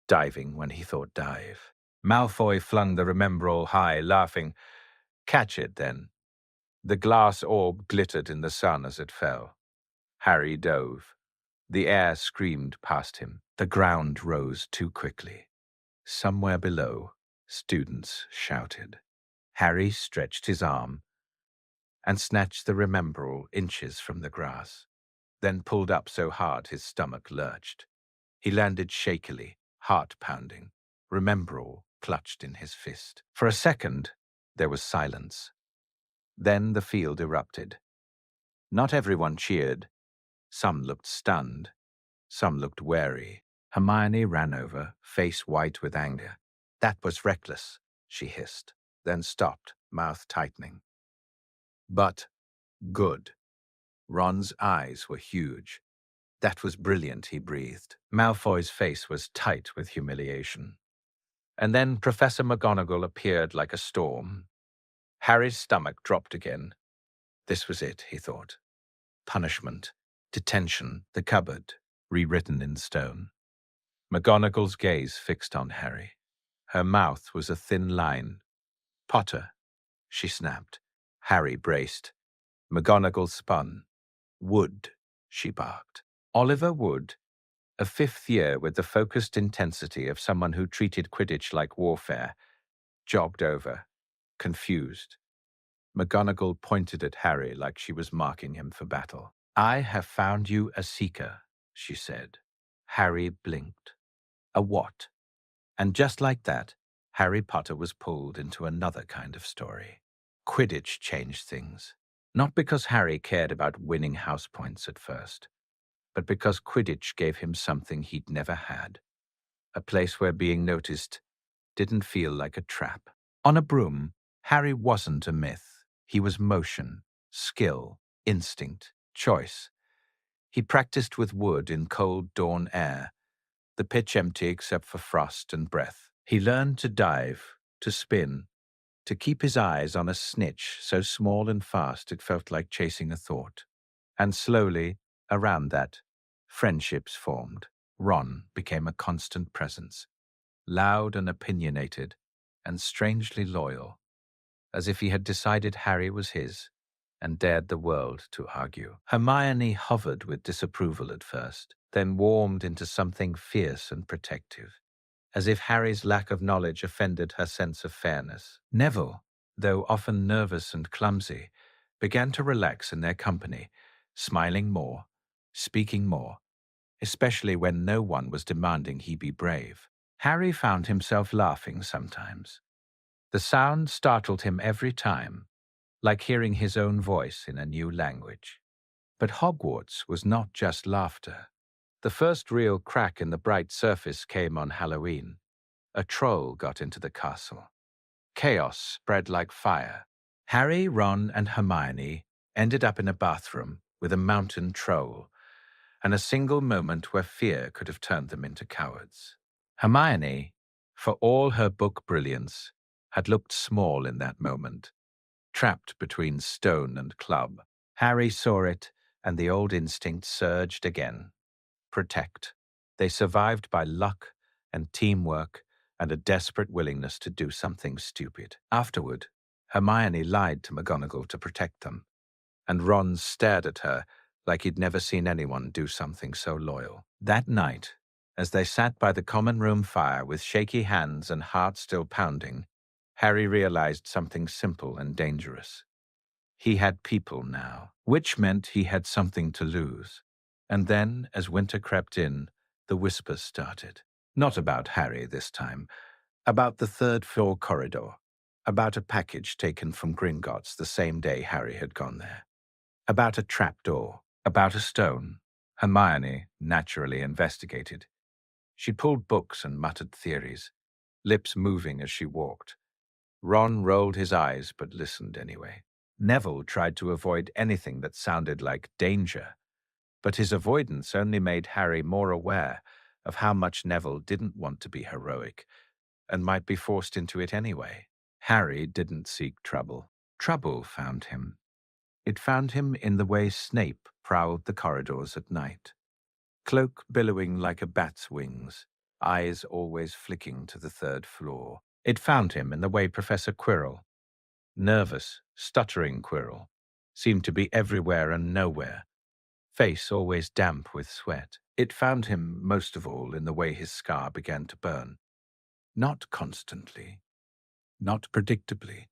diving when he thought dive. Malfoy flung the remembrall high, laughing. "Catch it, then." The glass orb glittered in the sun as it fell. Harry dove. The air screamed past him. The ground rose too quickly. Somewhere below, students shouted. Harry stretched his arm and snatched the remembrall inches from the grass, then pulled up so hard his stomach lurched. He landed shakily, heart pounding, remembrall clutched in his fist. For a second, there was silence. Then the field erupted. Not everyone cheered. Some looked stunned. Some looked wary. Hermione ran over, face white with anger. "That was reckless," she hissed, then stopped, mouth tightening. "But good." Ron's eyes were huge. "That was brilliant," he breathed. Malfoy's face was tight with humiliation. And then Professor McGonagall appeared like a storm. Harry's stomach dropped again. This was it, he thought. Punishment, detention, the cupboard, rewritten in stone. McGonagall's gaze fixed on Harry. Her mouth was a thin line. "Potter," she snapped. Harry braced. McGonagall spun. "Wood," she barked. Oliver Wood, a fifth year with the focused intensity of someone who treated Quidditch like warfare, jogged over, confused. McGonagall pointed at Harry like she was marking him for battle. "I have found you a seeker," she said. Harry blinked. "A what?" And just like that, Harry Potter was pulled into another kind of story. Quidditch changed things. Not because Harry cared about winning house points at first, but because Quidditch gave him something he'd never had. A place where being noticed didn't feel like a trap. On a broom, Harry wasn't a myth. He was motion, skill, instinct, choice. He practiced with wood in cold dawn air, the pitch empty except for frost and breath. He learned to dive, to spin, to keep his eyes on a snitch so small and fast it felt like chasing a thought. And slowly, around that, friendships formed. Ron became a constant presence, loud and opinionated, and strangely loyal, as if he had decided Harry was his and dared the world to argue. Hermione hovered with disapproval at first, then warmed into something fierce and protective, as if Harry's lack of knowledge offended her sense of fairness. Neville, though often nervous and clumsy, began to relax in their company, smiling more, speaking more, especially when no one was demanding he be brave. Harry found himself laughing sometimes. The sound startled him every time, like hearing his own voice in a new language. But Hogwarts was not just laughter. The first real crack in the bright surface came on Halloween. A troll got into the castle. Chaos spread like fire. Harry, Ron, and Hermione ended up in a bathroom with a mountain troll, and a single moment where fear could have turned them into cowards. Hermione, for all her book brilliance, had looked small in that moment, trapped between stone and club. Harry saw it, and the old instinct surged again. Protect. They survived by luck and teamwork and a desperate willingness to do something stupid. Afterward, Hermione lied to McGonagall to protect them, and Ron stared at her like he'd never seen anyone do something so loyal. That night, as they sat by the common room fire with shaky hands and hearts still pounding, Harry realized something simple and dangerous. He had people now, which meant he had something to lose. And then, as winter crept in, the whispers started. Not about Harry this time, about the third-floor corridor, about a package taken from Gringotts the same day Harry had gone there, about a trapdoor, about a stone. Hermione naturally investigated. She pulled books and muttered theories, lips moving as she walked. Ron rolled his eyes but listened anyway. Neville tried to avoid anything that sounded like danger, but his avoidance only made Harry more aware of how much Neville didn't want to be heroic and might be forced into it anyway. Harry didn't seek trouble. Trouble found him. It found him in the way Snape prowled the corridors at night, cloak billowing like a bat's wings, eyes always flicking to the third floor. It found him in the way Professor Quirrell, nervous, stuttering Quirrell, seemed to be everywhere and nowhere, face always damp with sweat. It found him, most of all, in the way his scar began to burn. Not constantly, not predictably,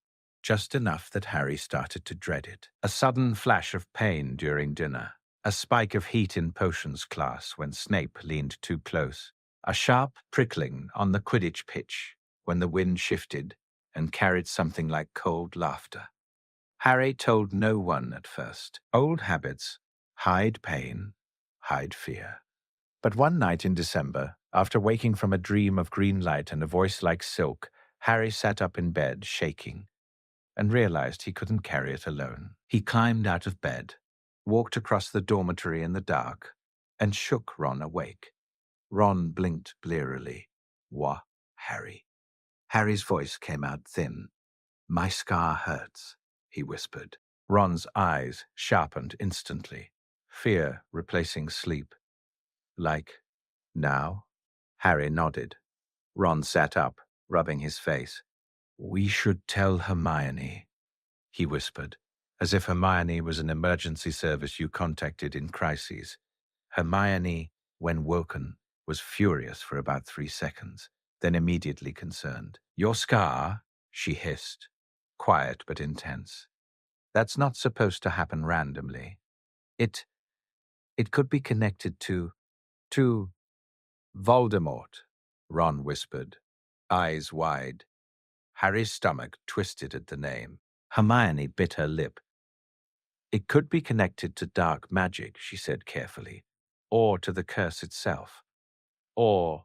just enough that Harry started to dread it. A sudden flash of pain during dinner, a spike of heat in potions class when Snape leaned too close, a sharp prickling on the Quidditch pitch when the wind shifted and carried something like cold laughter. Harry told no one at first. Old habits hide pain, hide fear. But one night in December, after waking from a dream of green light and a voice like silk, Harry sat up in bed, shaking, and realized he couldn't carry it alone. He climbed out of bed, walked across the dormitory in the dark, and shook Ron awake. Ron blinked blearily. "What, Harry?" Harry's voice came out thin. "My scar hurts," he whispered. Ron's eyes sharpened instantly, fear replacing sleep. "Like, now?" Harry nodded. Ron sat up, rubbing his face. "We should tell Hermione," he whispered, as if Hermione was an emergency service you contacted in crises. Hermione, when woken, was furious for about 3 seconds, then immediately concerned. "Your scar?" she hissed, quiet but intense. "That's not supposed to happen randomly. It could be connected to Voldemort," Ron whispered, eyes wide. Harry's stomach twisted at the name. Hermione bit her lip. It could be connected to dark magic, she said carefully, or to the curse itself. Or,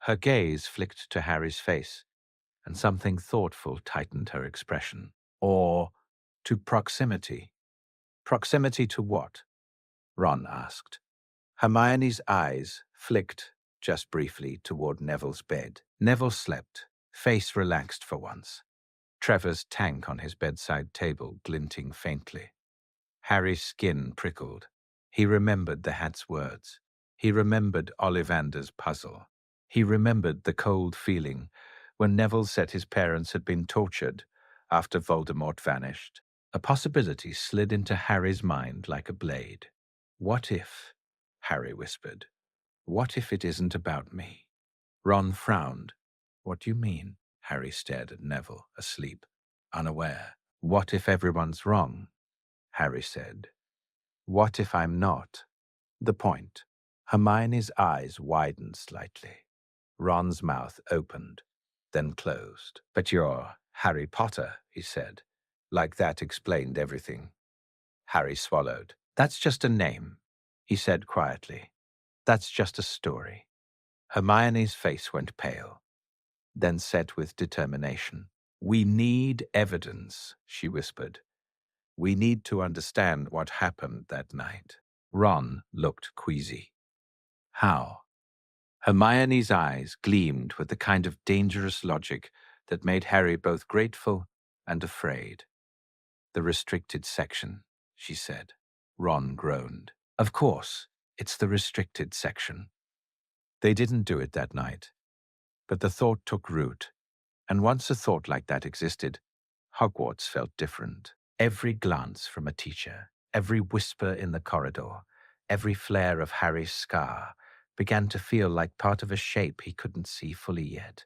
her gaze flicked to Harry's face, and something thoughtful tightened her expression. Or, to proximity. Proximity to what? Ron asked. Hermione's eyes flicked just briefly toward Neville's bed. Neville slept, face relaxed for once. Trevor's tank on his bedside table glinting faintly. Harry's skin prickled. He remembered the hat's words. He remembered Ollivander's puzzle. He remembered the cold feeling when Neville said his parents had been tortured after Voldemort vanished. A possibility slid into Harry's mind like a blade. What if, Harry whispered, what if it isn't about me? Ron frowned. What do you mean? Harry stared at Neville, asleep, unaware. What if everyone's wrong? Harry said. What if I'm not? The point. Hermione's eyes widened slightly. Ron's mouth opened, then closed. But you're Harry Potter, he said. Like that explained everything. Harry swallowed. That's just a name, he said quietly. That's just a story. Hermione's face went pale, then set with determination. We need evidence, she whispered. We need to understand what happened that night. Ron looked queasy. How? Hermione's eyes gleamed with the kind of dangerous logic that made Harry both grateful and afraid. The restricted section, she said. Ron groaned. Of course, it's the restricted section. They didn't do it that night, but the thought took root, and once a thought like that existed, Hogwarts felt different. Every glance from a teacher, every whisper in the corridor, every flare of Harry's scar began to feel like part of a shape he couldn't see fully yet.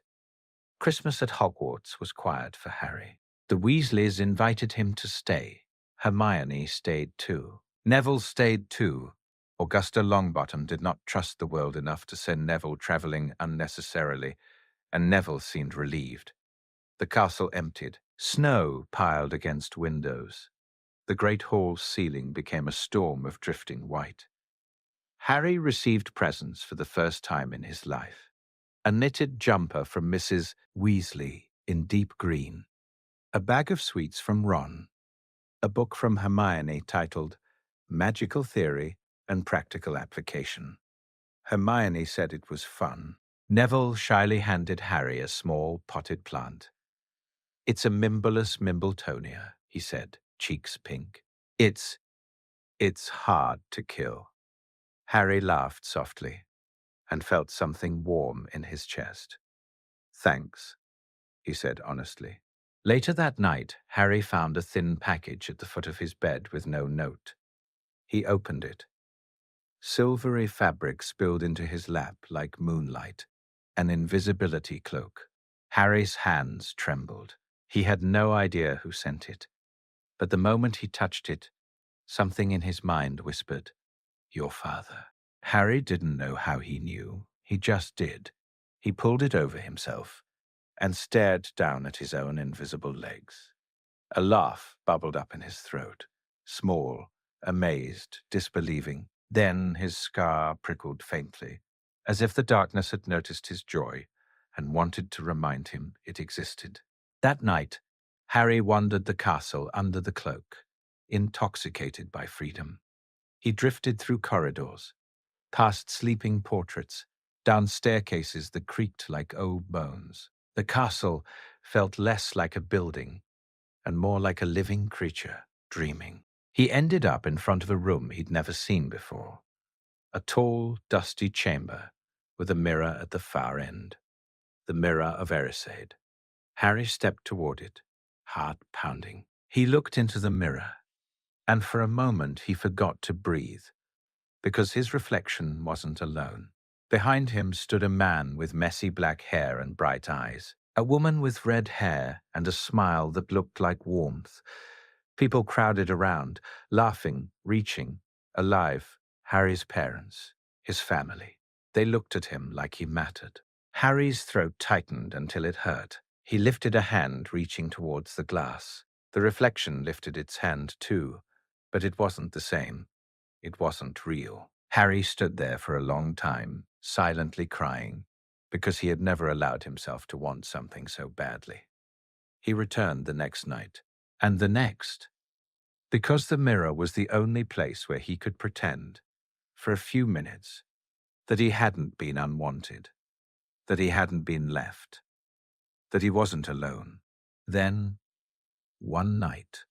Christmas at Hogwarts was quiet for Harry. The Weasleys invited him to stay. Hermione stayed too. Neville stayed too. Augusta Longbottom did not trust the world enough to send Neville traveling unnecessarily, and Neville seemed relieved. The castle emptied. Snow piled against windows. The great hall's ceiling became a storm of drifting white. Harry received presents for the first time in his life. A knitted jumper from Mrs. Weasley in deep green. A bag of sweets from Ron. A book from Hermione titled Magical Theory and Practical Application. Hermione said it was fun. Neville shyly handed Harry a small potted plant. It's a Mimbolus Mimbletonia, he said, cheeks pink. It's hard to kill. Harry laughed softly and felt something warm in his chest. Thanks, he said honestly. Later that night, Harry found a thin package at the foot of his bed with no note. He opened it. Silvery fabric spilled into his lap like moonlight, an invisibility cloak. Harry's hands trembled. He had no idea who sent it, but the moment he touched it, something in his mind whispered, "Your father." Harry didn't know how he knew. He just did. He pulled it over himself and stared down at his own invisible legs. A laugh bubbled up in his throat, small, amazed, disbelieving. Then his scar prickled faintly, as if the darkness had noticed his joy and wanted to remind him it existed. That night, Harry wandered the castle under the cloak, intoxicated by freedom. He drifted through corridors, past sleeping portraits, down staircases that creaked like old bones. The castle felt less like a building and more like a living creature, dreaming. He ended up in front of a room he'd never seen before. A tall, dusty chamber with a mirror at the far end. The mirror of Erised. Harry stepped toward it, heart pounding. He looked into the mirror, and for a moment he forgot to breathe, because his reflection wasn't alone. Behind him stood a man with messy black hair and bright eyes. A woman with red hair and a smile that looked like warmth. People crowded around, laughing, reaching, alive. Harry's parents, his family. They looked at him like he mattered. Harry's throat tightened until it hurt. He lifted a hand, reaching towards the glass. The reflection lifted its hand too, but it wasn't the same. It wasn't real. Harry stood there for a long time, silently crying, because he had never allowed himself to want something so badly. He returned the next night, and the next, because the mirror was the only place where he could pretend, for a few minutes, that he hadn't been unwanted, that he hadn't been left, that he wasn't alone. Then, one night,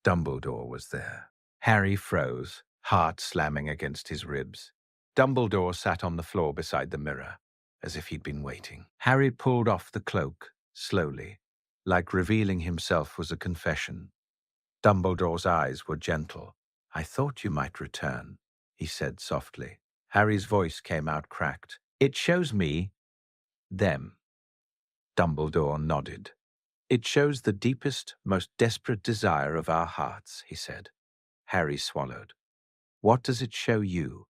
Dumbledore was there. Harry froze, heart slamming against his ribs. Dumbledore sat on the floor beside the mirror, as if he'd been waiting. Harry pulled off the cloak, slowly, like revealing himself was a confession. Dumbledore's eyes were gentle. "I thought you might return," he said softly. Harry's voice came out cracked. "It shows me them." Dumbledore nodded. "It shows the deepest, most desperate desire of our hearts," he said. Harry swallowed. "What does it show you?"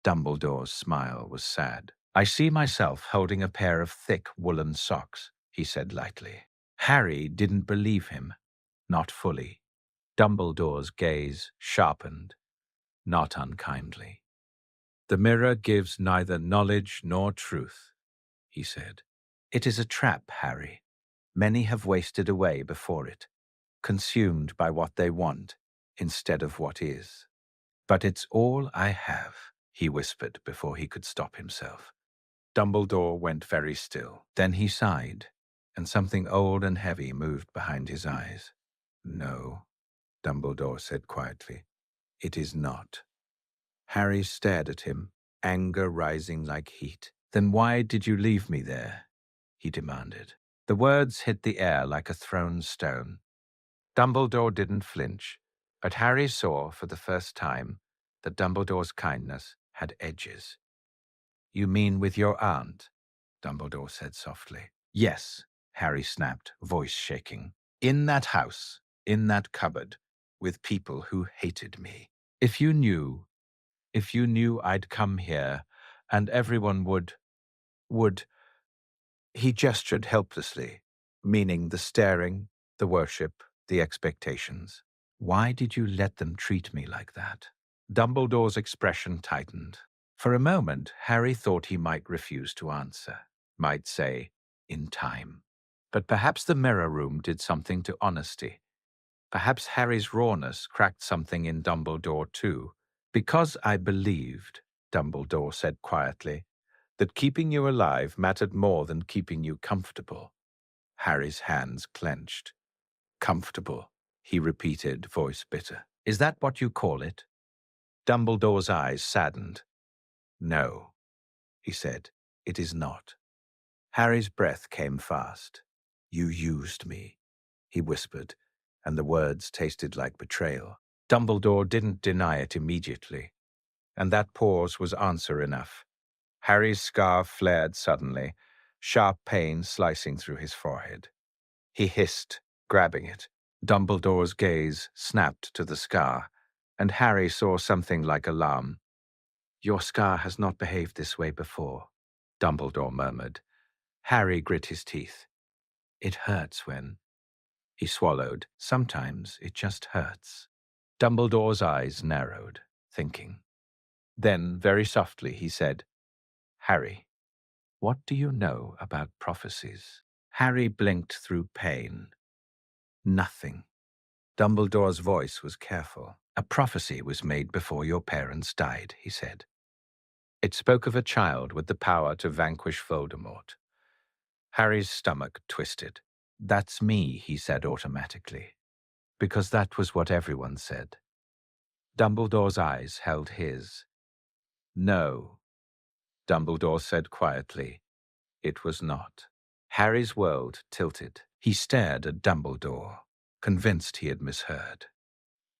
Dumbledore's smile was sad. "I see myself holding a pair of thick woolen socks," he said lightly. Harry didn't believe him. Not fully. Dumbledore's gaze sharpened, not unkindly. "The mirror gives neither knowledge nor truth," he said. "It is a trap, Harry. Many have wasted away before it, consumed by what they want instead of what is. But it's all I have," he whispered before he could stop himself. Dumbledore went very still. Then he sighed, and something old and heavy moved behind his eyes. "No," Dumbledore said quietly, "it is not." Harry stared at him, anger rising like heat. "Then why did you leave me there?" he demanded. The words hit the air like a thrown stone. Dumbledore didn't flinch, but Harry saw for the first time that Dumbledore's kindness had edges. "You mean with your aunt?" Dumbledore said softly. "Yes," Harry snapped, voice shaking. "In that house, in that cupboard, with people who hated me. If you knew I'd come here, and everyone would... He gestured helplessly, meaning the staring, the worship, the expectations. "Why did you let them treat me like that?" Dumbledore's expression tightened. For a moment, Harry thought he might refuse to answer, might say, "in time." But perhaps the mirror room did something to honesty. Perhaps Harry's rawness cracked something in Dumbledore too. "Because I believed," Dumbledore said quietly, "that keeping you alive mattered more than keeping you comfortable." Harry's hands clenched. "Comfortable," he repeated, voice bitter. "Is that what you call it?" Dumbledore's eyes saddened. "No," he said, "it is not." Harry's breath came fast. "You used me," he whispered, and the words tasted like betrayal. Dumbledore didn't deny it immediately, and that pause was answer enough. Harry's scar flared suddenly, sharp pain slicing through his forehead. He hissed, grabbing it. Dumbledore's gaze snapped to the scar, and Harry saw something like alarm. "Your scar has not behaved this way before," Dumbledore murmured. Harry grit his teeth. "It hurts when..." He swallowed. "Sometimes it just hurts." Dumbledore's eyes narrowed, thinking. Then, very softly, he said, "Harry, what do you know about prophecies?" Harry blinked through pain. "Nothing." Dumbledore's voice was careful. "A prophecy was made before your parents died," he said. It spoke of a child with the power to vanquish Voldemort. Harry's stomach twisted. "That's me," he said automatically, because that was what everyone said. Dumbledore's eyes held his. "No," Dumbledore said quietly. "It was not." Harry's world tilted. He stared at Dumbledore, convinced he had misheard.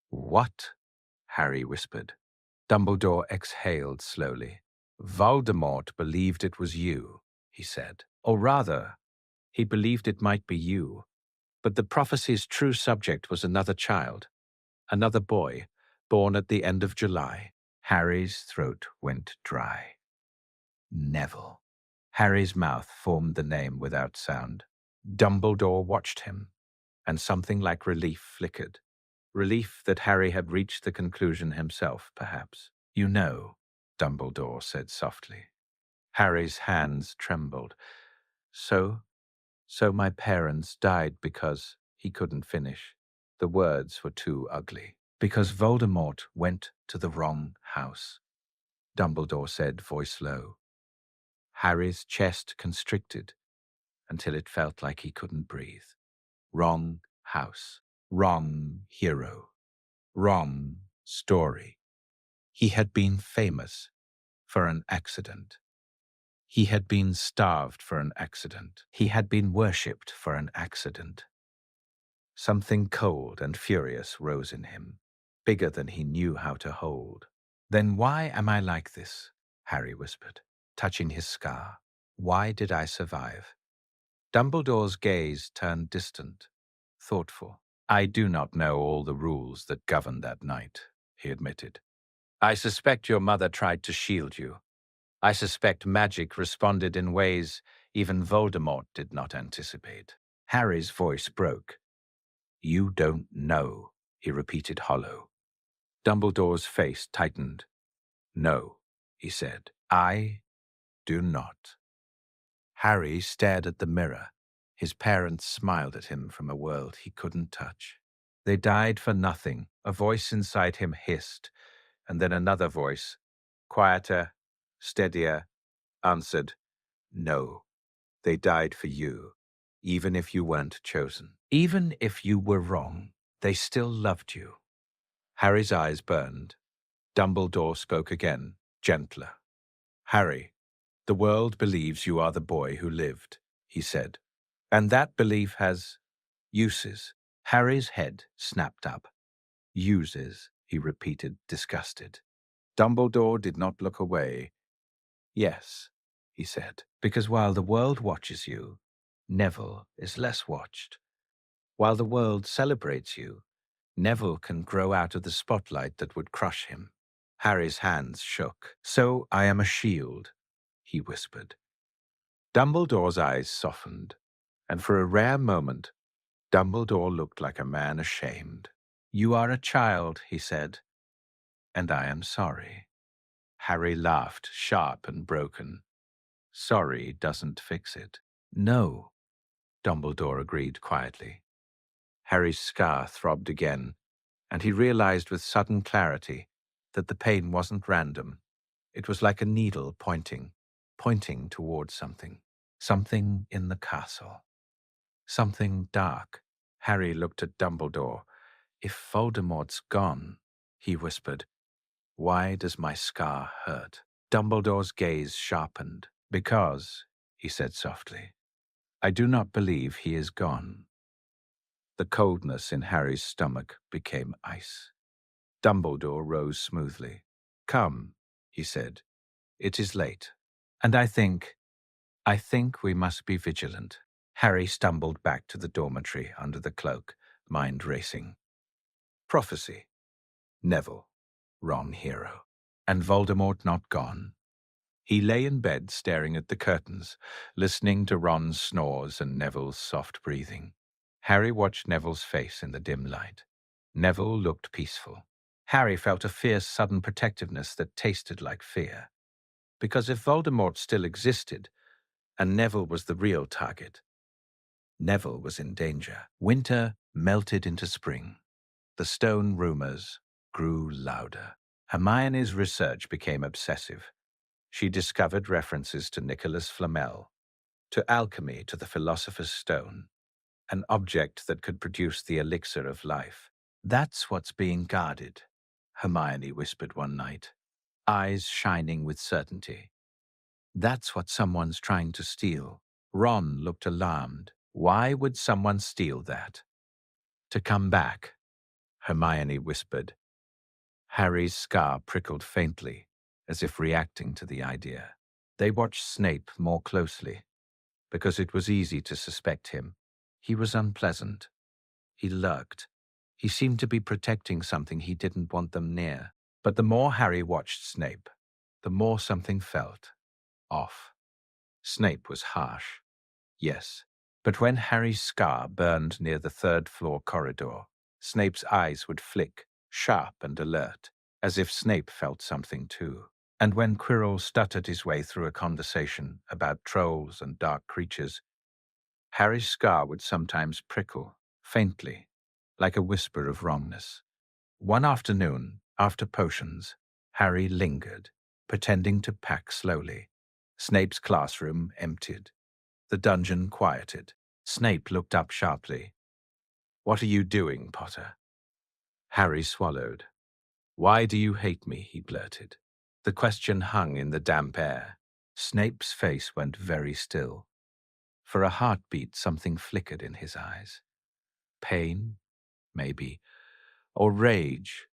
"What?" Harry whispered. Dumbledore exhaled slowly. "Voldemort believed it was you," he said. "Or rather, he believed it might be you. But the prophecy's true subject was another child, another boy, born at the end of July." Harry's throat went dry. "Neville." Harry's mouth formed the name without sound. Dumbledore watched him, and something like relief flickered. Relief that Harry had reached the conclusion himself, perhaps. "You know," Dumbledore said softly. Harry's hands trembled. So, so my parents died because he couldn't finish. The words were too ugly. Because Voldemort went to the wrong house, Dumbledore said, voice low. Harry's chest constricted until it felt like he couldn't breathe. Wrong house, wrong hero, wrong story. He had been famous for an accident. He had been starved for an accident. He had been worshipped for an accident. Something cold and furious rose in him, bigger than he knew how to hold. "Then why am I like this?" Harry whispered, touching his scar. "Why did I survive?" Dumbledore's gaze turned distant, thoughtful. "I do not know all the rules that govern that night," he admitted. "I suspect your mother tried to shield you. I suspect magic responded in ways even Voldemort did not anticipate." Harry's voice broke. "You don't know," he repeated hollow. Dumbledore's face tightened. "No," he said, "I do not." Harry stared at the mirror. His parents smiled at him from a world he couldn't touch. "They died for nothing," a voice inside him hissed, and then another voice, quieter, steadier, answered, "No, they died for you, even if you weren't chosen. Even if you were wrong, they still loved you." Harry's eyes burned. Dumbledore spoke again, gentler. "Harry, the world believes you are the boy who lived," he said. "And that belief has uses." Harry's head snapped up. "Uses," he repeated, disgusted. Dumbledore did not look away. "Yes," he said, "because while the world watches you, Neville is less watched. While the world celebrates you, Neville can grow out of the spotlight that would crush him." Harry's hands shook. "So I am a shield," he whispered. Dumbledore's eyes softened, and for a rare moment, Dumbledore looked like a man ashamed. "You are a child," he said, "and I am sorry." Harry laughed, sharp and broken. "Sorry doesn't fix it." "No," Dumbledore agreed quietly. Harry's scar throbbed again, and he realized with sudden clarity that the pain wasn't random. It was like a needle pointing towards something. Something in the castle. Something dark. Harry looked at Dumbledore. "If Voldemort's gone," he whispered, "why does my scar hurt?" Dumbledore's gaze sharpened. "Because," he said softly, "I do not believe he is gone." The coldness in Harry's stomach became ice. Dumbledore rose smoothly. "Come," he said. "It is late. And I think we must be vigilant." Harry stumbled back to the dormitory under the cloak, mind racing. Prophecy. Neville. Ron hero. And Voldemort not gone. He lay in bed staring at the curtains, listening to Ron's snores and Neville's soft breathing. Harry watched Neville's face in the dim light. Neville looked peaceful. Harry felt a fierce, sudden protectiveness that tasted like fear. Because if Voldemort still existed, and Neville was the real target, Neville was in danger. Winter melted into spring. The stone rumors grew louder. Hermione's research became obsessive. She discovered references to Nicholas Flamel, to alchemy, to the Philosopher's Stone, an object that could produce the elixir of life. "That's what's being guarded," Hermione whispered one night, eyes shining with certainty. "That's what someone's trying to steal." Ron looked alarmed. "Why would someone steal that?" "To come back," Hermione whispered. Harry's scar prickled faintly, as if reacting to the idea. They watched Snape more closely, because it was easy to suspect him. He was unpleasant. He lurked. He seemed to be protecting something he didn't want them near. But the more Harry watched Snape, the more something felt off. Snape was harsh. Yes, But when Harry's scar burned near the third-floor corridor, Snape's eyes would flick, sharp and alert, as if Snape felt something too. And when Quirrell stuttered his way through a conversation about trolls and dark creatures, Harry's scar would sometimes prickle, faintly, like a whisper of wrongness. One afternoon, after potions, Harry lingered, pretending to pack slowly. Snape's classroom emptied. The dungeon quieted. Snape looked up sharply. "What are you doing, Potter?" Harry swallowed. "Why do you hate me?" he blurted. The question hung in the damp air. Snape's face went very still. For a heartbeat, something flickered in his eyes. Pain, maybe, or rage,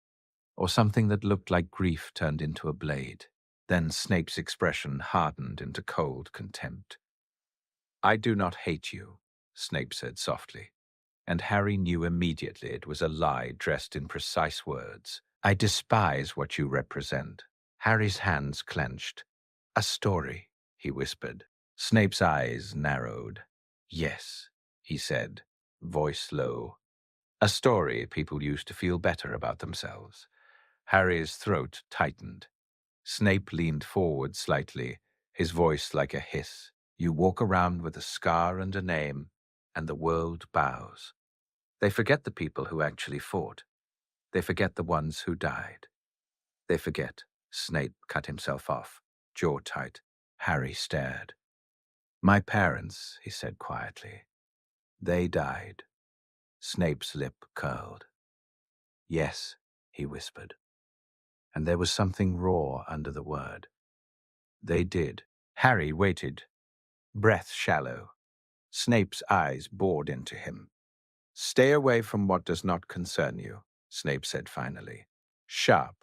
or something that looked like grief turned into a blade. Then Snape's expression hardened into cold contempt. "I do not hate you," Snape said softly, and Harry knew immediately it was a lie dressed in precise words. "I despise what you represent." Harry's hands clenched. "A story," he whispered. Snape's eyes narrowed. "Yes," he said, voice low. "A story people used to feel better about themselves." Harry's throat tightened. Snape leaned forward slightly, his voice like a hiss. "You walk around with a scar and a name, and the world bows. They forget the people who actually fought. They forget the ones who died. They forget." Snape cut himself off, jaw tight. Harry stared. "My parents," he said quietly. "They died." Snape's lip curled. "Yes," he whispered. And there was something raw under the word. "They did." Harry waited, breath shallow. Snape's eyes bored into him. "Stay away from what does not concern you," Snape said finally. "Sharp.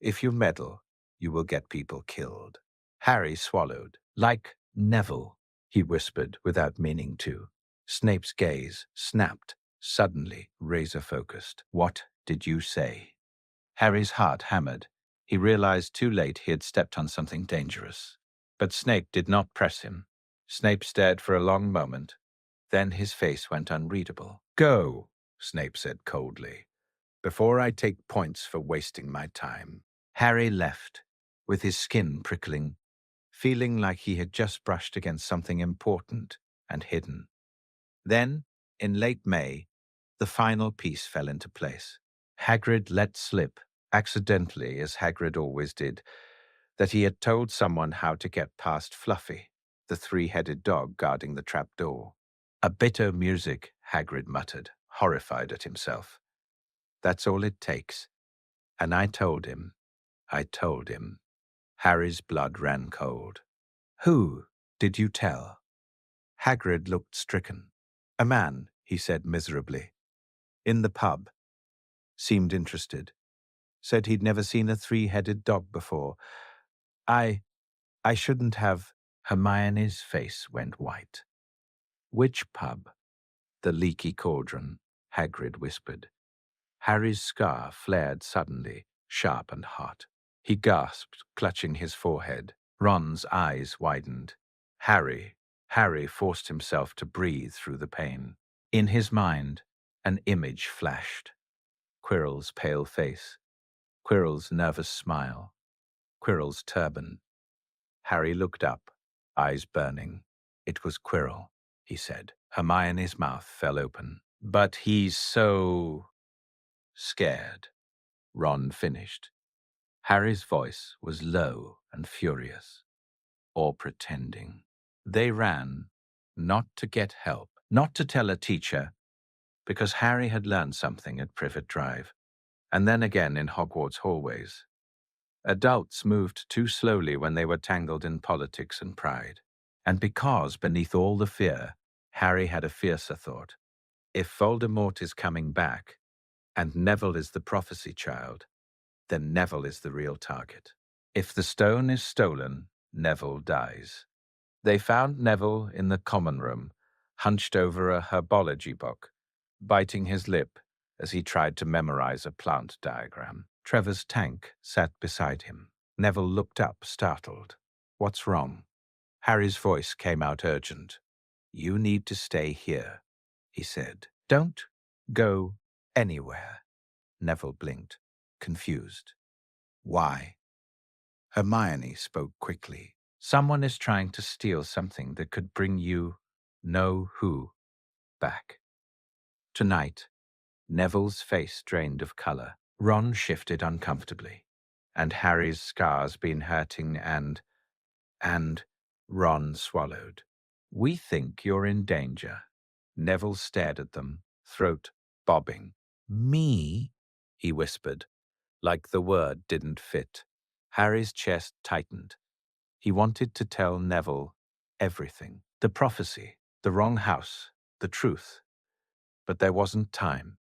If you meddle, you will get people killed." Harry swallowed. "Like Neville," he whispered without meaning to. Snape's gaze snapped, suddenly razor-focused. "What did you say?" Harry's heart hammered. He realized too late he had stepped on something dangerous. But Snape did not press him. Snape stared for a long moment. Then his face went unreadable. "Go," Snape said coldly, "before I take points for wasting my time." Harry left, with his skin prickling, feeling like he had just brushed against something important and hidden. Then, in late May, the final piece fell into place. Hagrid let slip, accidentally as Hagrid always did, that he had told someone how to get past Fluffy, the three-headed dog guarding the trapdoor. "A bitter music," Hagrid muttered, horrified at himself. "That's all it takes. And I told him. Harry's blood ran cold. "Who did you tell?" Hagrid looked stricken. "A man," he said miserably. "In the pub. Seemed interested. Said he'd never seen a three-headed dog before. I shouldn't have." Hermione's face went white. "Which pub?" "The Leaky Cauldron," Hagrid whispered. Harry's scar flared suddenly, sharp and hot. He gasped, clutching his forehead. Ron's eyes widened. Harry forced himself to breathe through the pain. In his mind, an image flashed. Quirrell's pale face, Quirrell's nervous smile, Quirrell's turban. Harry looked up, eyes burning. "It was Quirrell," he said. Hermione's mouth fell open. "But he's so scared," Ron finished. Harry's voice was low and furious. "Or pretending." They ran, not to get help, not to tell a teacher, because Harry had learned something at Privet Drive, and then again in Hogwarts hallways. Adults moved too slowly when they were tangled in politics and pride. And because, beneath all the fear, Harry had a fiercer thought. If Voldemort is coming back, and Neville is the prophecy child, then Neville is the real target. If the stone is stolen, Neville dies. They found Neville in the common room, hunched over a herbology book, biting his lip as he tried to memorize a plant diagram. Trevor's tank sat beside him. Neville looked up, startled. "What's wrong?" Harry's voice came out urgent. You need to stay here, he said. Don't go anywhere. Neville blinked, confused. Why? Hermione spoke quickly. Someone is trying to steal something that could bring you know who back. Tonight, Neville's face drained of color. Ron shifted uncomfortably. And Harry's scar's been hurting and Ron swallowed. We think you're in danger. Neville stared at them, throat bobbing. Me? He whispered, like the word didn't fit. Harry's chest tightened. He wanted to tell Neville everything. The prophecy, the wrong house, the truth. But there wasn't time.